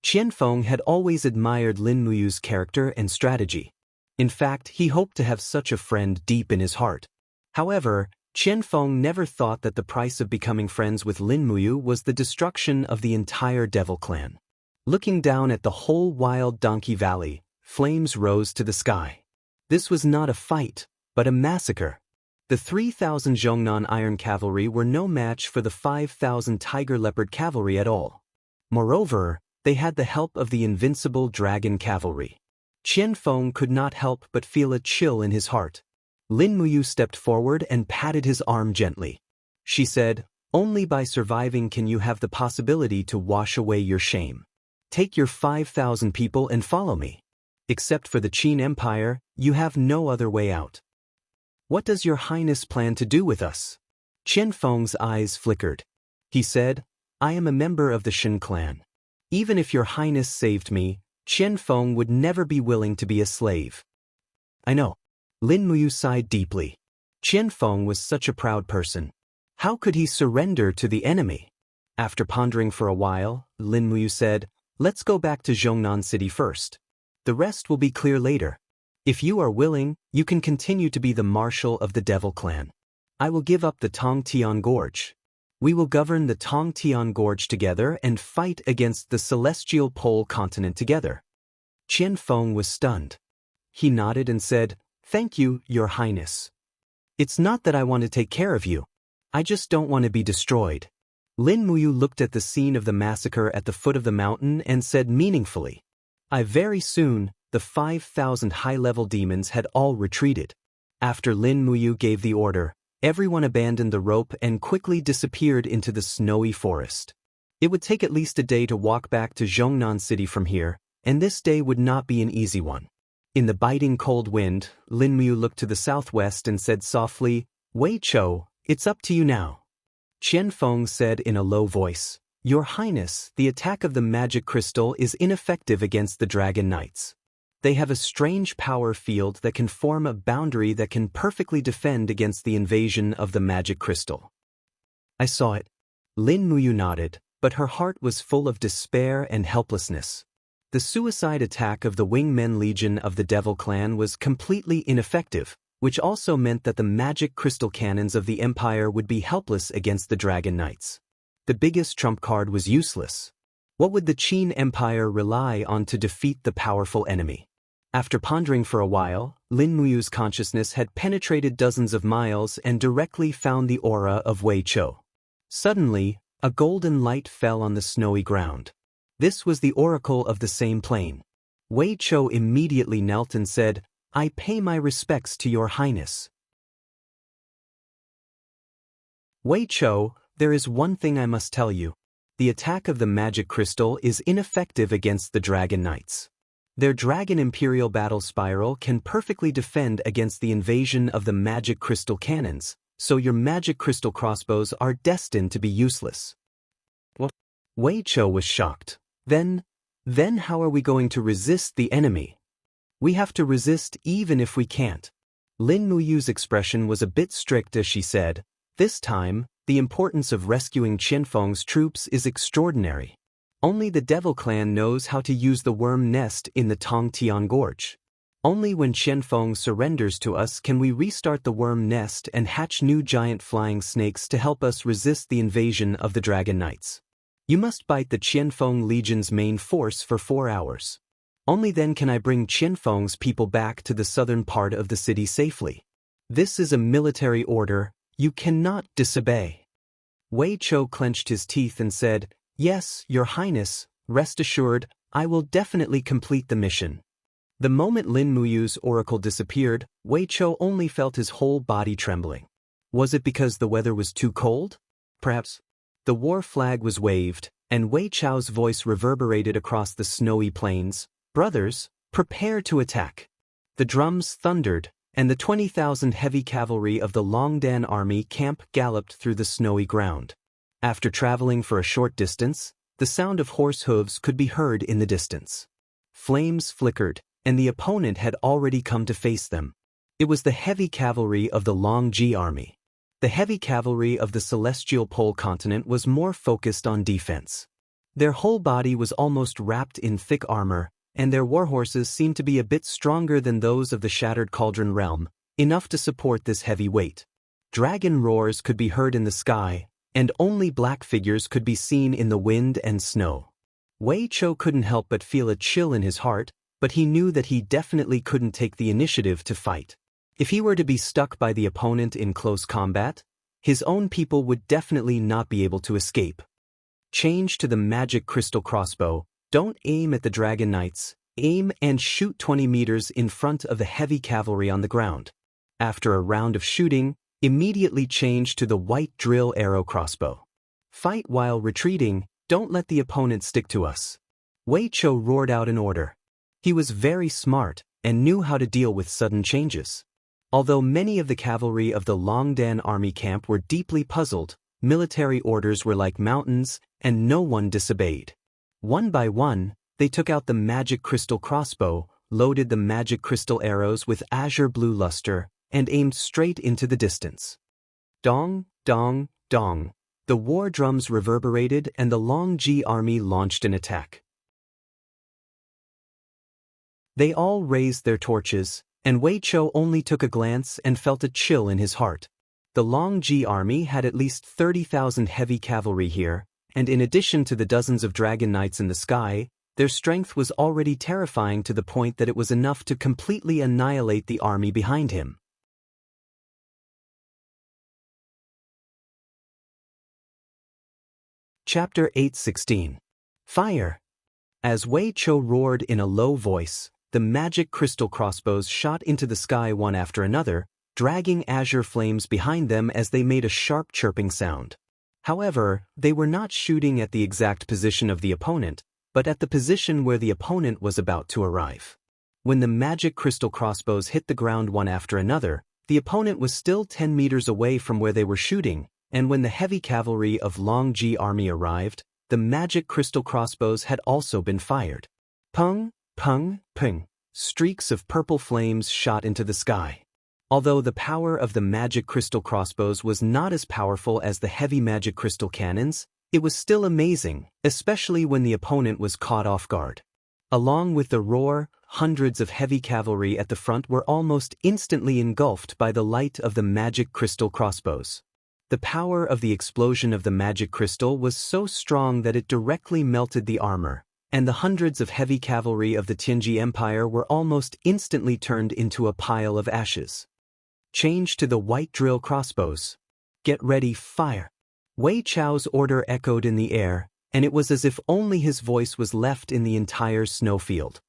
Qianfeng had always admired Lin Muyu's character and strategy. In fact, he hoped to have such a friend deep in his heart. However, Qianfeng never thought that the price of becoming friends with Lin Muyu was the destruction of the entire Devil clan. Looking down at the whole wild donkey valley, flames rose to the sky. This was not a fight, but a massacre. The 3,000 Zhongnan Iron Cavalry were no match for the 5,000 Tiger Leopard Cavalry at all. Moreover, they had the help of the invincible Dragon Cavalry. Qianfeng could not help but feel a chill in his heart. Lin Muyu stepped forward and patted his arm gently. She said, "Only by surviving can you have the possibility to wash away your shame. Take your 5,000 people and follow me. Except for the Qin Empire, you have no other way out." "What does your Highness plan to do with us?" Qianfeng's eyes flickered. He said, "I am a member of the Shen clan. Even if your Highness saved me, Qianfeng would never be willing to be a slave." "I know." Lin Muyu sighed deeply. Qianfeng was such a proud person. How could he surrender to the enemy? After pondering for a while, Lin Muyu said, "Let's go back to Zhongnan City first. The rest will be clear later. If you are willing, you can continue to be the marshal of the Devil Clan. I will give up the Tongtian Gorge. We will govern the Tongtian Gorge together and fight against the Celestial Pole continent together. Qianfeng was stunned. He nodded and said, "Thank you, Your Highness. It's not that I want to take care of you. I just don't want to be destroyed." Lin Muyu looked at the scene of the massacre at the foot of the mountain and said meaningfully, Very soon, the 5,000 high-level demons had all retreated. After Lin Muyu gave the order, everyone abandoned the rope and quickly disappeared into the snowy forest. It would take at least a day to walk back to Zhongnan City from here, and this day would not be an easy one. In the biting cold wind, Lin Muyu looked to the southwest and said softly, "Wei Chou, it's up to you now." Qianfeng said in a low voice, "Your Highness, the attack of the magic crystal is ineffective against the Dragon Knights. They have a strange power field that can form a boundary that can perfectly defend against the invasion of the magic crystal." "I saw it." Lin Muyu nodded, but her heart was full of despair and helplessness. The suicide attack of the Wingmen Legion of the Devil Clan was completely ineffective, which also meant that the magic crystal cannons of the Empire would be helpless against the Dragon Knights. The biggest trump card was useless. What would the Qin Empire rely on to defeat the powerful enemy? After pondering for a while, Lin Muyu's consciousness had penetrated dozens of miles and directly found the aura of Wei Chou. Suddenly, a golden light fell on the snowy ground. This was the oracle of the same plane. Wei Chou immediately knelt and said, "I pay my respects to Your Highness." "Wei Chou, there is one thing I must tell you. The attack of the magic crystal is ineffective against the Dragon Knights. Their Dragon Imperial Battle Spiral can perfectly defend against the invasion of the magic crystal cannons, so your magic crystal crossbows are destined to be useless." What? Wei Chou was shocked. Then how are we going to resist the enemy? "We have to resist even if we can't." Lin Muyu's expression was a bit strict as she said, "This time, the importance of rescuing Qianfeng's troops is extraordinary. Only the Devil Clan knows how to use the worm nest in the Tongtian Gorge. Only when Qianfeng surrenders to us can we restart the worm nest and hatch new giant flying snakes to help us resist the invasion of the Dragon Knights. You must bite the Qianfeng Legion's main force for 4 hours. Only then can I bring Qianfeng's people back to the southern part of the city safely. This is a military order. You cannot disobey." Wei Chou clenched his teeth and said, "Yes, Your Highness, rest assured, I will definitely complete the mission." The moment Lin Muyu's oracle disappeared, Wei Chou only felt his whole body trembling. Was it because the weather was too cold? Perhaps. The war flag was waved, and Wei Chou's voice reverberated across the snowy plains. "Brothers, prepare to attack." The drums thundered, and the 20,000 heavy cavalry of the Longdan army camp galloped through the snowy ground. After traveling for a short distance, the sound of horse hooves could be heard in the distance. Flames flickered, and the opponent had already come to face them. It was the heavy cavalry of the Longji army. The heavy cavalry of the Celestial Pole continent was more focused on defense. Their whole body was almost wrapped in thick armor, and their warhorses seemed to be a bit stronger than those of the Shattered Cauldron realm, enough to support this heavy weight. Dragon roars could be heard in the sky, and only black figures could be seen in the wind and snow. Wei Chou couldn't help but feel a chill in his heart, but he knew that he definitely couldn't take the initiative to fight. If he were to be stuck by the opponent in close combat, his own people would definitely not be able to escape. Change to the magic crystal crossbow. Don't aim at the Dragon Knights, aim and shoot 20 meters in front of the heavy cavalry on the ground. After a round of shooting, immediately change to the white drill arrow crossbow. Fight while retreating, don't let the opponent stick to us. Wei Chou roared out an order. He was very smart and knew how to deal with sudden changes. Although many of the cavalry of the Longdan army camp were deeply puzzled, military orders were like mountains, and no one disobeyed. One by one, they took out the magic crystal crossbow, loaded the magic crystal arrows with azure blue luster, and aimed straight into the distance. Dong, dong, dong. The war drums reverberated and the Longji army launched an attack. They all raised their torches, and Wei Chou only took a glance and felt a chill in his heart. The Long Ji army had at least 30,000 heavy cavalry here, and in addition to the dozens of dragon knights in the sky, their strength was already terrifying to the point that it was enough to completely annihilate the army behind him. Chapter 8:16. Fire. As Wei Chou roared in a low voice, the magic crystal crossbows shot into the sky one after another, dragging azure flames behind them as they made a sharp chirping sound. However, they were not shooting at the exact position of the opponent, but at the position where the opponent was about to arrive. When the magic crystal crossbows hit the ground one after another, the opponent was still 10 meters away from where they were shooting, and when the heavy cavalry of Long Ji army arrived, the magic crystal crossbows had also been fired. Pung, pung, pung. Streaks of purple flames shot into the sky. Although the power of the magic crystal crossbows was not as powerful as the heavy magic crystal cannons, it was still amazing, especially when the opponent was caught off guard. Along with the roar, hundreds of heavy cavalry at the front were almost instantly engulfed by the light of the magic crystal crossbows. The power of the explosion of the magic crystal was so strong that it directly melted the armor, and the hundreds of heavy cavalry of the Tianji Empire were almost instantly turned into a pile of ashes. Change to the white drill crossbows. Get ready, fire. Wei Chou's order echoed in the air, and it was as if only his voice was left in the entire snowfield.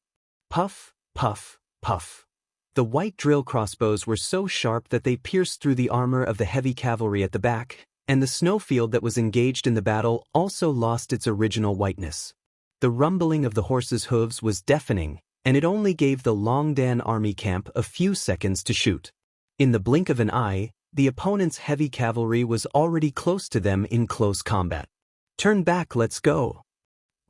Puff, puff, puff. The white drill crossbows were so sharp that they pierced through the armor of the heavy cavalry at the back, and the snowfield that was engaged in the battle also lost its original whiteness. The rumbling of the horses' hooves was deafening, and it only gave the Longdan army camp a few seconds to shoot. In the blink of an eye, the opponent's heavy cavalry was already close to them in close combat. Turn back, let's go.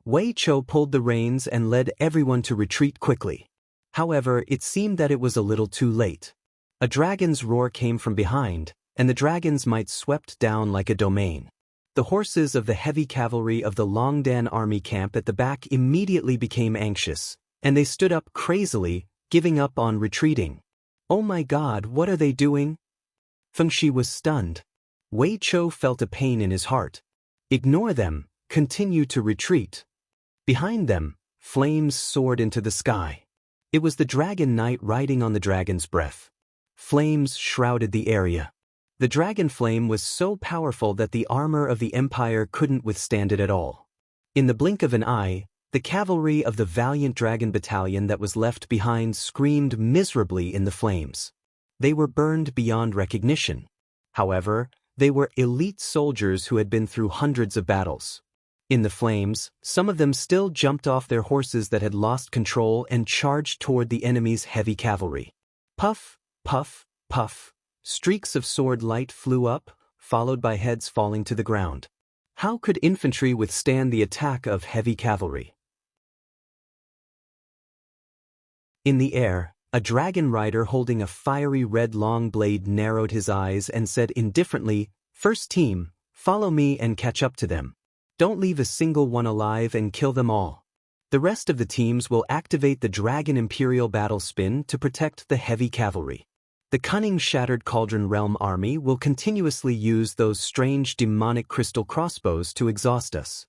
Wei Chou pulled the reins and led everyone to retreat quickly. However, it seemed that it was a little too late. A dragon's roar came from behind, and the dragon's might swept down like a domain. The horses of the heavy cavalry of the Longdan army camp at the back immediately became anxious, and they stood up crazily, giving up on retreating. Oh my God, what are they doing? Fengxi was stunned. Wei Chou felt a pain in his heart. Ignore them, continue to retreat. Behind them, flames soared into the sky. It was the dragon knight riding on the dragon's breath. Flames shrouded the area. The dragon flame was so powerful that the armor of the empire couldn't withstand it at all. In the blink of an eye, the cavalry of the valiant dragon battalion that was left behind screamed miserably in the flames. They were burned beyond recognition. However, they were elite soldiers who had been through hundreds of battles. In the flames, some of them still jumped off their horses that had lost control and charged toward the enemy's heavy cavalry. Puff, puff, puff. Streaks of sword light flew up, followed by heads falling to the ground. How could infantry withstand the attack of heavy cavalry? In the air, a dragon rider holding a fiery red long blade narrowed his eyes and said indifferently, "First team, follow me and catch up to them. Don't leave a single one alive and kill them all. The rest of the teams will activate the Dragon Imperial Battle Spin to protect the heavy cavalry. The cunning Shattered Cauldron Realm army will continuously use those strange demonic crystal crossbows to exhaust us."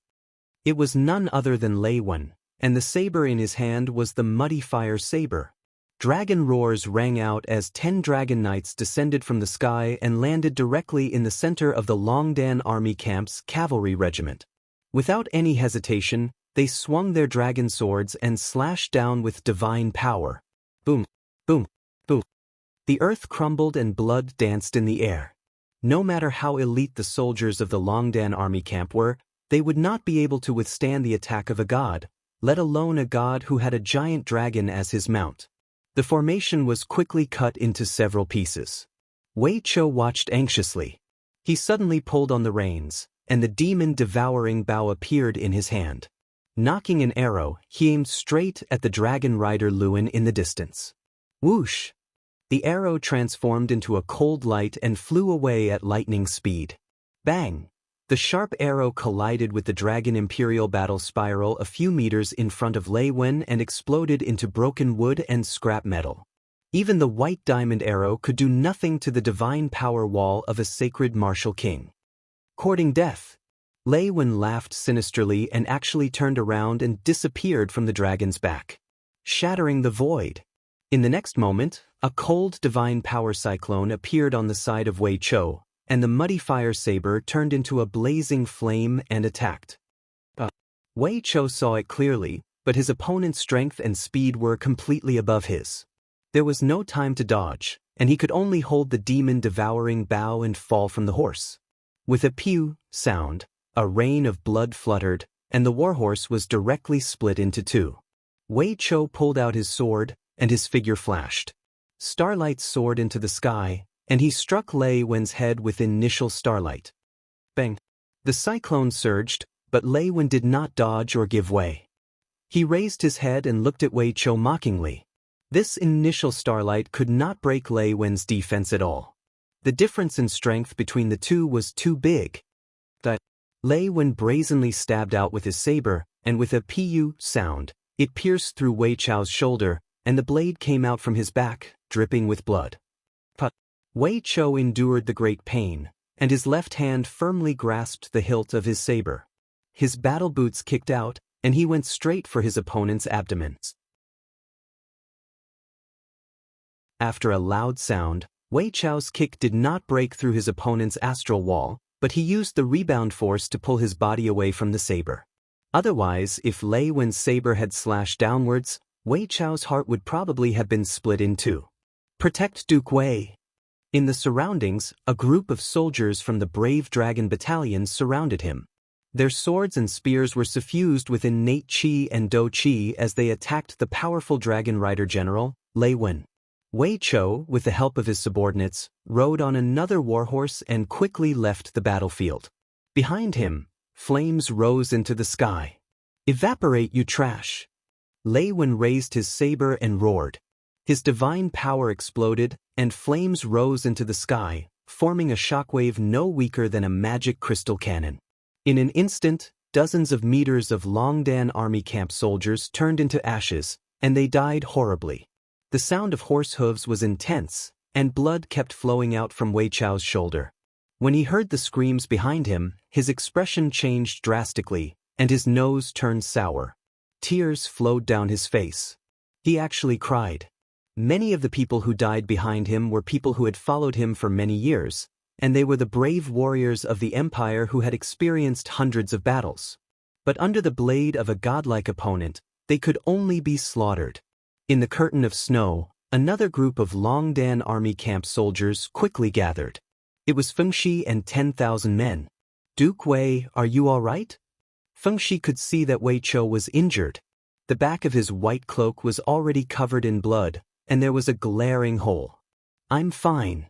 It was none other than Lei Wen, and the saber in his hand was the Muddy Fire saber. Dragon roars rang out as 10 dragon knights descended from the sky and landed directly in the center of the Longdan army camp's cavalry regiment. Without any hesitation, they swung their dragon swords and slashed down with divine power. Boom, boom, boom. The earth crumbled and blood danced in the air. No matter how elite the soldiers of the Longdan army camp were, they would not be able to withstand the attack of a god, let alone a god who had a giant dragon as his mount. The formation was quickly cut into several pieces. Wei Chou watched anxiously. He suddenly pulled on the reins, and the demon-devouring bow appeared in his hand. Knocking an arrow, he aimed straight at the dragon rider Lewin in the distance. Whoosh! The arrow transformed into a cold light and flew away at lightning speed. Bang! The sharp arrow collided with the Dragon Imperial battle spiral a few meters in front of Lei Wen and exploded into broken wood and scrap metal. Even the white diamond arrow could do nothing to the divine power wall of a sacred martial king. Courting death. Lei Wen laughed sinisterly and actually turned around and disappeared from the dragon's back, shattering the void. In the next moment, a cold divine power cyclone appeared on the side of Wei Chou, and the muddy fire saber turned into a blazing flame and attacked. Wei Chou saw it clearly, but his opponent's strength and speed were completely above his. There was no time to dodge, and he could only hold the demon-devouring bow and fall from the horse. With a pew sound, a rain of blood fluttered, and the warhorse was directly split into two. Wei Chou pulled out his sword, and his figure flashed. Starlight soared into the sky, and he struck Lei Wen's head with initial starlight. Bang! The cyclone surged, but Lei Wen did not dodge or give way. He raised his head and looked at Wei Chou mockingly. This initial starlight could not break Lei Wen's defense at all. The difference in strength between the two was too big. Lei Wen brazenly stabbed out with his saber, and with a pu sound, it pierced through Wei Chou's shoulder, and the blade came out from his back, dripping with blood. Wei Chou endured the great pain, and his left hand firmly grasped the hilt of his saber. His battle boots kicked out, and he went straight for his opponent's abdomen. After a loud sound, Wei Chou's kick did not break through his opponent's astral wall, but he used the rebound force to pull his body away from the saber. Otherwise, if Lei Wen's saber had slashed downwards, Wei Chou's heart would probably have been split in two. Protect Duke Wei. In the surroundings, a group of soldiers from the Brave Dragon Battalion surrounded him. Their swords and spears were suffused with innate qi and dou qi as they attacked the powerful dragon rider general, Lei Wen. Wei Chou, with the help of his subordinates, rode on another warhorse and quickly left the battlefield. Behind him, flames rose into the sky. Evaporate, you trash! Lei Wen raised his saber and roared. His divine power exploded, and flames rose into the sky, forming a shockwave no weaker than a magic crystal cannon. In an instant, dozens of meters of Longdan army camp soldiers turned into ashes, and they died horribly. The sound of horse hooves was intense, and blood kept flowing out from Wei Chou's shoulder. When he heard the screams behind him, his expression changed drastically, and his nose turned sour. Tears flowed down his face. He actually cried. Many of the people who died behind him were people who had followed him for many years, and they were the brave warriors of the Empire who had experienced hundreds of battles. But under the blade of a godlike opponent, they could only be slaughtered. In the curtain of snow, another group of Longdan army camp soldiers quickly gathered. It was Fengxi and 10,000 men. Duke Wei, are you all right? Fengxi could see that Wei Chou was injured. The back of his white cloak was already covered in blood, and there was a glaring hole. I'm fine.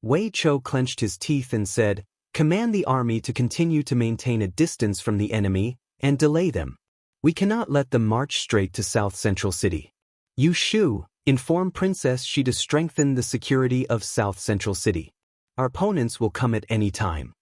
Wei Chou clenched his teeth and said, "Command the army to continue to maintain a distance from the enemy and delay them. We cannot let them march straight to South Central City. Yu Shu, inform Princess Shi to strengthen the security of South Central City. Our opponents will come at any time."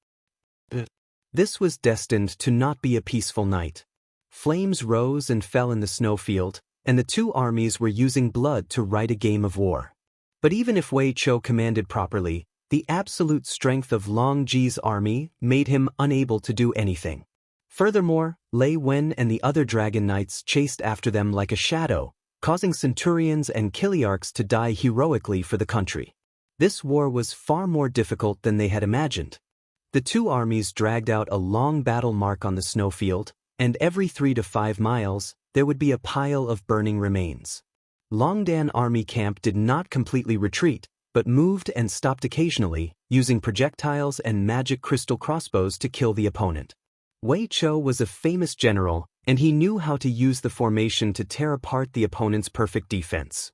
This was destined to not be a peaceful night. Flames rose and fell in the snowfield, and the two armies were using blood to write a game of war. But even if Wei Chou commanded properly, the absolute strength of Long Ji's army made him unable to do anything. Furthermore, Lei Wen and the other dragon knights chased after them like a shadow, causing centurions and kiliarchs to die heroically for the country. This war was far more difficult than they had imagined. The two armies dragged out a long battle mark on the snowfield, and every 3 to 5 miles, there would be a pile of burning remains. Longdan army camp did not completely retreat, but moved and stopped occasionally, using projectiles and magic crystal crossbows to kill the opponent. Wei Chou was a famous general, and he knew how to use the formation to tear apart the opponent's perfect defense.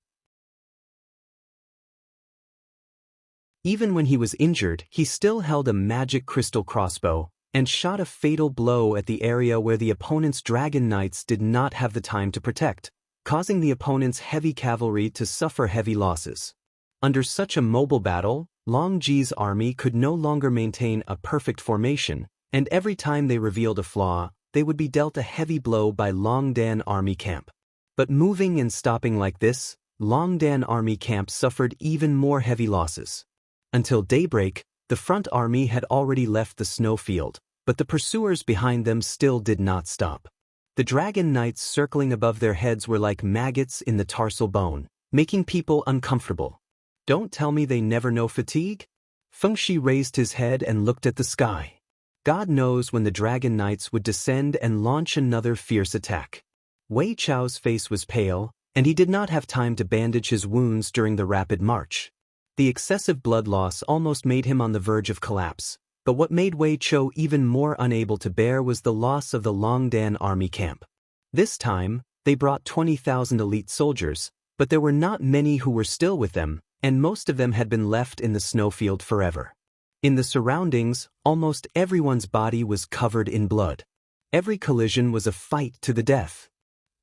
Even when he was injured, he still held a magic crystal crossbow, and shot a fatal blow at the area where the opponent's dragon knights did not have the time to protect, causing the opponent's heavy cavalry to suffer heavy losses. Under such a mobile battle, Long Ji's army could no longer maintain a perfect formation, And every time they revealed a flaw, they would be dealt a heavy blow by Longdan army camp. But moving and stopping like this, Longdan army camp suffered even more heavy losses. Until daybreak, the front army had already left the snowfield, but the pursuers behind them still did not stop. The dragon knights circling above their heads were like maggots in the tarsal bone, making people uncomfortable. Don't tell me they never know fatigue? Fengshi raised his head and looked at the sky. God knows when the dragon knights would descend and launch another fierce attack. Wei Chao's face was pale, and he did not have time to bandage his wounds during the rapid march. The excessive blood loss almost made him on the verge of collapse, but what made Wei Chao even more unable to bear was the loss of the Longdan army camp. This time, they brought 20,000 elite soldiers, but there were not many who were still with them, and most of them had been left in the snowfield forever. In the surroundings, almost everyone's body was covered in blood. Every collision was a fight to the death.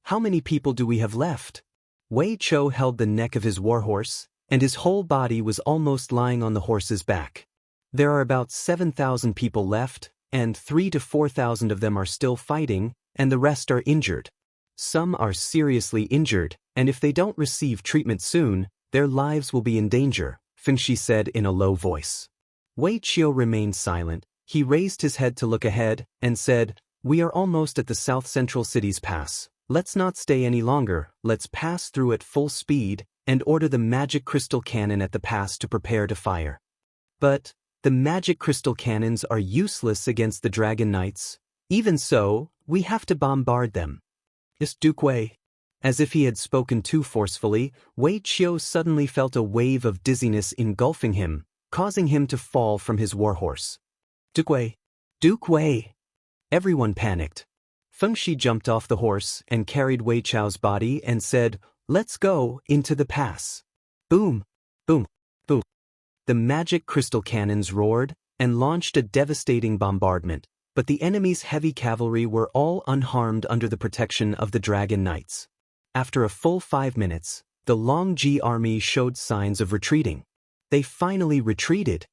How many people do we have left? Wei Chao held the neck of his warhorse, and his whole body was almost lying on the horse's back. There are about 7,000 people left, and 3,000 to 4,000 of them are still fighting, and the rest are injured. Some are seriously injured, and if they don't receive treatment soon, their lives will be in danger, Fengshi said in a low voice. Wei Chao remained silent. He raised his head to look ahead, and said, "We are almost at the south-central city's pass. Let's not stay any longer, let's pass through at full speed, and order the magic crystal cannon at the pass to prepare to fire." But the magic crystal cannons are useless against the dragon knights. Even so, we have to bombard them. Yes, Duke Wei. As if he had spoken too forcefully, Wei Chao suddenly felt a wave of dizziness engulfing him, causing him to fall from his warhorse. Duke Wei! Duke Wei! Everyone panicked. Fengshi jumped off the horse and carried Wei Chao's body and said, "Let's go into the pass." Boom! Boom! Boom! The magic crystal cannons roared and launched a devastating bombardment, but the enemy's heavy cavalry were all unharmed under the protection of the dragon knights. After a full 5 minutes, the Longji army showed signs of retreating. They finally retreated.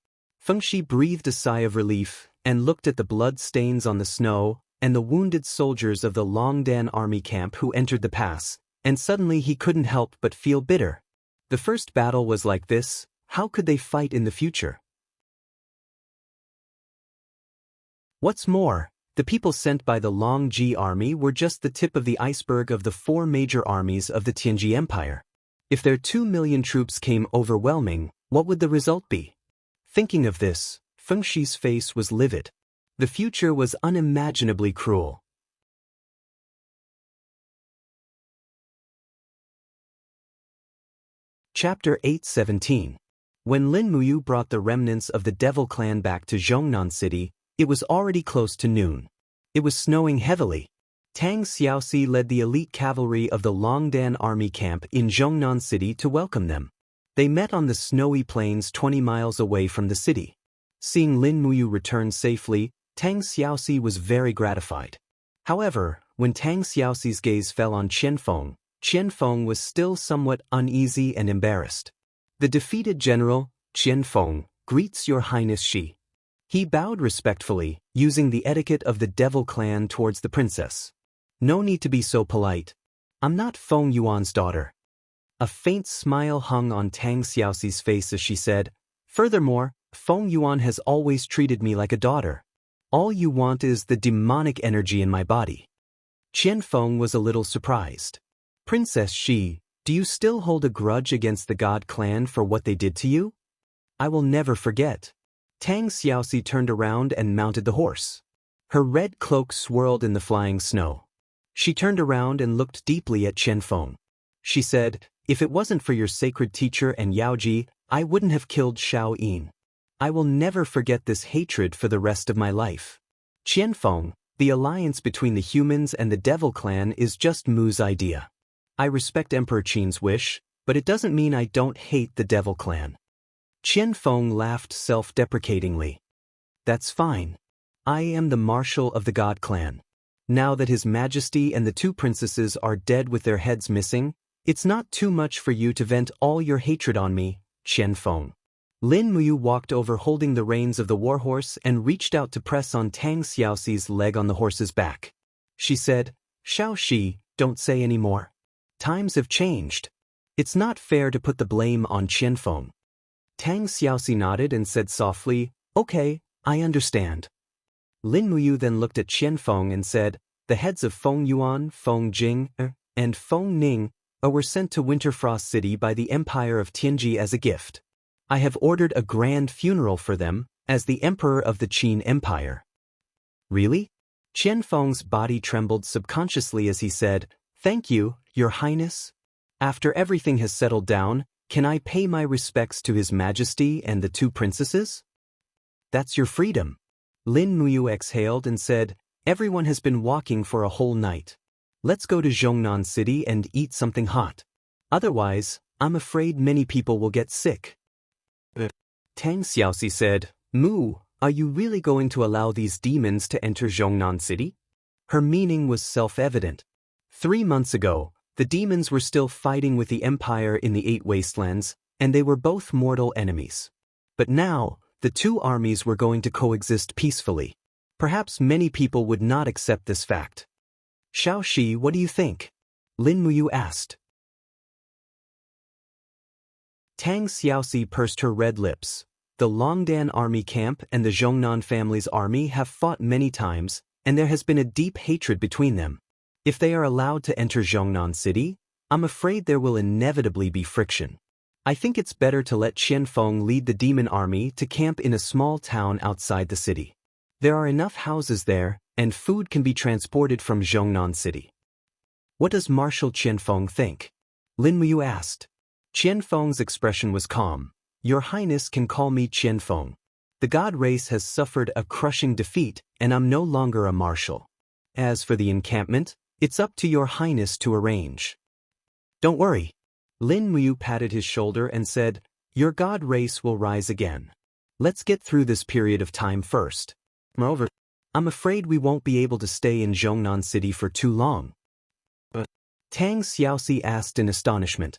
Fengshi breathed a sigh of relief and looked at the blood stains on the snow and the wounded soldiers of the Longdan army camp who entered the pass, and suddenly he couldn't help but feel bitter. The first battle was like this, how could they fight in the future? What's more, the people sent by the Longji army were just the tip of the iceberg of the 4 major armies of the Tianji Empire. If their 2 million troops came overwhelming, what would the result be? Thinking of this, Fengshi's face was livid. The future was unimaginably cruel. Chapter 8:17. When Lin Muyu brought the remnants of the Devil clan back to Zhongnan City, it was already close to noon. It was snowing heavily. Tang Xiaoxi led the elite cavalry of the Longdan army camp in Zhongnan City to welcome them. They met on the snowy plains 20 miles away from the city. Seeing Lin Muyu return safely, Tang Xiaoxi was very gratified. However, when Tang Xiaoxi's gaze fell on Qian Feng was still somewhat uneasy and embarrassed. The defeated general, Qian Feng, greets your highness she. He bowed respectfully, using the etiquette of the Devil clan towards the princess. No need to be so polite. I'm not Feng Yuan's daughter. A faint smile hung on Tang Xiaoxi's face as she said, "Furthermore, Feng Yuan has always treated me like a daughter. All you want is the demonic energy in my body." Qian Feng was a little surprised. "Princess Shi, do you still hold a grudge against the God clan for what they did to you?" "I will never forget." Tang Xiaoxi turned around and mounted the horse. Her red cloak swirled in the flying snow. She turned around and looked deeply at Qian Feng. She said, "If it wasn't for your sacred teacher and Yaoji, I wouldn't have killed Shao Yin. I will never forget this hatred for the rest of my life." Qian Feng, the alliance between the humans and the Devil clan is just Mu's idea. I respect Emperor Qin's wish, but it doesn't mean I don't hate the Devil clan. Qian Feng laughed self-deprecatingly. "That's fine. I am the marshal of the God clan. Now that His Majesty and the 2 princesses are dead with their heads missing, it's not too much for you to vent all your hatred on me, Qian Feng." Lin Muyu walked over holding the reins of the warhorse and reached out to press on Tang Xiaoxi's leg on the horse's back. She said, "Xiaoxi, don't say any more. Times have changed. It's not fair to put the blame on Qianfeng." Tang Xiaoxi nodded and said softly, "Okay, I understand." Lin Muyu then looked at Qianfeng and said, "The heads of Feng Yuan, Feng Jing, and Feng Ning were sent to Winterfrost City by the Empire of Tianji as a gift. I have ordered a grand funeral for them, as the Emperor of the Qin Empire." "Really?" Qianfeng's body trembled subconsciously as he said, "Thank you, Your Highness. After everything has settled down, can I pay my respects to His Majesty and the two princesses?" "That's your freedom." Lin Muyu exhaled and said, "Everyone has been walking for a whole night. Let's go to Zhongnan City and eat something hot. Otherwise, I'm afraid many people will get sick." Tang Xiaoxi said, "Mu, are you really going to allow these demons to enter Zhongnan City?" Her meaning was self-evident. 3 months ago, the demons were still fighting with the Empire in the Eight Wastelands, and they were both mortal enemies. But now, the two armies were going to coexist peacefully. Perhaps many people would not accept this fact. "Xiaoxi, what do you think?" Lin Muyu asked. Tang Xiaoxi pursed her red lips. The Longdan army camp and the Zhongnan family's army have fought many times, and there has been a deep hatred between them. If they are allowed to enter Zhongnan City, I'm afraid there will inevitably be friction. I think it's better to let Qianfeng lead the demon army to camp in a small town outside the city. There are enough houses there, and food can be transported from Zhongnan City. "What does Marshal Qianfeng think?" Lin Muyu asked. Qianfeng's expression was calm. "Your Highness can call me Qianfeng. The god race has suffered a crushing defeat, and I'm no longer a marshal. As for the encampment, it's up to your Highness to arrange." "Don't worry." Lin Muyu patted his shoulder and said, "Your god race will rise again. Let's get through this period of time first. Moreover, I'm afraid we won't be able to stay in Zhongnan City for too long." "But?" Tang Xiaoxi asked in astonishment.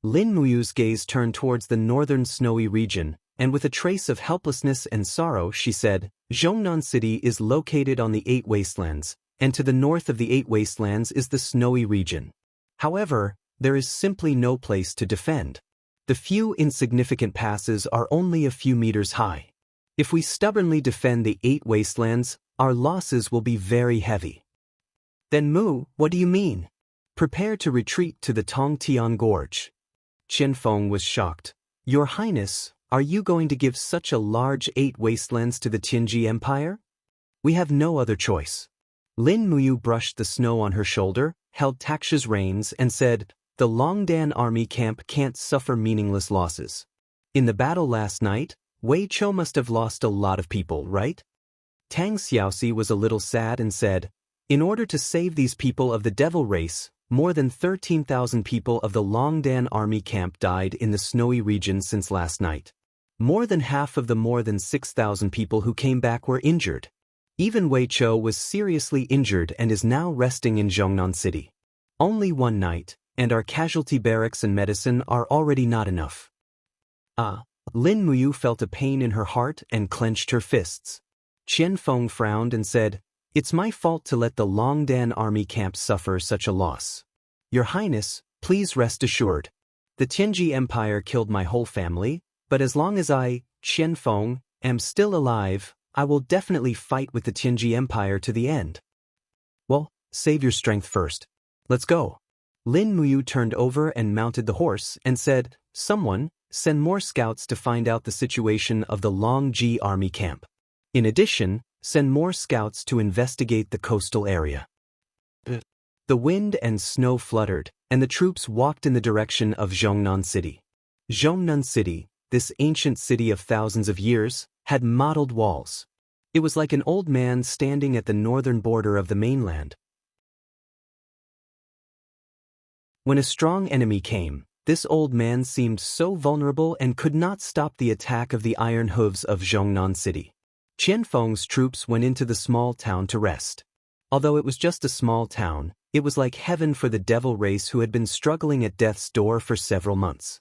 Lin Muyu's gaze turned towards the northern snowy region, and with a trace of helplessness and sorrow she said, "Zhongnan City is located on the Eight Wastelands, and to the north of the Eight Wastelands is the snowy region. However, there is simply no place to defend. The few insignificant passes are only a few meters high. If we stubbornly defend the Eight Wastelands, our losses will be very heavy." "Then Mu, what do you mean?" "Prepare to retreat to the Tongtian Gorge." Qianfeng was shocked. "Your Highness, are you going to give such a large 8 wastelands to the Tianji Empire?" "We have no other choice." Lin Muyu brushed the snow on her shoulder, held Taksha's reins, and said, "The Longdan army camp can't suffer meaningless losses. In the battle last night, Wei Chou must have lost a lot of people, right?" Tang Xiaoxi was a little sad and said, "In order to save these people of the devil race, more than 13,000 people of the Longdan army camp died in the snowy region since last night. More than half of the more than 6,000 people who came back were injured. Even Wei Chou was seriously injured and is now resting in Zhongnan City. Only one night, and our casualty barracks and medicine are already not enough." Lin Muyu felt a pain in her heart and clenched her fists. Qianfeng frowned and said, "It's my fault to let the Longdan army camp suffer such a loss. Your Highness, please rest assured. The Tianji Empire killed my whole family, but as long as I, Qianfeng, am still alive, I will definitely fight with the Tianji Empire to the end." "Well, save your strength first. Let's go." Lin Muyu turned over and mounted the horse and said, "Someone, send more scouts to find out the situation of the Longji army camp. In addition, send more scouts to investigate the coastal area." The wind and snow fluttered, and the troops walked in the direction of Zhongnan City. Zhongnan City, this ancient city of thousands of years, had mottled walls. It was like an old man standing at the northern border of the mainland. When a strong enemy came, this old man seemed so vulnerable and could not stop the attack of the iron hooves of Zhongnan City. Qianfeng's troops went into the small town to rest. Although it was just a small town, it was like heaven for the devil race who had been struggling at death's door for several months.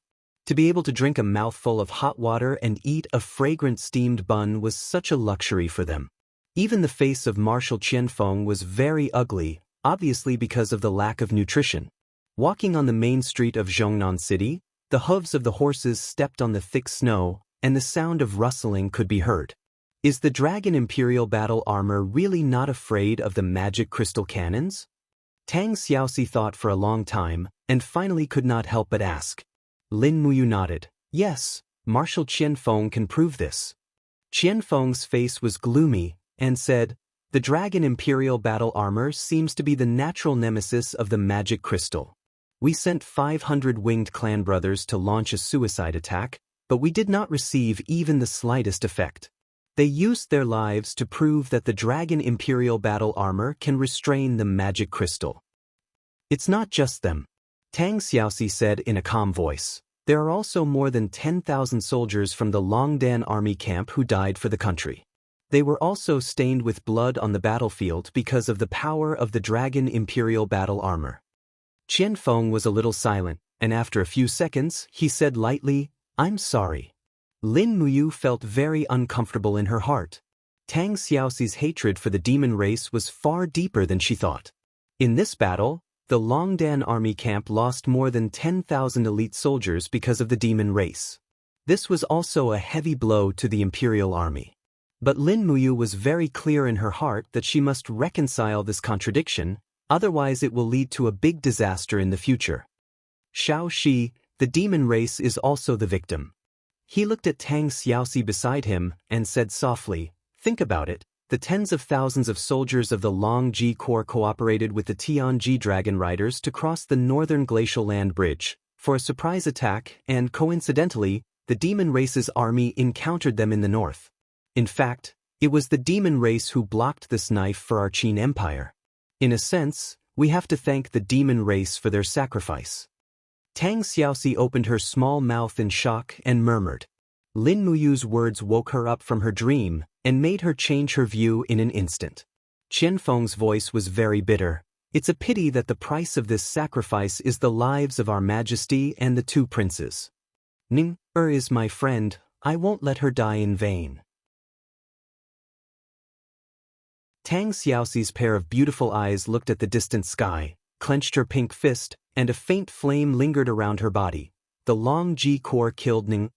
To be able to drink a mouthful of hot water and eat a fragrant steamed bun was such a luxury for them. Even the face of Marshal Qianfeng was very ugly, obviously because of the lack of nutrition. Walking on the main street of Zhongnan City, the hooves of the horses stepped on the thick snow, and the sound of rustling could be heard. Is the Dragon Imperial battle armor really not afraid of the magic crystal cannons? Tang Xiaoxi thought for a long time, and finally could not help but ask. Lin Muyu nodded. Yes, Marshal Qianfeng can prove this. Qianfeng's face was gloomy, and said, the Dragon Imperial battle armor seems to be the natural nemesis of the magic crystal. We sent 500 winged clan brothers to launch a suicide attack, but we did not receive even the slightest effect. They used their lives to prove that the Dragon Imperial battle armor can restrain the magic crystal. It's not just them. Tang Xiaoxi said in a calm voice. There are also more than 10,000 soldiers from the Longdan army camp who died for the country. They were also stained with blood on the battlefield because of the power of the Dragon Imperial battle armor. Qianfeng was a little silent, and after a few seconds, he said lightly, I'm sorry. Lin Muyu felt very uncomfortable in her heart. Tang Xiaoxi's hatred for the demon race was far deeper than she thought. In this battle, the Longdan army camp lost more than 10,000 elite soldiers because of the demon race. This was also a heavy blow to the Imperial army. But Lin Muyu was very clear in her heart that she must reconcile this contradiction, otherwise it will lead to a big disaster in the future. Shao Shi, the demon race, is also the victim. He looked at Tang Xiaoxi beside him and said softly, think about it, the tens of thousands of soldiers of the Long Ji Corps cooperated with the Tianji Dragon Riders to cross the northern glacial land bridge for a surprise attack, and coincidentally, the demon race's army encountered them in the north. In fact, it was the demon race who blocked this knife for our Qin Empire. In a sense, we have to thank the demon race for their sacrifice. Tang Xiaoxi opened her small mouth in shock and murmured. Lin Muyu's words woke her up from her dream and made her change her view in an instant. Qianfeng's voice was very bitter. It's a pity that the price of this sacrifice is the lives of our Majesty and the two princes. Ning is my friend, I won't let her die in vain. Tang Xiaoxi's pair of beautiful eyes looked at the distant sky, clenched her pink fist, and a faint flame lingered around her body. The Long Ji Corps killed Ning.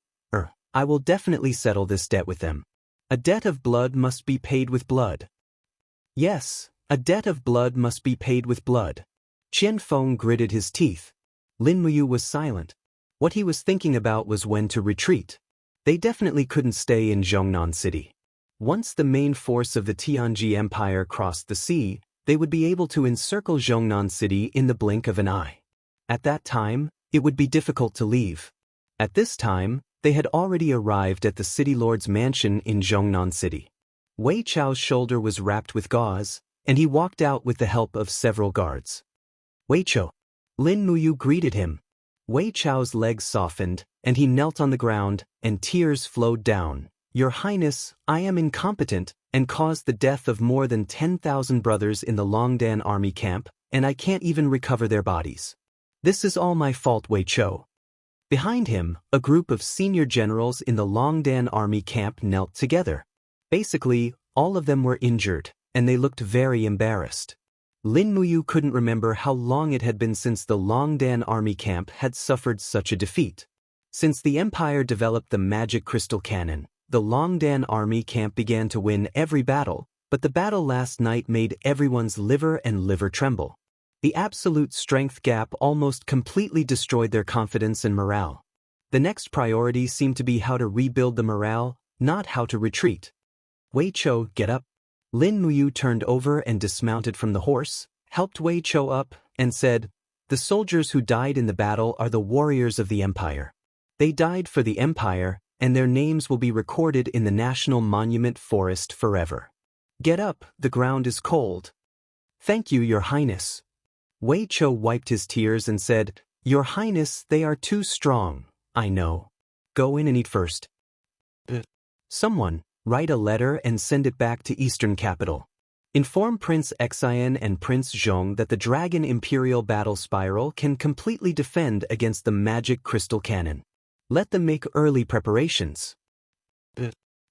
I will definitely settle this debt with them. A debt of blood must be paid with blood. Yes, a debt of blood must be paid with blood. Qianfeng gritted his teeth. Lin Muyu was silent. What he was thinking about was when to retreat. They definitely couldn't stay in Zhongnan City. Once the main force of the Tianji Empire crossed the sea, they would be able to encircle Zhongnan City in the blink of an eye. At that time, it would be difficult to leave. At this time, they had already arrived at the city lord's mansion in Zhongnan City. Wei Chao's shoulder was wrapped with gauze, and he walked out with the help of several guards. Wei Chao. Lin Muyu greeted him. Wei Chao's legs softened, and he knelt on the ground, and tears flowed down. Your Highness, I am incompetent, and caused the death of more than 10,000 brothers in the Longdan army camp, and I can't even recover their bodies. This is all my fault, Wei Chao. Behind him, a group of senior generals in the Longdan army camp knelt together. Basically, all of them were injured, and they looked very embarrassed. Lin Muyu couldn't remember how long it had been since the Longdan army camp had suffered such a defeat. Since the Empire developed the magic crystal cannon, the Longdan army camp began to win every battle, but the battle last night made everyone's liver tremble. The absolute strength gap almost completely destroyed their confidence and morale. The next priority seemed to be how to rebuild the morale, not how to retreat. Wei Chao, get up. Lin Muyu turned over and dismounted from the horse, helped Wei Chao up, and said, the soldiers who died in the battle are the warriors of the Empire. They died for the Empire, and their names will be recorded in the National Monument Forest forever. Get up, the ground is cold. Thank you, Your Highness. Wei Chao wiped his tears and said, Your Highness, they are too strong, I know. Go in and eat first. Someone, write a letter and send it back to Eastern Capital. Inform Prince Xian and Prince Zhong that the Dragon Imperial Battle Spiral can completely defend against the magic crystal cannon. Let them make early preparations.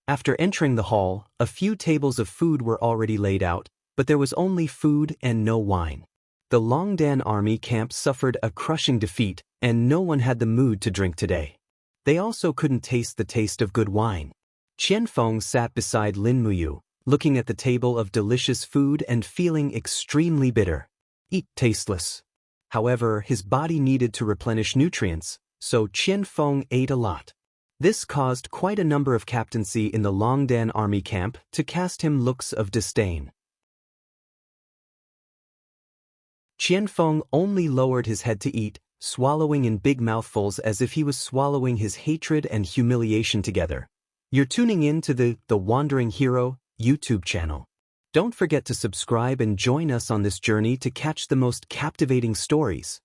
After entering the hall, a few tables of food were already laid out, but there was only food and no wine. The Longdan army camp suffered a crushing defeat, and no one had the mood to drink today. They also couldn't taste the taste of good wine. Qianfeng sat beside Lin Muyu, looking at the table of delicious food and feeling extremely bitter. Eat tasteless. However, his body needed to replenish nutrients, so Qianfeng ate a lot. This caused quite a number of captaincy in the Longdan army camp to cast him looks of disdain. Qianfeng only lowered his head to eat, swallowing in big mouthfuls as if he was swallowing his hatred and humiliation together. You're tuning in to the Wandering Hero YouTube channel. Don't forget to subscribe and join us on this journey to catch the most captivating stories.